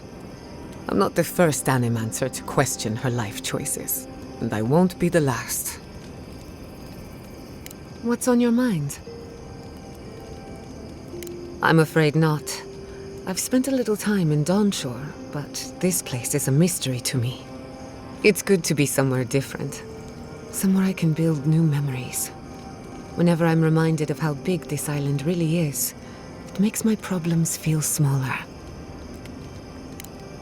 Speaker 1: I'm not the first Animancer to question her life choices, and I won't be the last. What's on your mind? I'm afraid not. I've spent a little time in Dawnshore, but this place is a mystery to me. It's good to be somewhere different. Somewhere I can build new memories. Whenever I'm reminded of how big this island really is, it makes my problems feel smaller.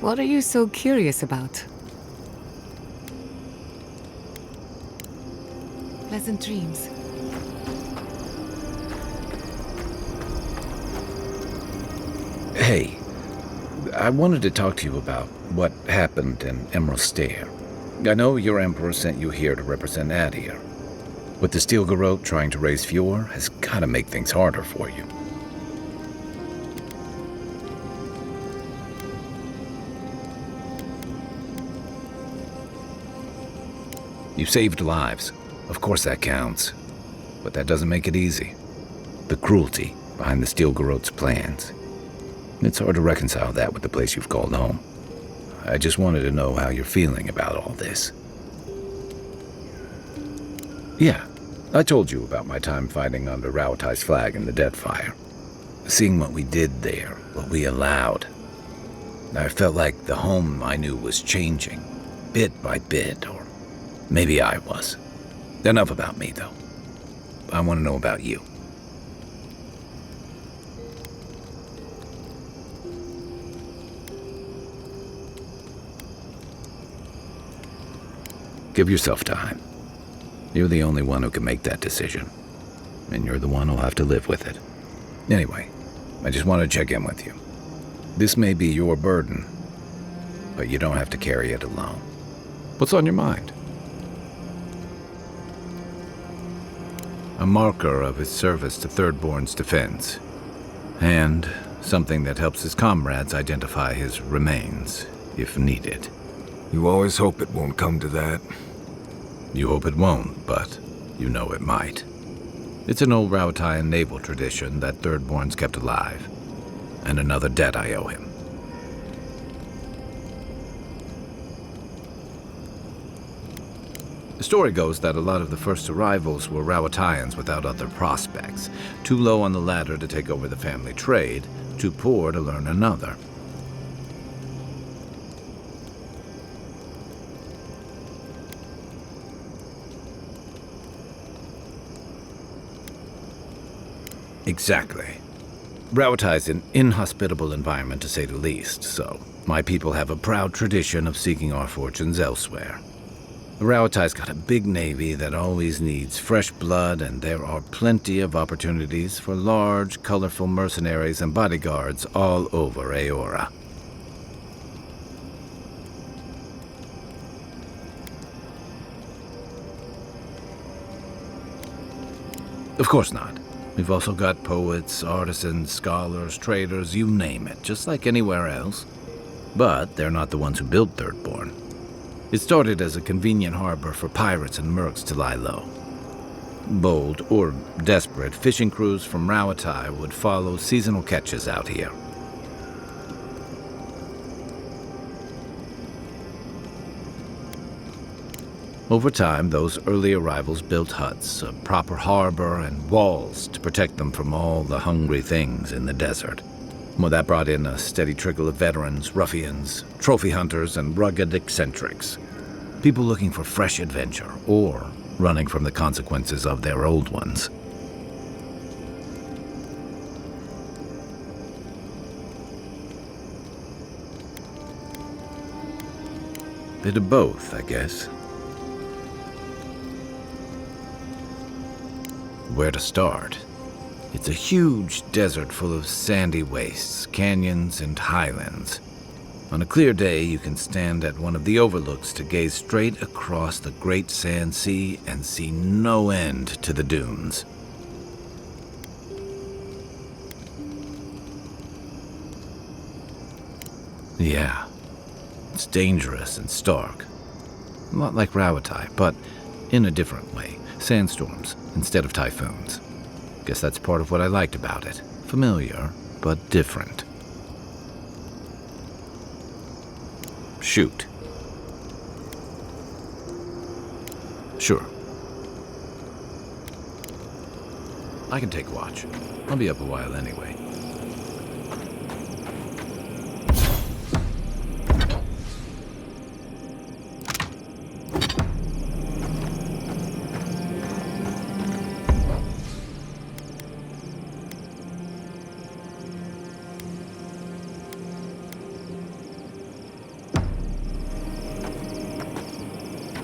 Speaker 1: What are you so curious about? Pleasant dreams.
Speaker 2: Hey, I wanted to talk to you about what happened in Emerald Stair. I know your Emperor sent you here to represent Adir. With the Steel Garrote trying to raise Fjord has gotta make things harder for you. You saved lives. Of course that counts. But that doesn't make it easy. The cruelty behind the Steel Garrote's plans. It's hard to reconcile that with the place you've called home. I just wanted to know how you're feeling about all this. Yeah, I told you about my time fighting under Rauatai's flag in the Deadfire. Seeing what we did there, what we allowed. I felt like the home I knew was changing, bit by bit, or maybe I was. Enough about me, though. I want to know about you. Give yourself time. You're the only one who can make that decision. And you're the one who'll have to live with it. Anyway, I just want to check in with you. This may be your burden, but you don't have to carry it alone. What's on your mind? A marker of his service to Thirdborn's defense. And something that helps his comrades identify his remains, if needed.
Speaker 21: You always hope it won't come to that.
Speaker 2: You hope it won't, but you know it might. It's an old Rauataian naval tradition that Thirdborn's kept alive, and another debt I owe him. The story goes that a lot of the first arrivals were Rauataians without other prospects, too low on the ladder to take over the family trade, too poor to learn another. Exactly. Rauatai's an inhospitable environment, to say the least, so my people have a proud tradition of seeking our fortunes elsewhere. Rauatai's got a big navy that always needs fresh blood, and there are plenty of opportunities for large, colorful mercenaries and bodyguards all over Aora. Of course not. We've also got poets, artisans, scholars, traders, you name it, just like anywhere else. But they're not the ones who built Thirdborn. It started as a convenient harbor for pirates and mercs to lie low. Bold, or desperate, fishing crews from Rawatai would follow seasonal catches out here. Over time, those early arrivals built huts, a proper harbor, and walls to protect them from all the hungry things in the desert. Well, that brought in a steady trickle of veterans, ruffians, trophy hunters, and rugged eccentrics. People looking for fresh adventure, or running from the consequences of their old ones. Bit of both, I guess. Where to start? It's a huge desert full of sandy wastes, canyons, and highlands. On a clear day, you can stand at one of the overlooks to gaze straight across the great sand sea and see no end to the dunes. Yeah, it's dangerous and stark. A lot like Rawatai, but in a different way. Sandstorms instead of typhoons. Guess that's part of what I liked about it. Familiar, but different. Shoot. Sure. I can take watch. I'll be up a while anyway.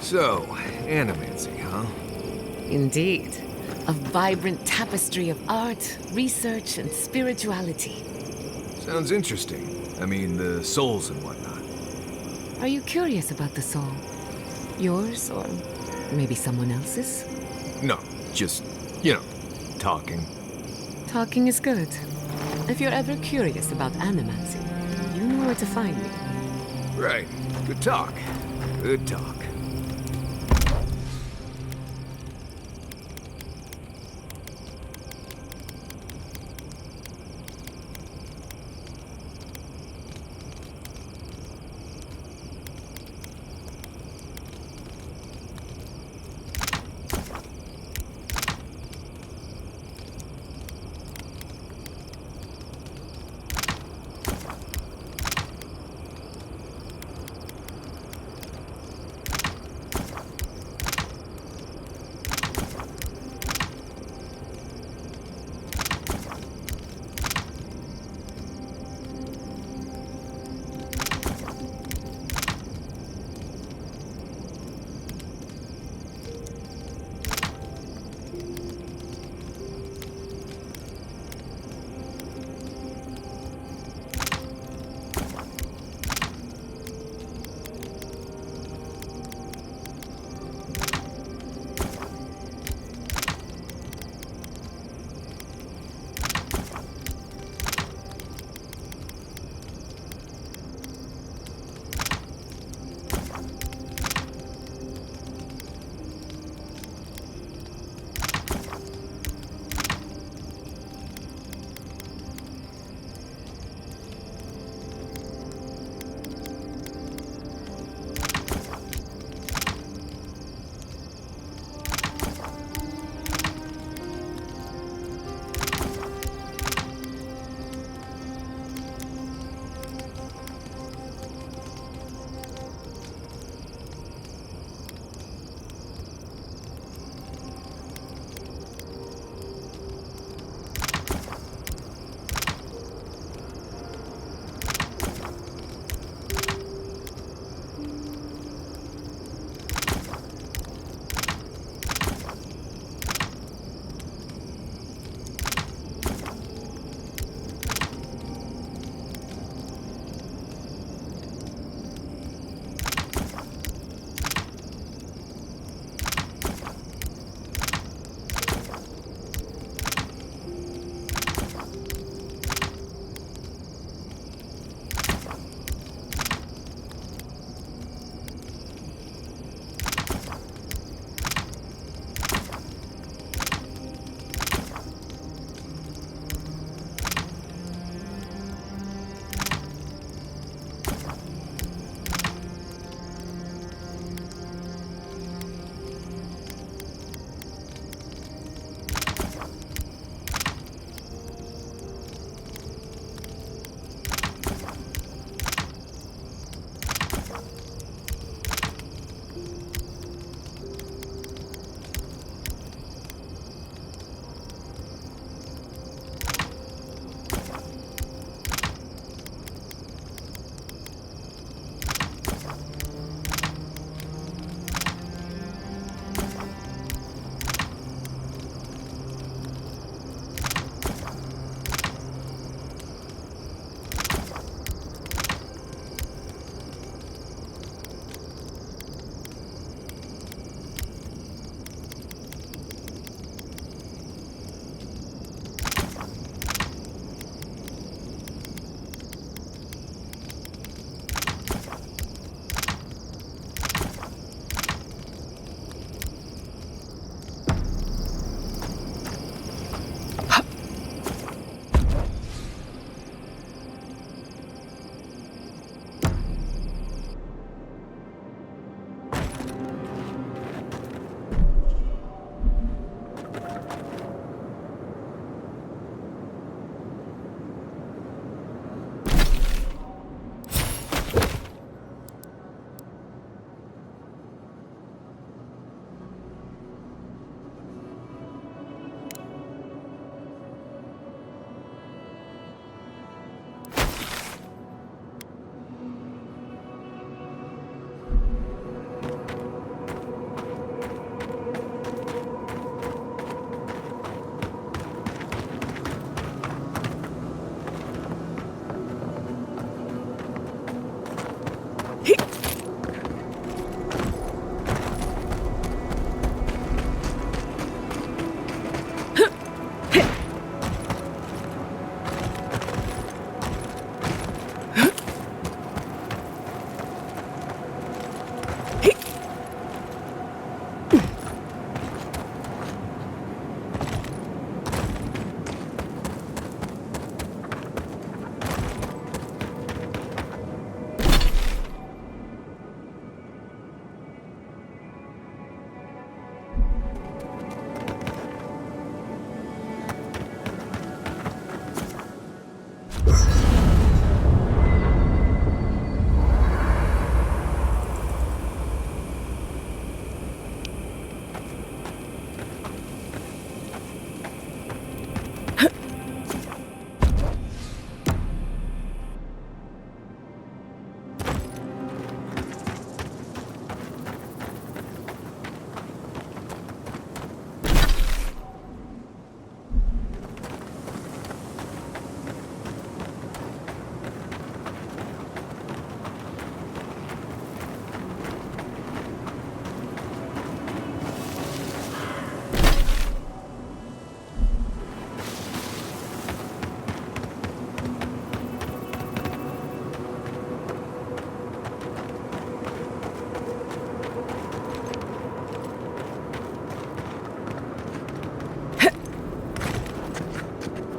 Speaker 21: So, animancy, huh?
Speaker 1: Indeed. A vibrant tapestry of art, research, and spirituality.
Speaker 21: Sounds interesting. I mean, the souls and whatnot.
Speaker 1: Are you curious about the soul? Yours, or maybe someone else's?
Speaker 21: No, just, you know, talking.
Speaker 1: Talking is good. If you're ever curious about animancy, you know where to find me.
Speaker 21: Right. Good talk. Good talk.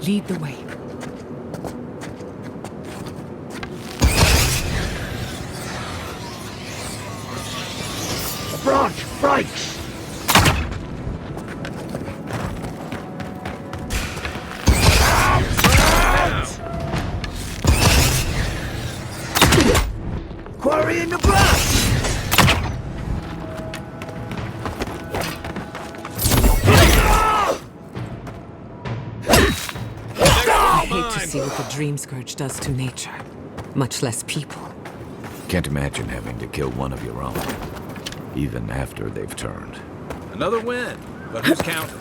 Speaker 1: Lead the way.
Speaker 7: The branch breaks! Quarry in the branch!
Speaker 1: I hate to see what the Dream Scourge does to nature, much less people.
Speaker 2: Can't imagine having to kill one of your own, even after they've turned.
Speaker 5: Another win, but who's counting?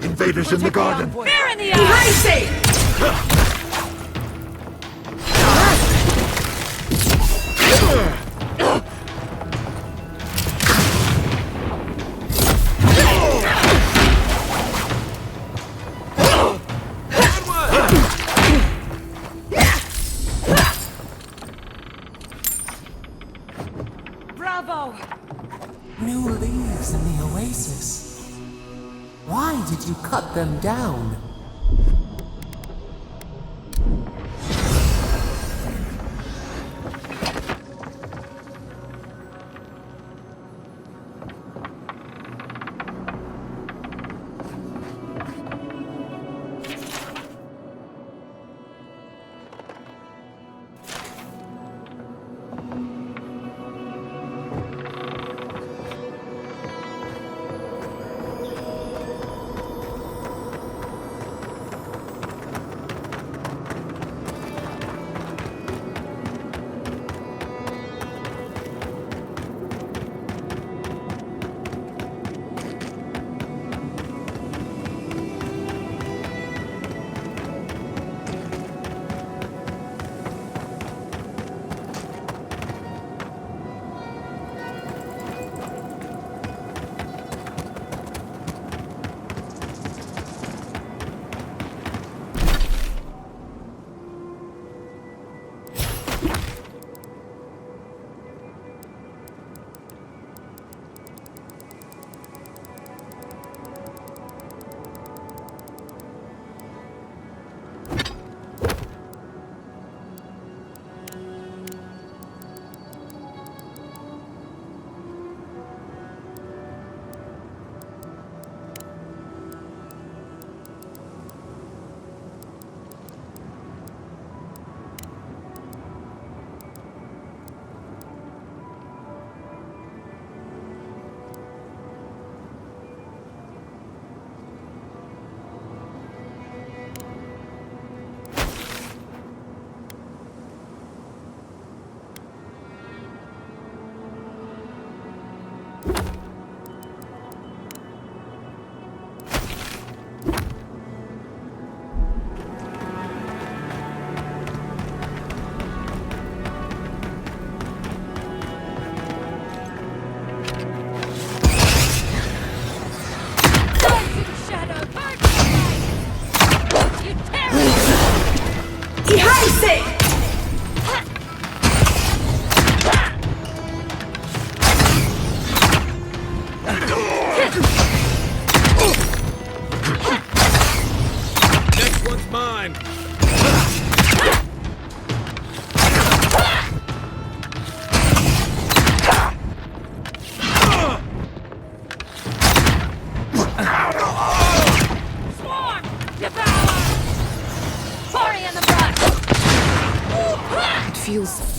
Speaker 7: Invaders in the garden!
Speaker 12: Fear in the eye! Bravo!
Speaker 18: New leaves in the oasis. Why did you cut them down?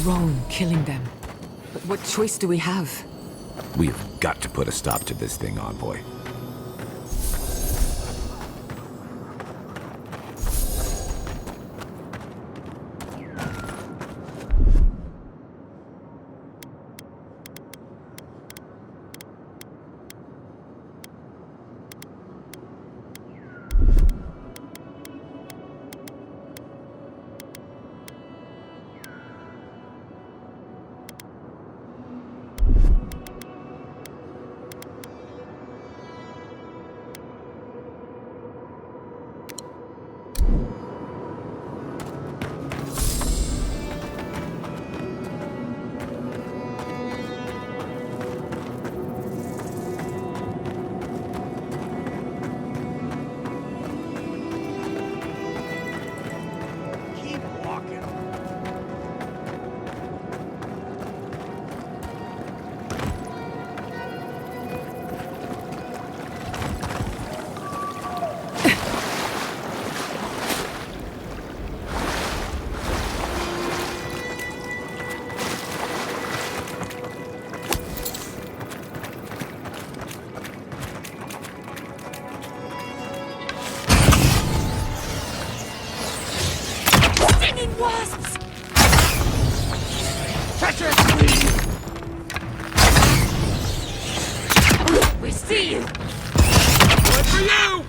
Speaker 1: wrong killing them. But what choice do we have?
Speaker 2: We've got to put a stop to this thing, Envoy.
Speaker 14: Wasps! We see you!
Speaker 5: One for you!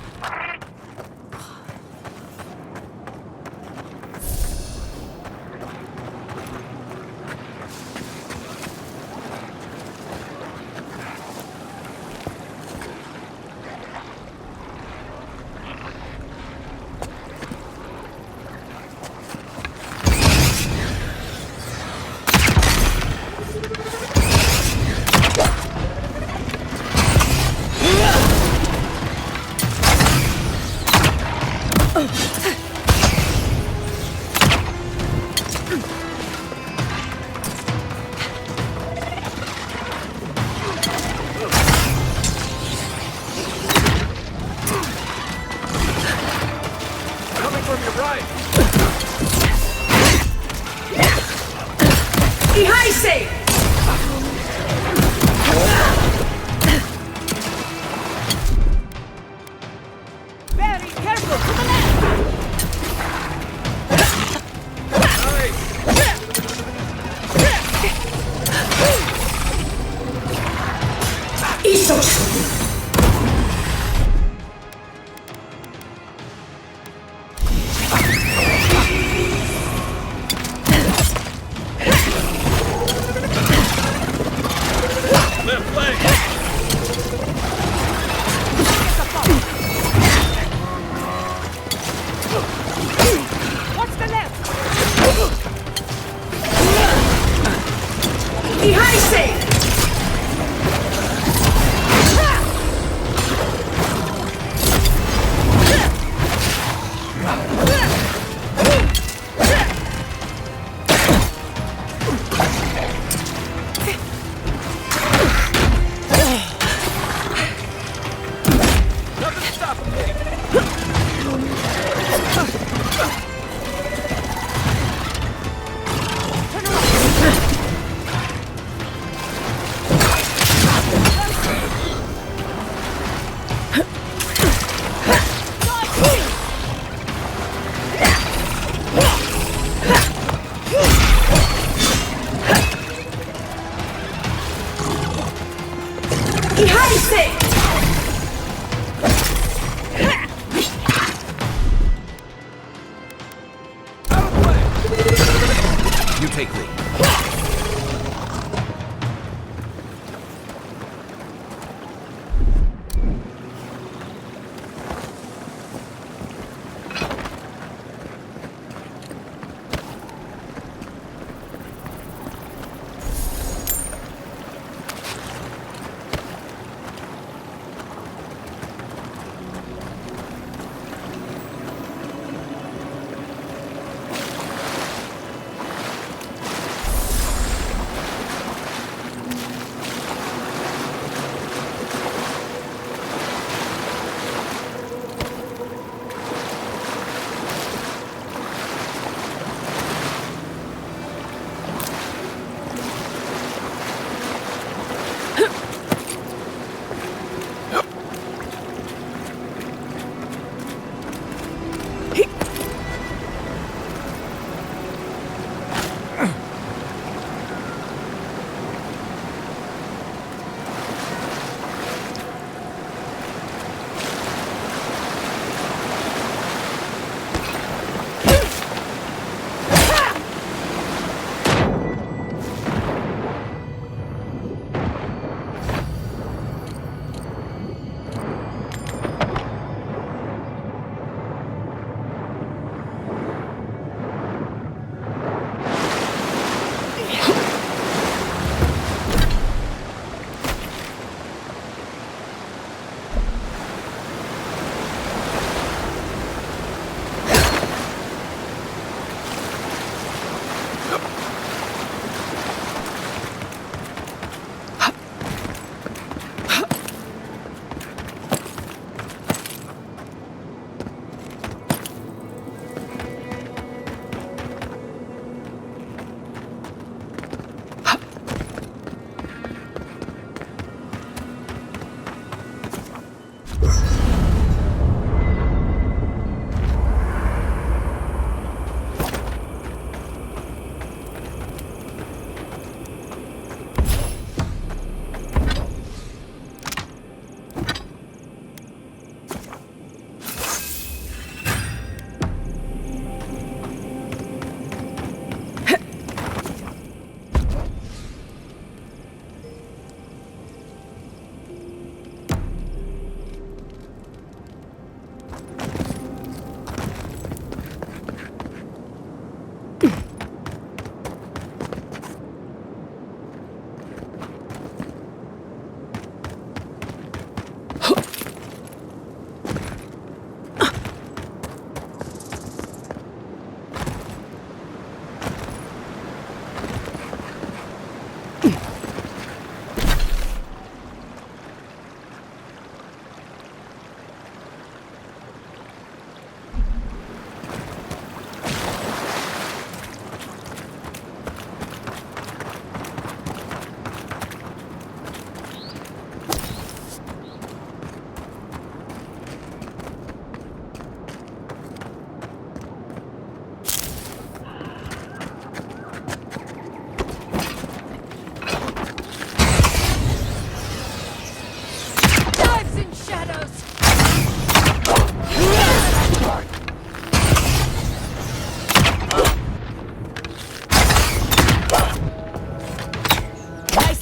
Speaker 14: Very careful to the left!
Speaker 5: Left leg!
Speaker 14: Watch the left!
Speaker 5: Nothing stopping me!
Speaker 2: You take lead.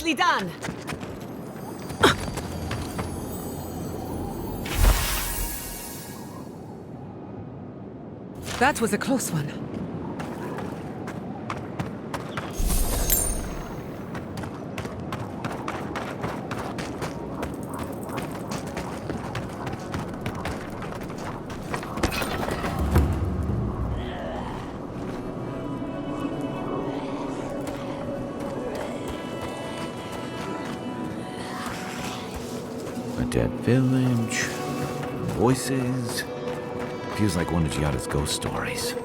Speaker 1: Nicely done! That was a close one.
Speaker 2: A dead village. Voices. Feels like one of Giada's ghost stories.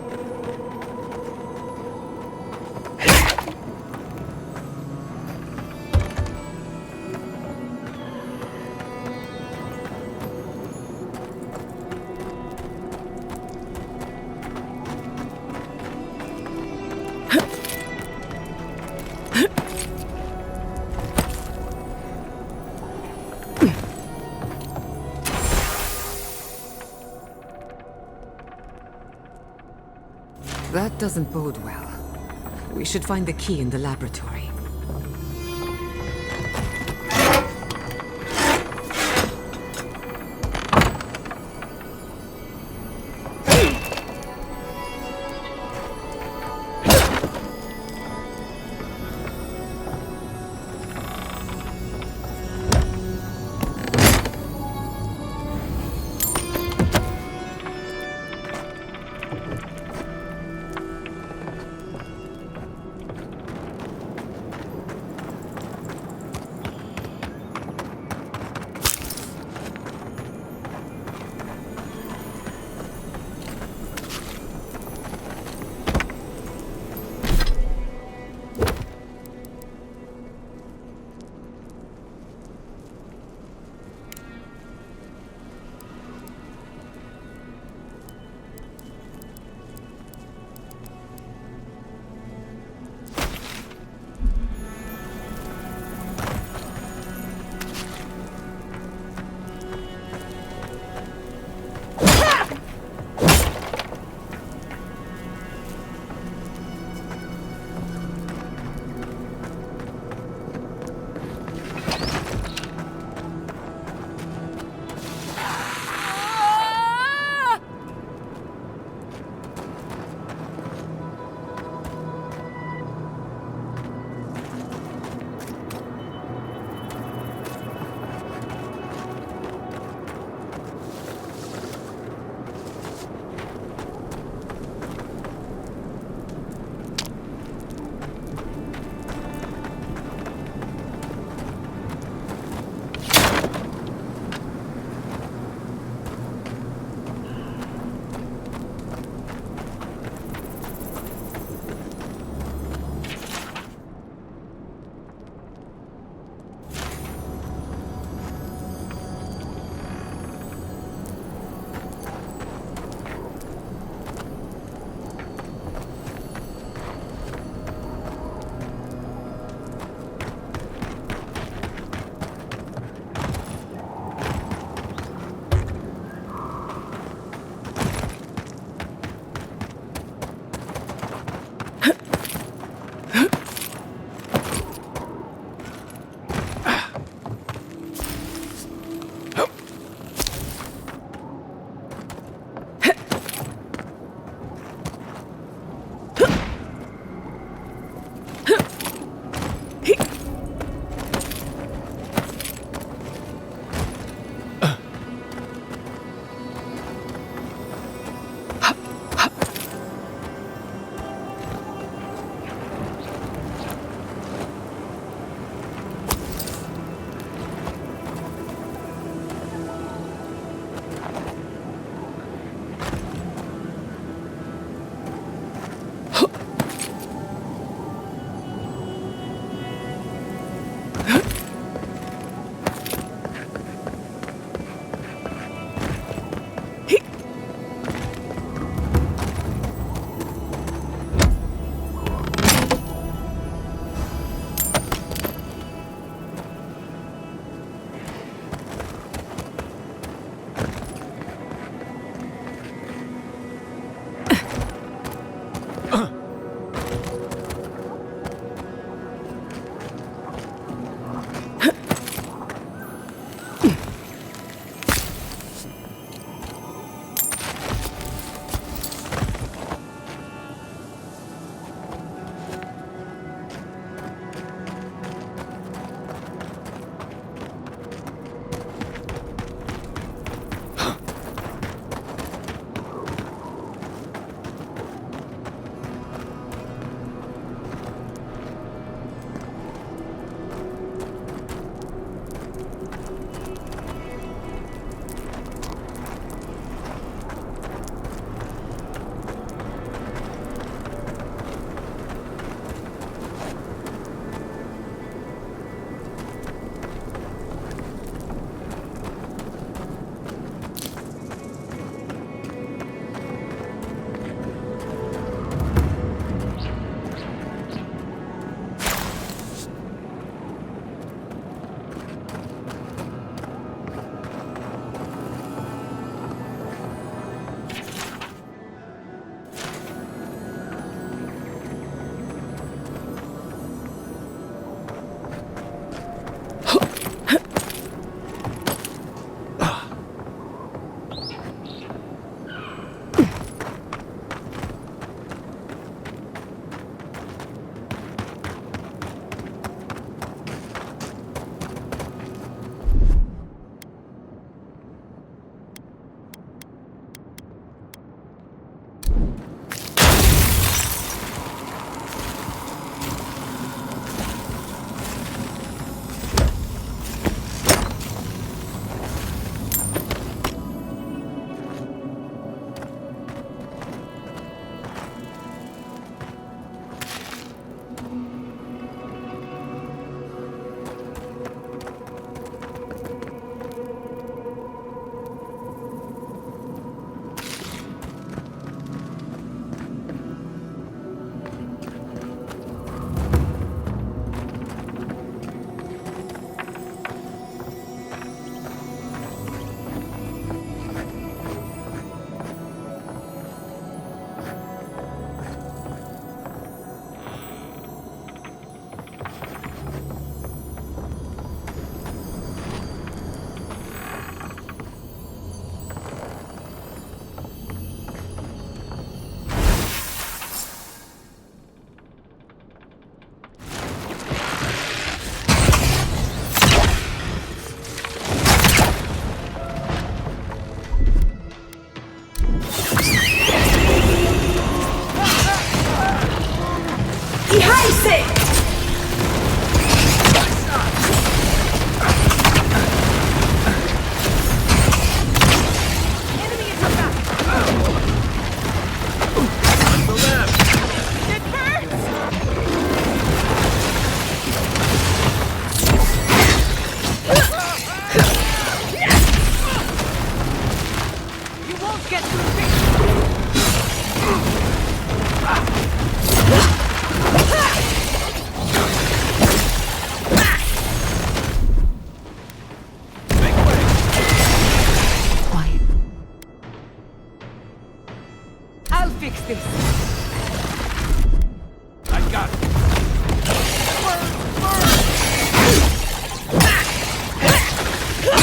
Speaker 1: That doesn't bode well. We should find the key in the laboratory.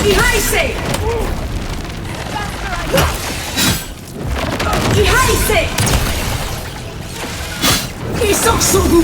Speaker 12: Ihaise! Ihaise! Isoksugu!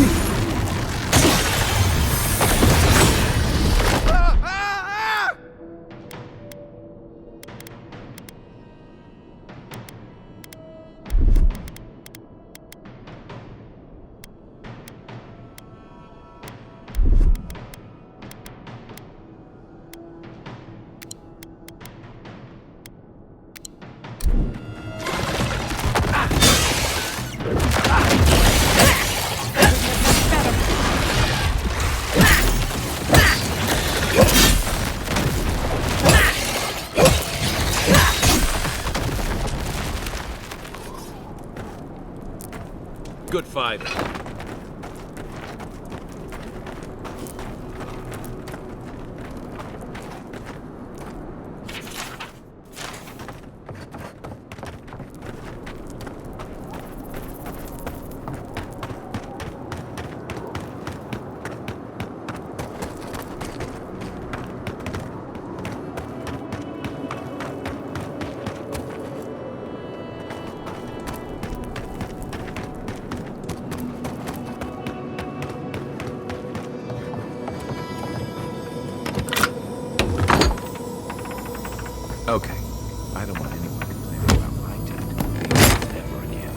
Speaker 5: Good fight.
Speaker 2: Okay. I don't want anyone complaining about my tent ever again.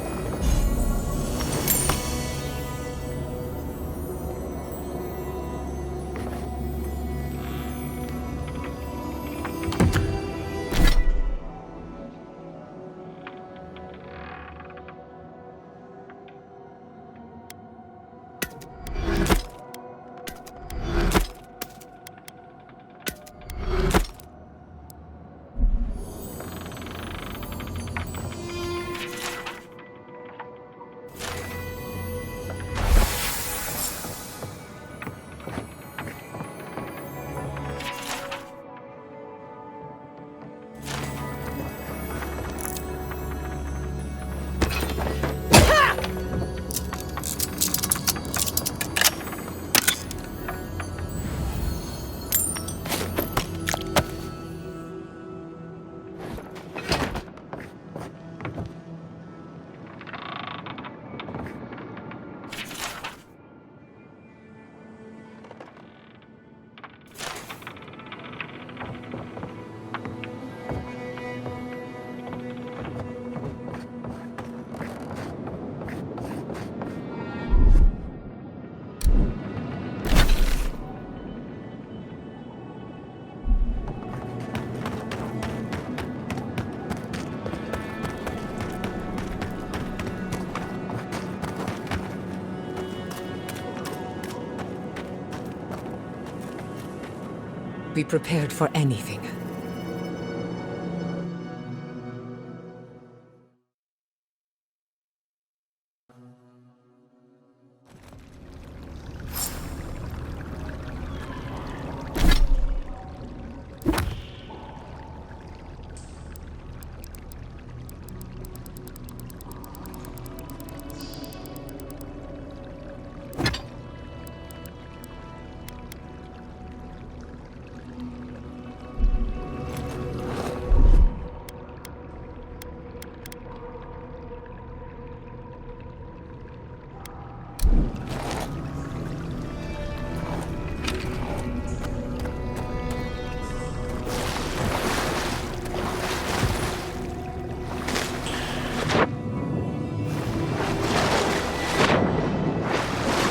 Speaker 1: Be prepared for anything.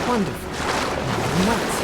Speaker 1: Wonderful. Nuts.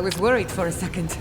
Speaker 1: I was worried for a second.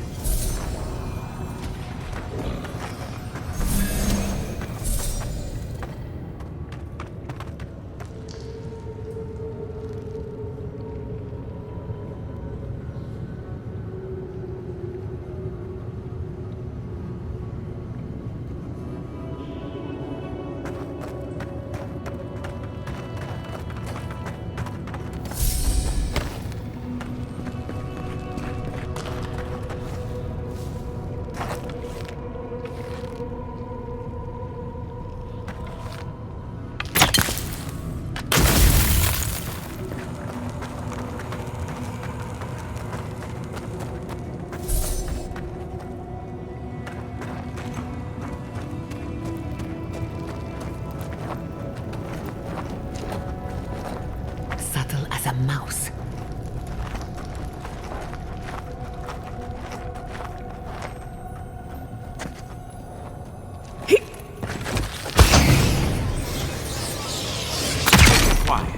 Speaker 1: Subtle as a mouse.
Speaker 5: Quiet.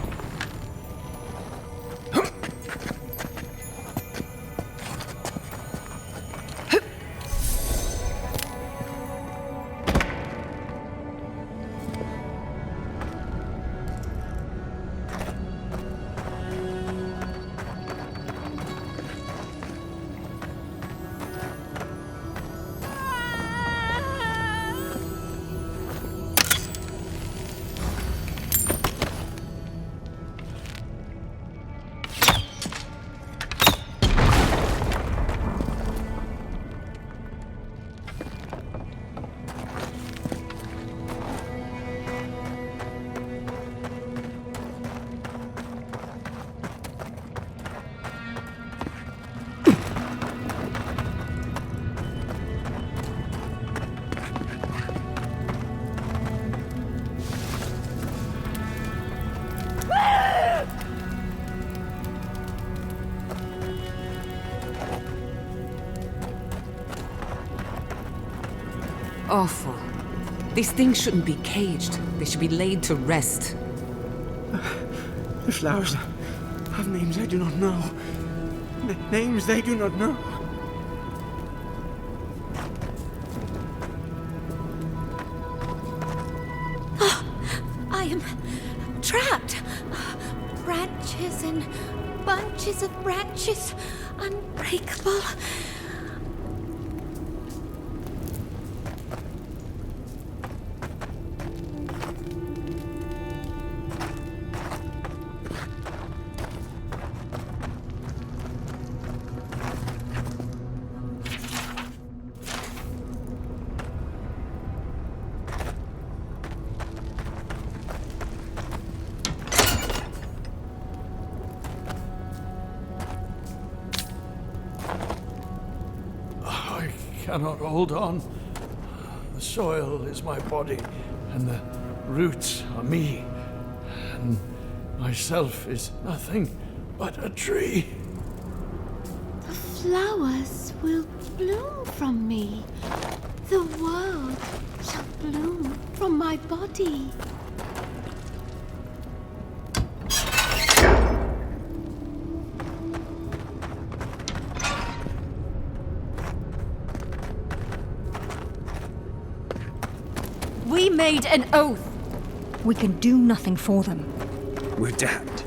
Speaker 1: Awful. These things shouldn't be caged. They should be laid to rest.
Speaker 4: The flowers have names I do not know. Names they do not know.
Speaker 14: I am trapped. Branches and bunches of branches, unbreakable.
Speaker 8: I cannot hold on. The soil is my body, and the roots are me, and myself is nothing but a tree.
Speaker 14: The flowers will bloom from me. The world shall bloom from my body.
Speaker 6: We made an oath.
Speaker 3: We can do nothing for them.
Speaker 4: We're damned.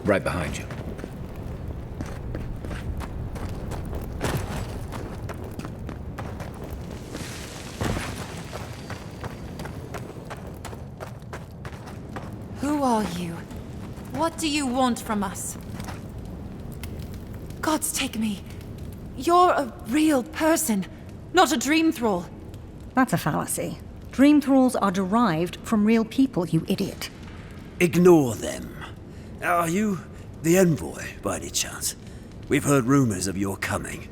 Speaker 2: Right behind you.
Speaker 6: Who are you? What do you want from us? Gods take me. You're a real person, not a dream thrall.
Speaker 3: That's a fallacy. Dream thralls are derived from real people, you idiot.
Speaker 19: Ignore them. Are you the envoy, by any chance? We've heard rumors of your coming.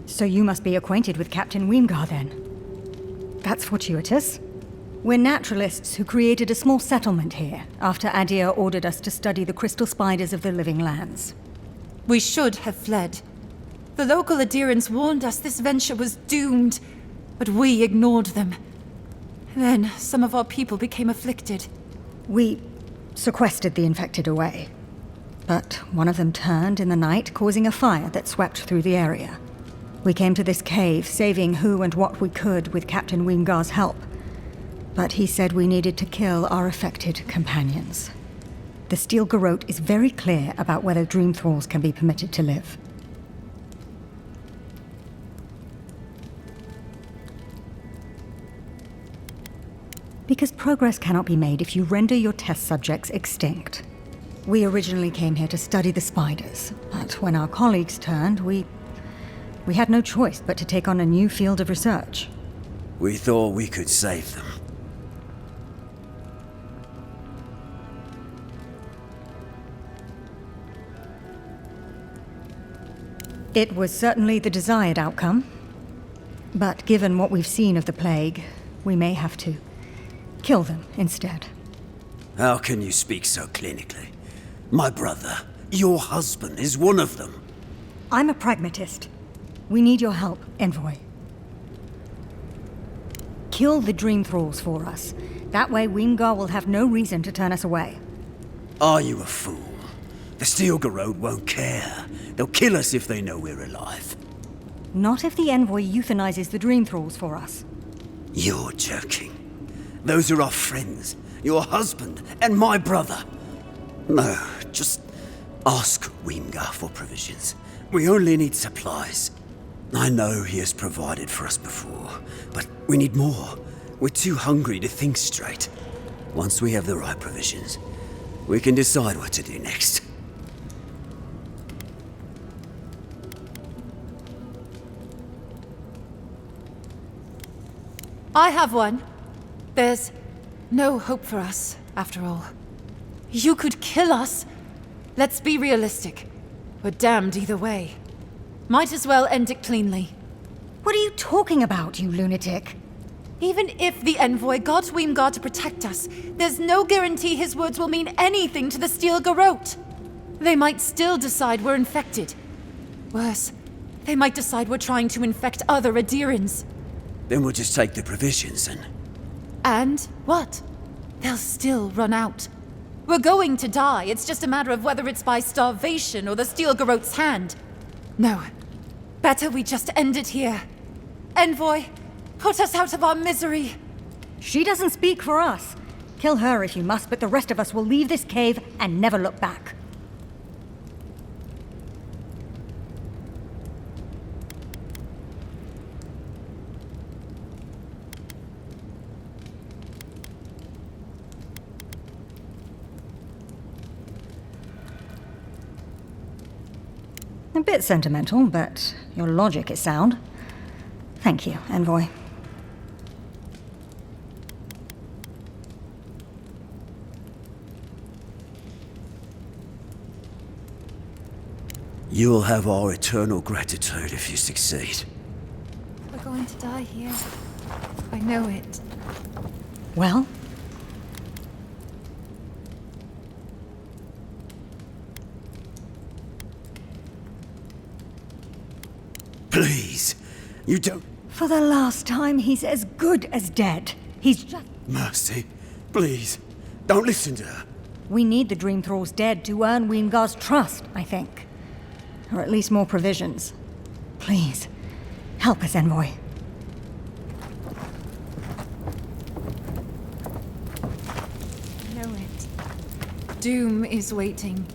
Speaker 3: So you must be acquainted with Captain Weemgar, then. That's fortuitous. We're naturalists who created a small settlement here after Adir ordered us to study the crystal spiders of the living lands.
Speaker 6: We should have fled. The local adherents warned us this venture was doomed, but we ignored them. Then some of our people became afflicted.
Speaker 3: We sequestered the infected away. But one of them turned in the night, causing a fire that swept through the area. We came to this cave, saving who and what we could with Captain Wingar's help. But he said we needed to kill our affected companions. The Steel Garrote is very clear about whether Dream Thralls can be permitted to live. Because progress cannot be made if you render your test subjects extinct. We originally came here to study the spiders, but when our colleagues turned, we had no choice but to take on a new field of research.
Speaker 19: We thought we could save them.
Speaker 3: It was certainly the desired outcome. But given what we've seen of the plague, we may have to kill them instead.
Speaker 19: How can you speak so clinically? My brother, your husband, is one of them.
Speaker 3: I'm a pragmatist. We need your help, Envoy. Kill the Dream Thralls for us. That way Wingar will have no reason to turn us away.
Speaker 19: Are you a fool? The Steel Garrote won't care. They'll kill us if they know we're alive.
Speaker 3: Not if the Envoy euthanizes the Dream Thralls for us.
Speaker 19: You're joking. Those are our friends, your husband, and my brother. No, just ask Wingar for provisions. We only need supplies. I know he has provided for us before, but we need more. We're too hungry to think straight. Once we have the right provisions, we can decide what to do next.
Speaker 6: I have one. There's no hope for us, after all. You could kill us. Let's be realistic. We're damned either way. Might as well end it cleanly.
Speaker 3: What are you talking about, you lunatic?
Speaker 6: Even if the Envoy got Wingar to protect us, there's no guarantee his words will mean anything to the Steel Garrote. They might still decide we're infected. Worse, they might decide we're trying to infect other Adherents.
Speaker 19: Then we'll just take the provisions and...
Speaker 6: And what? They'll still run out. We're going to die. It's just a matter of whether it's by starvation or the Steel Garrote's hand. No. Better we just end it here. Envoy, put us out of our misery.
Speaker 3: She doesn't speak for us. Kill her if you must, but the rest of us will leave this cave and never look back. A bit sentimental, but your logic is sound. Thank you, Envoy.
Speaker 19: You'll have our eternal gratitude if you succeed.
Speaker 6: We're going to die here. I know it.
Speaker 3: Well?
Speaker 19: Please, you don't...
Speaker 3: For the last time, he's as good as dead. He's just...
Speaker 19: Mercy, please, don't listen to her.
Speaker 3: We need the Dream Thralls dead to earn Wingar's trust, I think. Or at least more provisions. Please, help us, Envoy.
Speaker 6: I know it. Doom is waiting.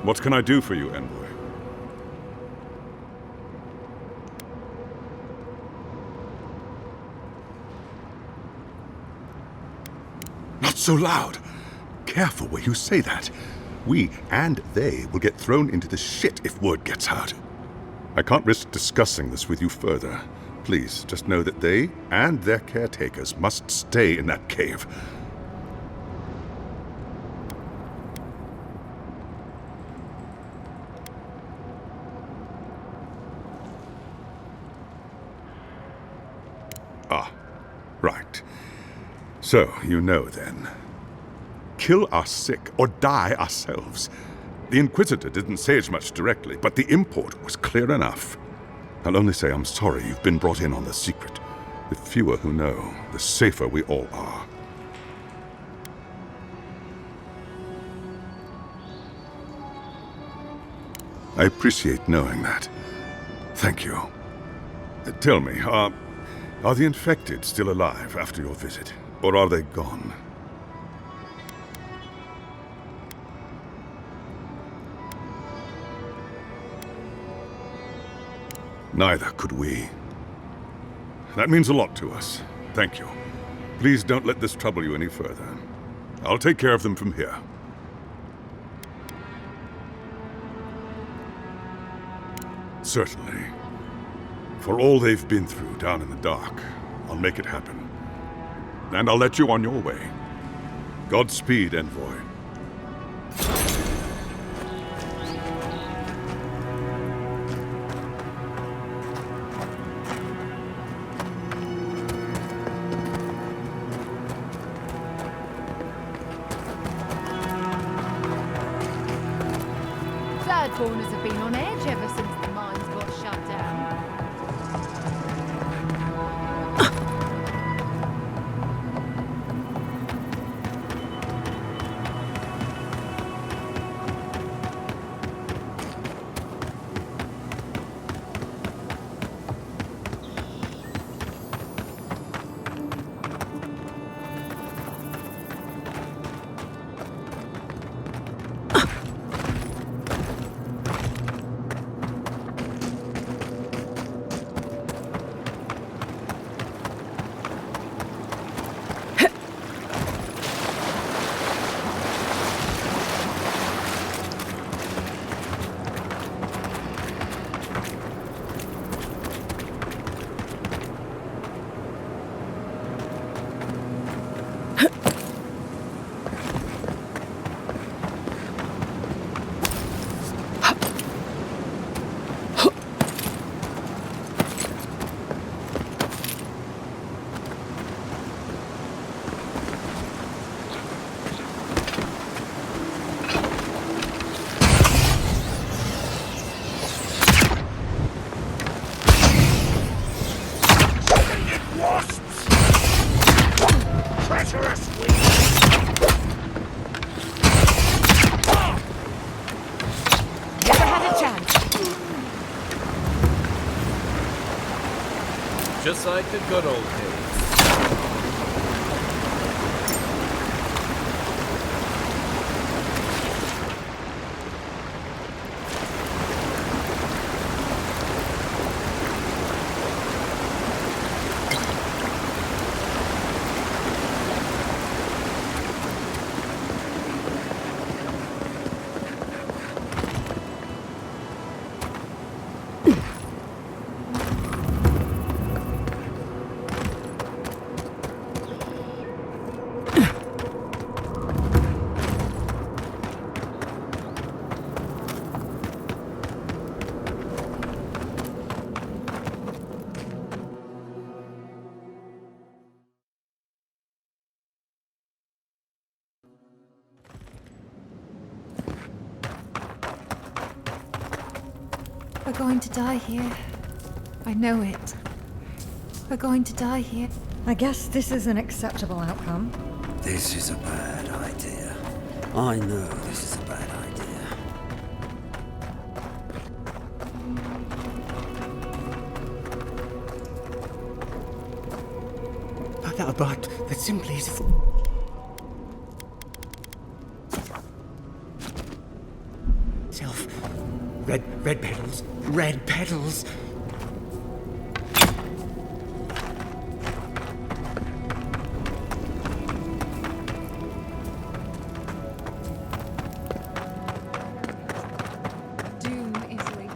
Speaker 10: What can I do for you, Envoy?
Speaker 20: Not so loud! Careful where you say that. We and they will get thrown into the shit if word gets out. I can't risk discussing this with you further. Please, just know that they and their caretakers must stay in that cave. Ah, right. So, you know then. Kill our sick or die ourselves. The Inquisitor didn't say as much directly, but the import was clear enough. I'll only say I'm sorry you've been brought in on the secret. The fewer who know, the safer we all are. I appreciate knowing that. Thank you. Tell me, are the infected still alive after your visit, or are they gone? Neither could we. That means a lot to us. Thank you. Please don't let this trouble you any further. I'll take care of them from here. Certainly. For all they've been through down in the dark, I'll make it happen. And I'll let you on your way. Godspeed, Envoy.
Speaker 11: Third corners have been on edge ever since the mines got shut down.
Speaker 9: Just like the good old days.
Speaker 22: We're going to die here. I know it. We're going to die here.
Speaker 3: I guess this is an acceptable outcome.
Speaker 19: This is a bad idea. I know this is a bad idea.
Speaker 4: But that simply is... Red petals. Red petals.
Speaker 22: Doom is late.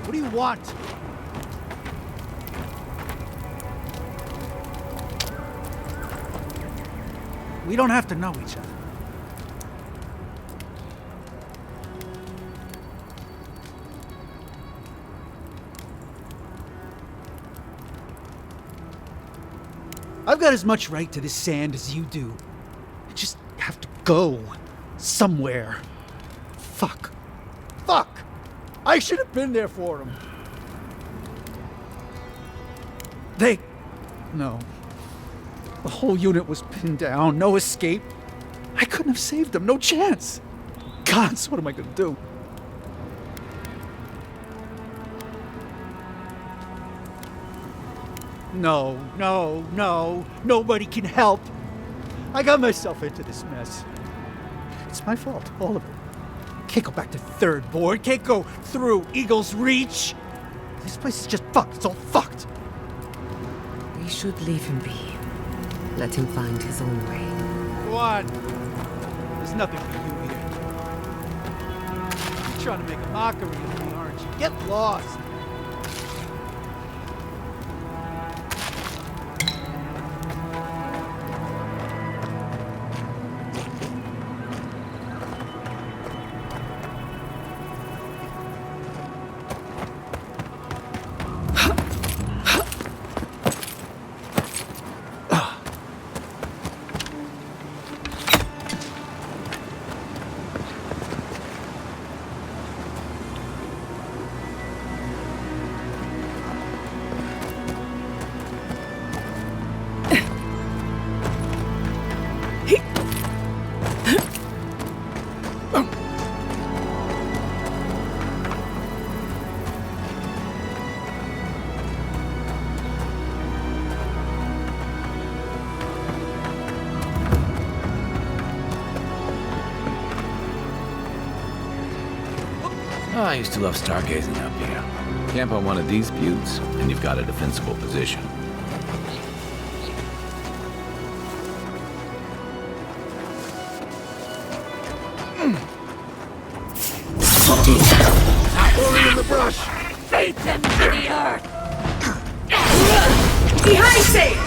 Speaker 15: What do you want? We don't have to know each other. I've got as much right to this sand as you do. I just have to go somewhere. Fuck. Fuck! I should have been there for him. No. The whole unit was pinned down, no escape. I couldn't have saved them, no chance. Gods, what am I gonna do? No. Nobody can help. I got myself into this mess. It's my fault, all of it. Can't go back to Third Board, can't go through Eagle's Reach. This place is just fucked, it's all fucked.
Speaker 1: We should leave him be. Let him find his own way.
Speaker 15: Go on. There's nothing for you here. You're trying to make a mockery of me, aren't you? Get lost.
Speaker 2: I used to love stargazing up here. Camp on one of these buttes, and you've got a defensible position.
Speaker 7: Ori in the brush!
Speaker 14: Fate them to the earth!
Speaker 12: Behind safe!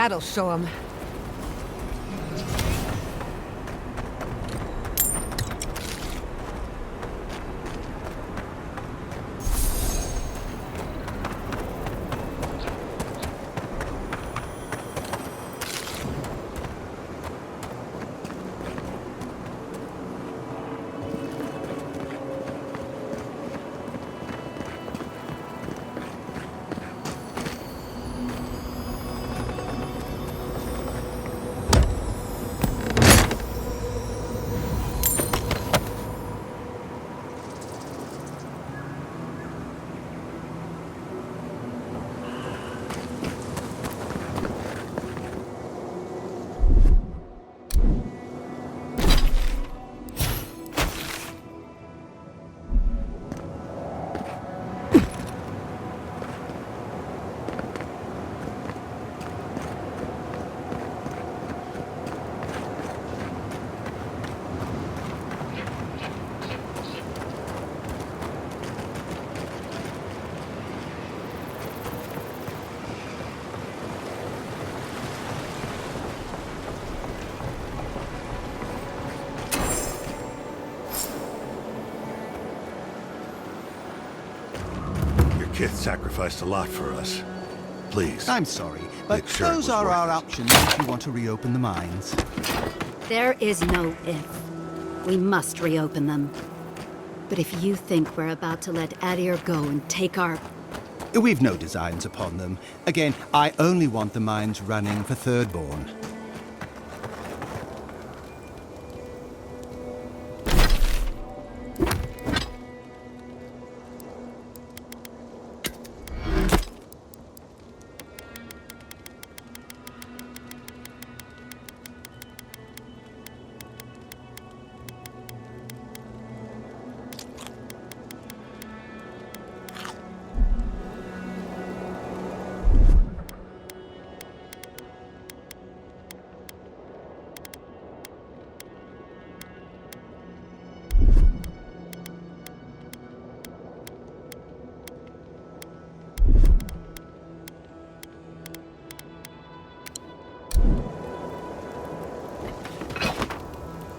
Speaker 1: That'll show him.
Speaker 7: Kith sacrificed a lot for us. Please.
Speaker 10: I'm sorry, but
Speaker 7: make sure it
Speaker 10: those
Speaker 7: was
Speaker 10: are
Speaker 7: worth
Speaker 10: our
Speaker 7: it.
Speaker 10: options if you want to reopen the mines.
Speaker 13: There is no if. We must reopen them. But if you think we're about to let Adir go and take our...
Speaker 10: We've no designs upon them. Again, I only want the mines running for Thirdborn.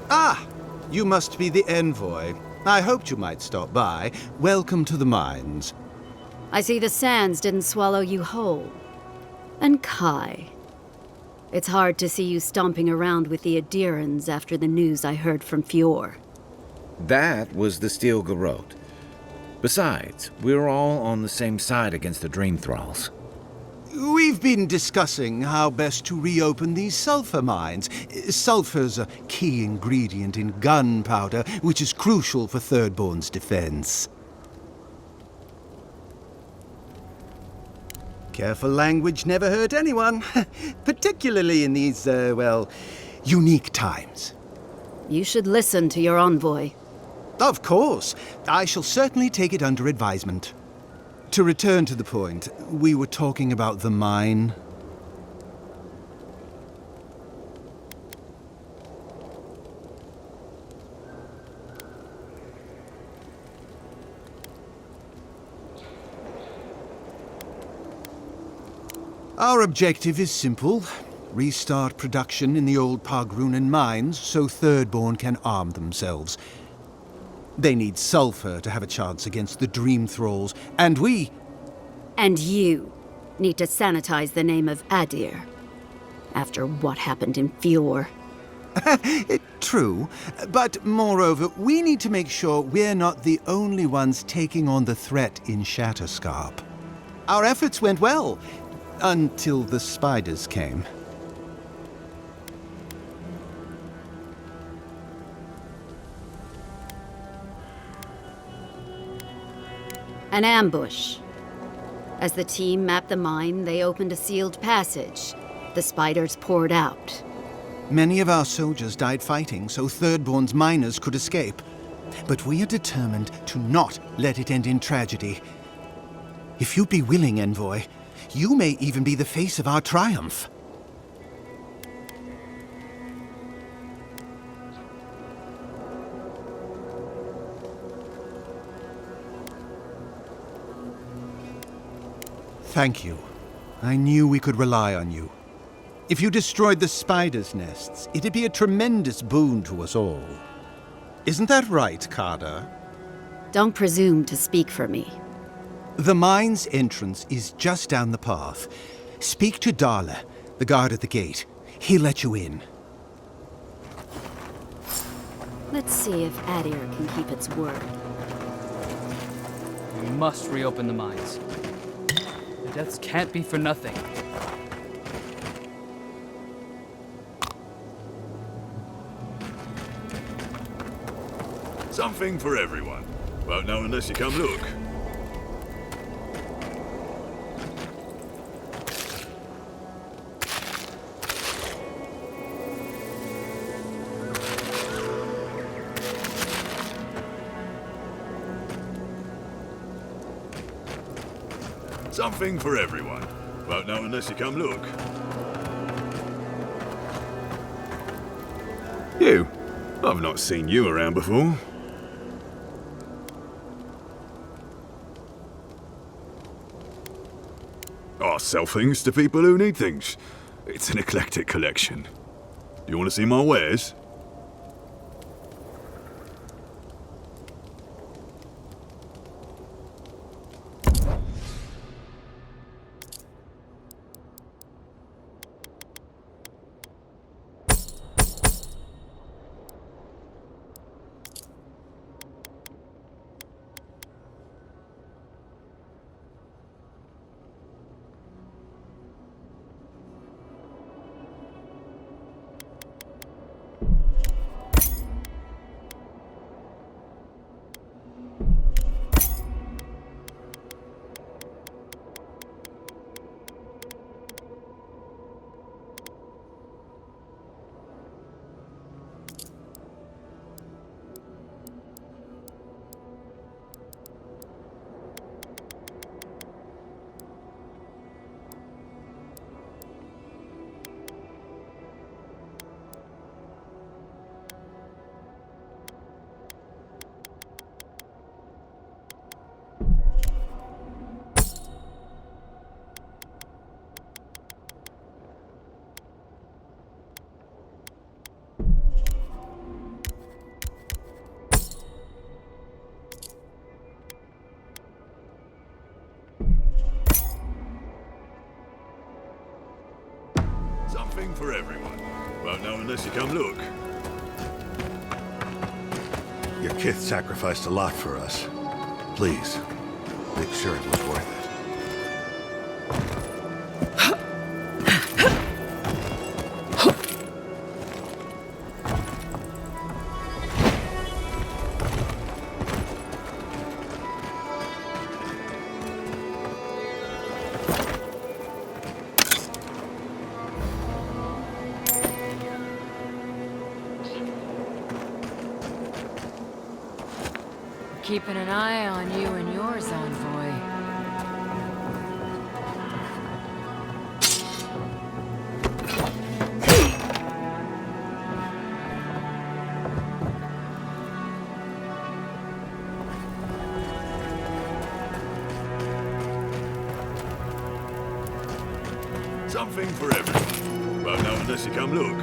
Speaker 10: Ah! You must be the envoy. I hoped you might stop by. Welcome to the mines.
Speaker 13: I see the sands didn't swallow you whole. And Kai. It's hard to see you stomping around with the Adirans after the news I heard from Fior.
Speaker 2: That was the Steel Garrote. Besides, we're all on the same side against the Dream Thralls.
Speaker 10: We've been discussing how best to reopen these sulfur mines. Sulfur's a key ingredient in gunpowder, which is crucial for Thirdborn's defense. Careful language never hurt anyone, particularly in these, well, unique times.
Speaker 13: You should listen to your envoy.
Speaker 10: Of course. I shall certainly take it under advisement. To return to the point, we were talking about the mine. Our objective is simple. Restart production in the old Pagrunan mines so Thirdborn can arm themselves. They need sulfur to have a chance against the Dream Thralls, and we...
Speaker 13: And you need to sanitize the name of Adir. After what happened in Fior.
Speaker 10: True, but moreover, we need to make sure we're not the only ones taking on the threat in Shatterscarp. Our efforts went well, until the spiders came.
Speaker 13: An ambush. As the team mapped the mine, they opened a sealed passage. The spiders poured out.
Speaker 10: Many of our soldiers died fighting so Thirdborn's miners could escape. But we are determined to not let it end in tragedy. If you'd be willing, Envoy, you may even be the face of our triumph. Thank you. I knew we could rely on you. If you destroyed the spiders' nests, it'd be a tremendous boon to us all. Isn't that right, Carter?
Speaker 13: Don't presume to speak for me.
Speaker 10: The mine's entrance is just down the path. Speak to Darla, the guard at the gate. He'll let you in.
Speaker 13: Let's see if Adir can keep its word.
Speaker 16: We must reopen the mines. The deaths can't be for nothing.
Speaker 7: Something for everyone. Won't know unless you come look. Something for everyone. Won't know unless you come look. You. I've not seen you around before. I sell things to people who need things. It's an eclectic collection. Do you want to see my wares? Something for everyone. Won't know unless you come look. Your kith sacrificed a lot for us. Please, make sure it was worth it.
Speaker 6: Keeping an eye on you and yours, envoy.
Speaker 7: Something for everyone. Won't know unless you come look.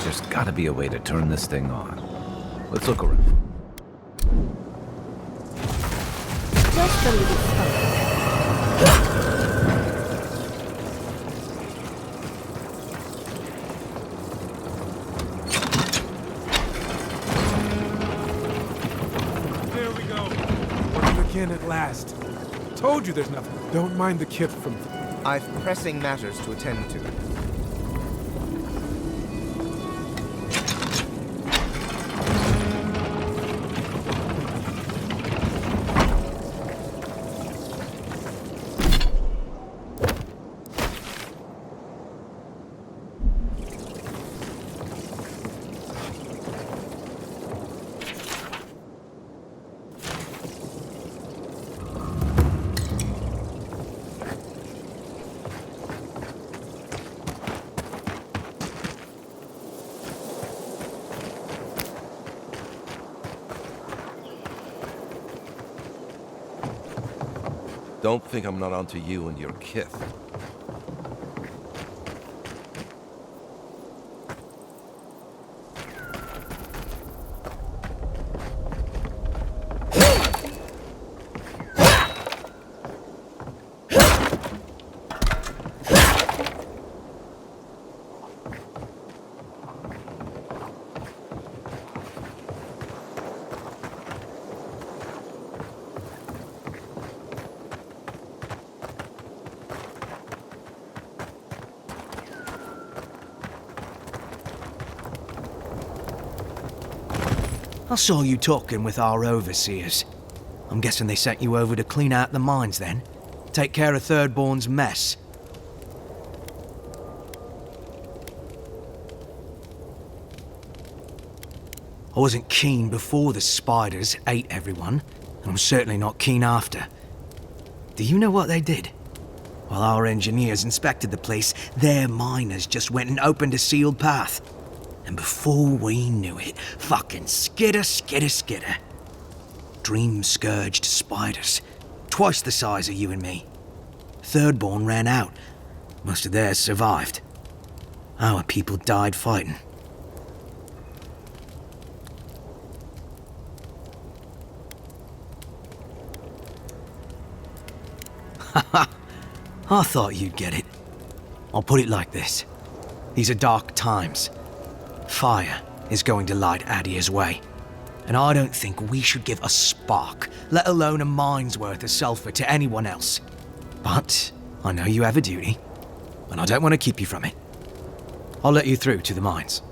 Speaker 2: There's gotta be a way to turn this thing on. Let's look around.
Speaker 11: Just a little
Speaker 17: There we go. Working again at last. told you there's nothing. Don't mind the kith from...
Speaker 21: I've pressing matters to attend to.
Speaker 23: Don't think I'm not onto you and your kith.
Speaker 24: I saw you talking with our overseers. I'm guessing they sent you over to clean out the mines then? Take care of Thirdborn's mess. I wasn't keen before the spiders ate everyone, and I'm certainly not keen after. Do you know what they did? While our engineers inspected the place, their miners just went and opened a sealed path. And before we knew it, fucking skitter. Dream-scourged spiders. Twice the size of you and me. Thirdborn ran out. Most of theirs survived. Our people died fighting. Haha, I thought you'd get it. I'll put it like this. These are dark times. Fire is going to light Adier's way. And I don't think we should give a spark, let alone a mine's worth of sulfur to anyone else. But I know you have a duty, and I don't want to keep you from it. I'll let you through to the mines.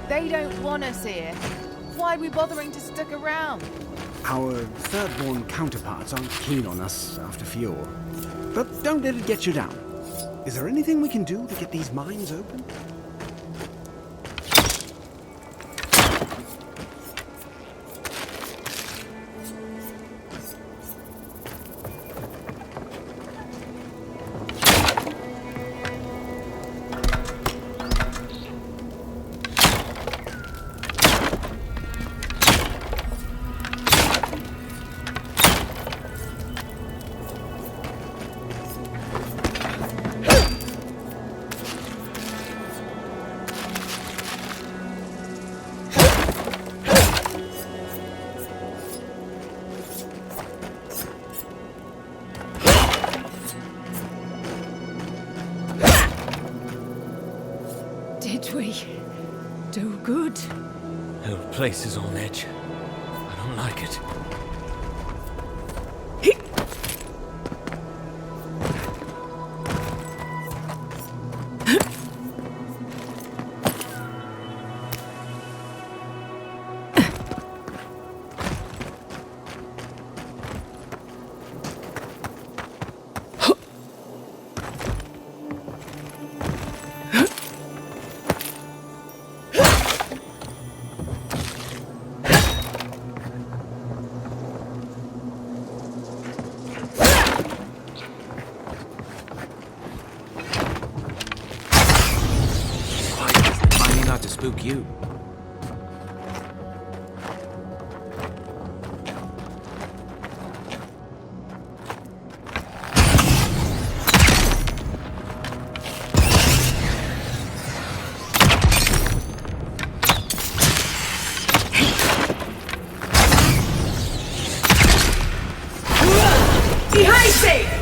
Speaker 6: They don't want us here. Why are we bothering to stick around?
Speaker 4: Our Thirdborn counterparts aren't keen on us after Fior. But don't let it get you down. Is there anything we can do to get these mines open?
Speaker 12: Did we do good?
Speaker 9: The whole place is on edge. I don't like it.
Speaker 5: Not to spook you.
Speaker 12: Behind safe!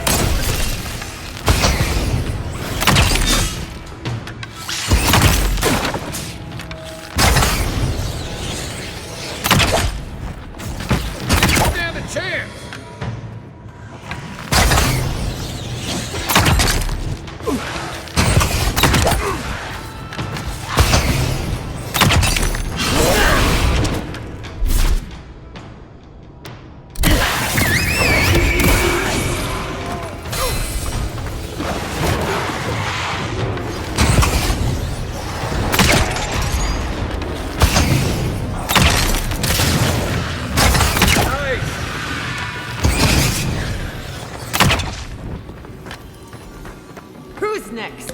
Speaker 1: Who's next?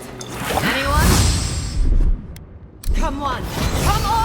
Speaker 1: Anyone? Come on! Come on!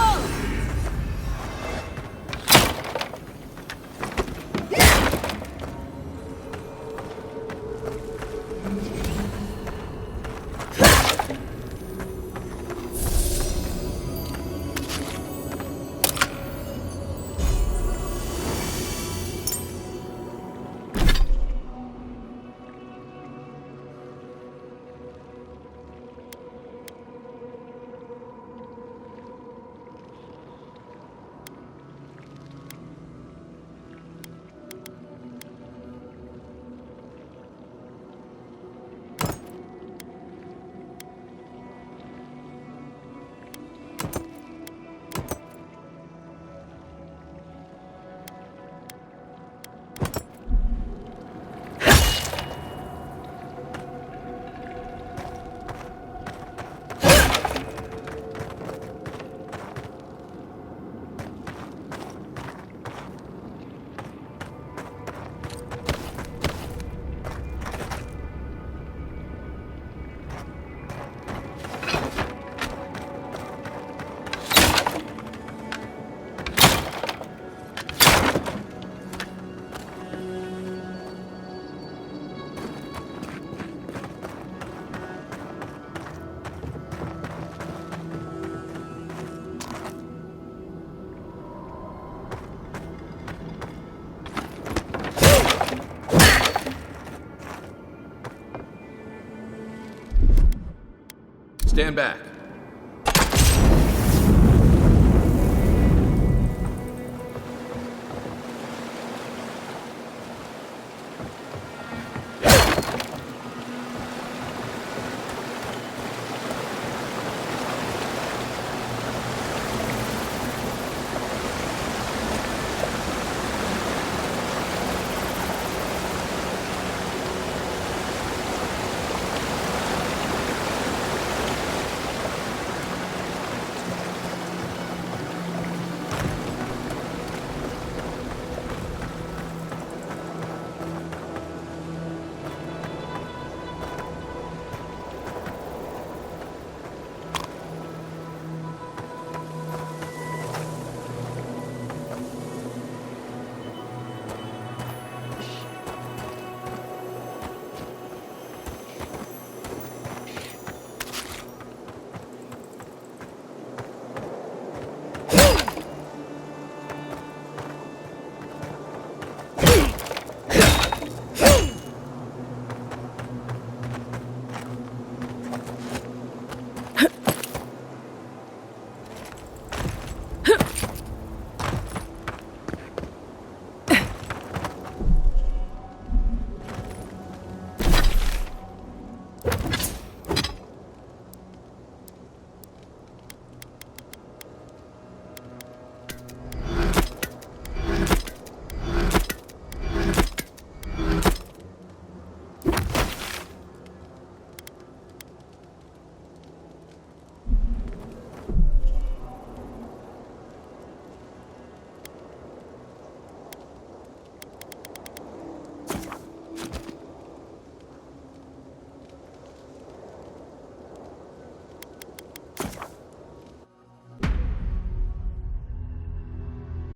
Speaker 23: Stand back.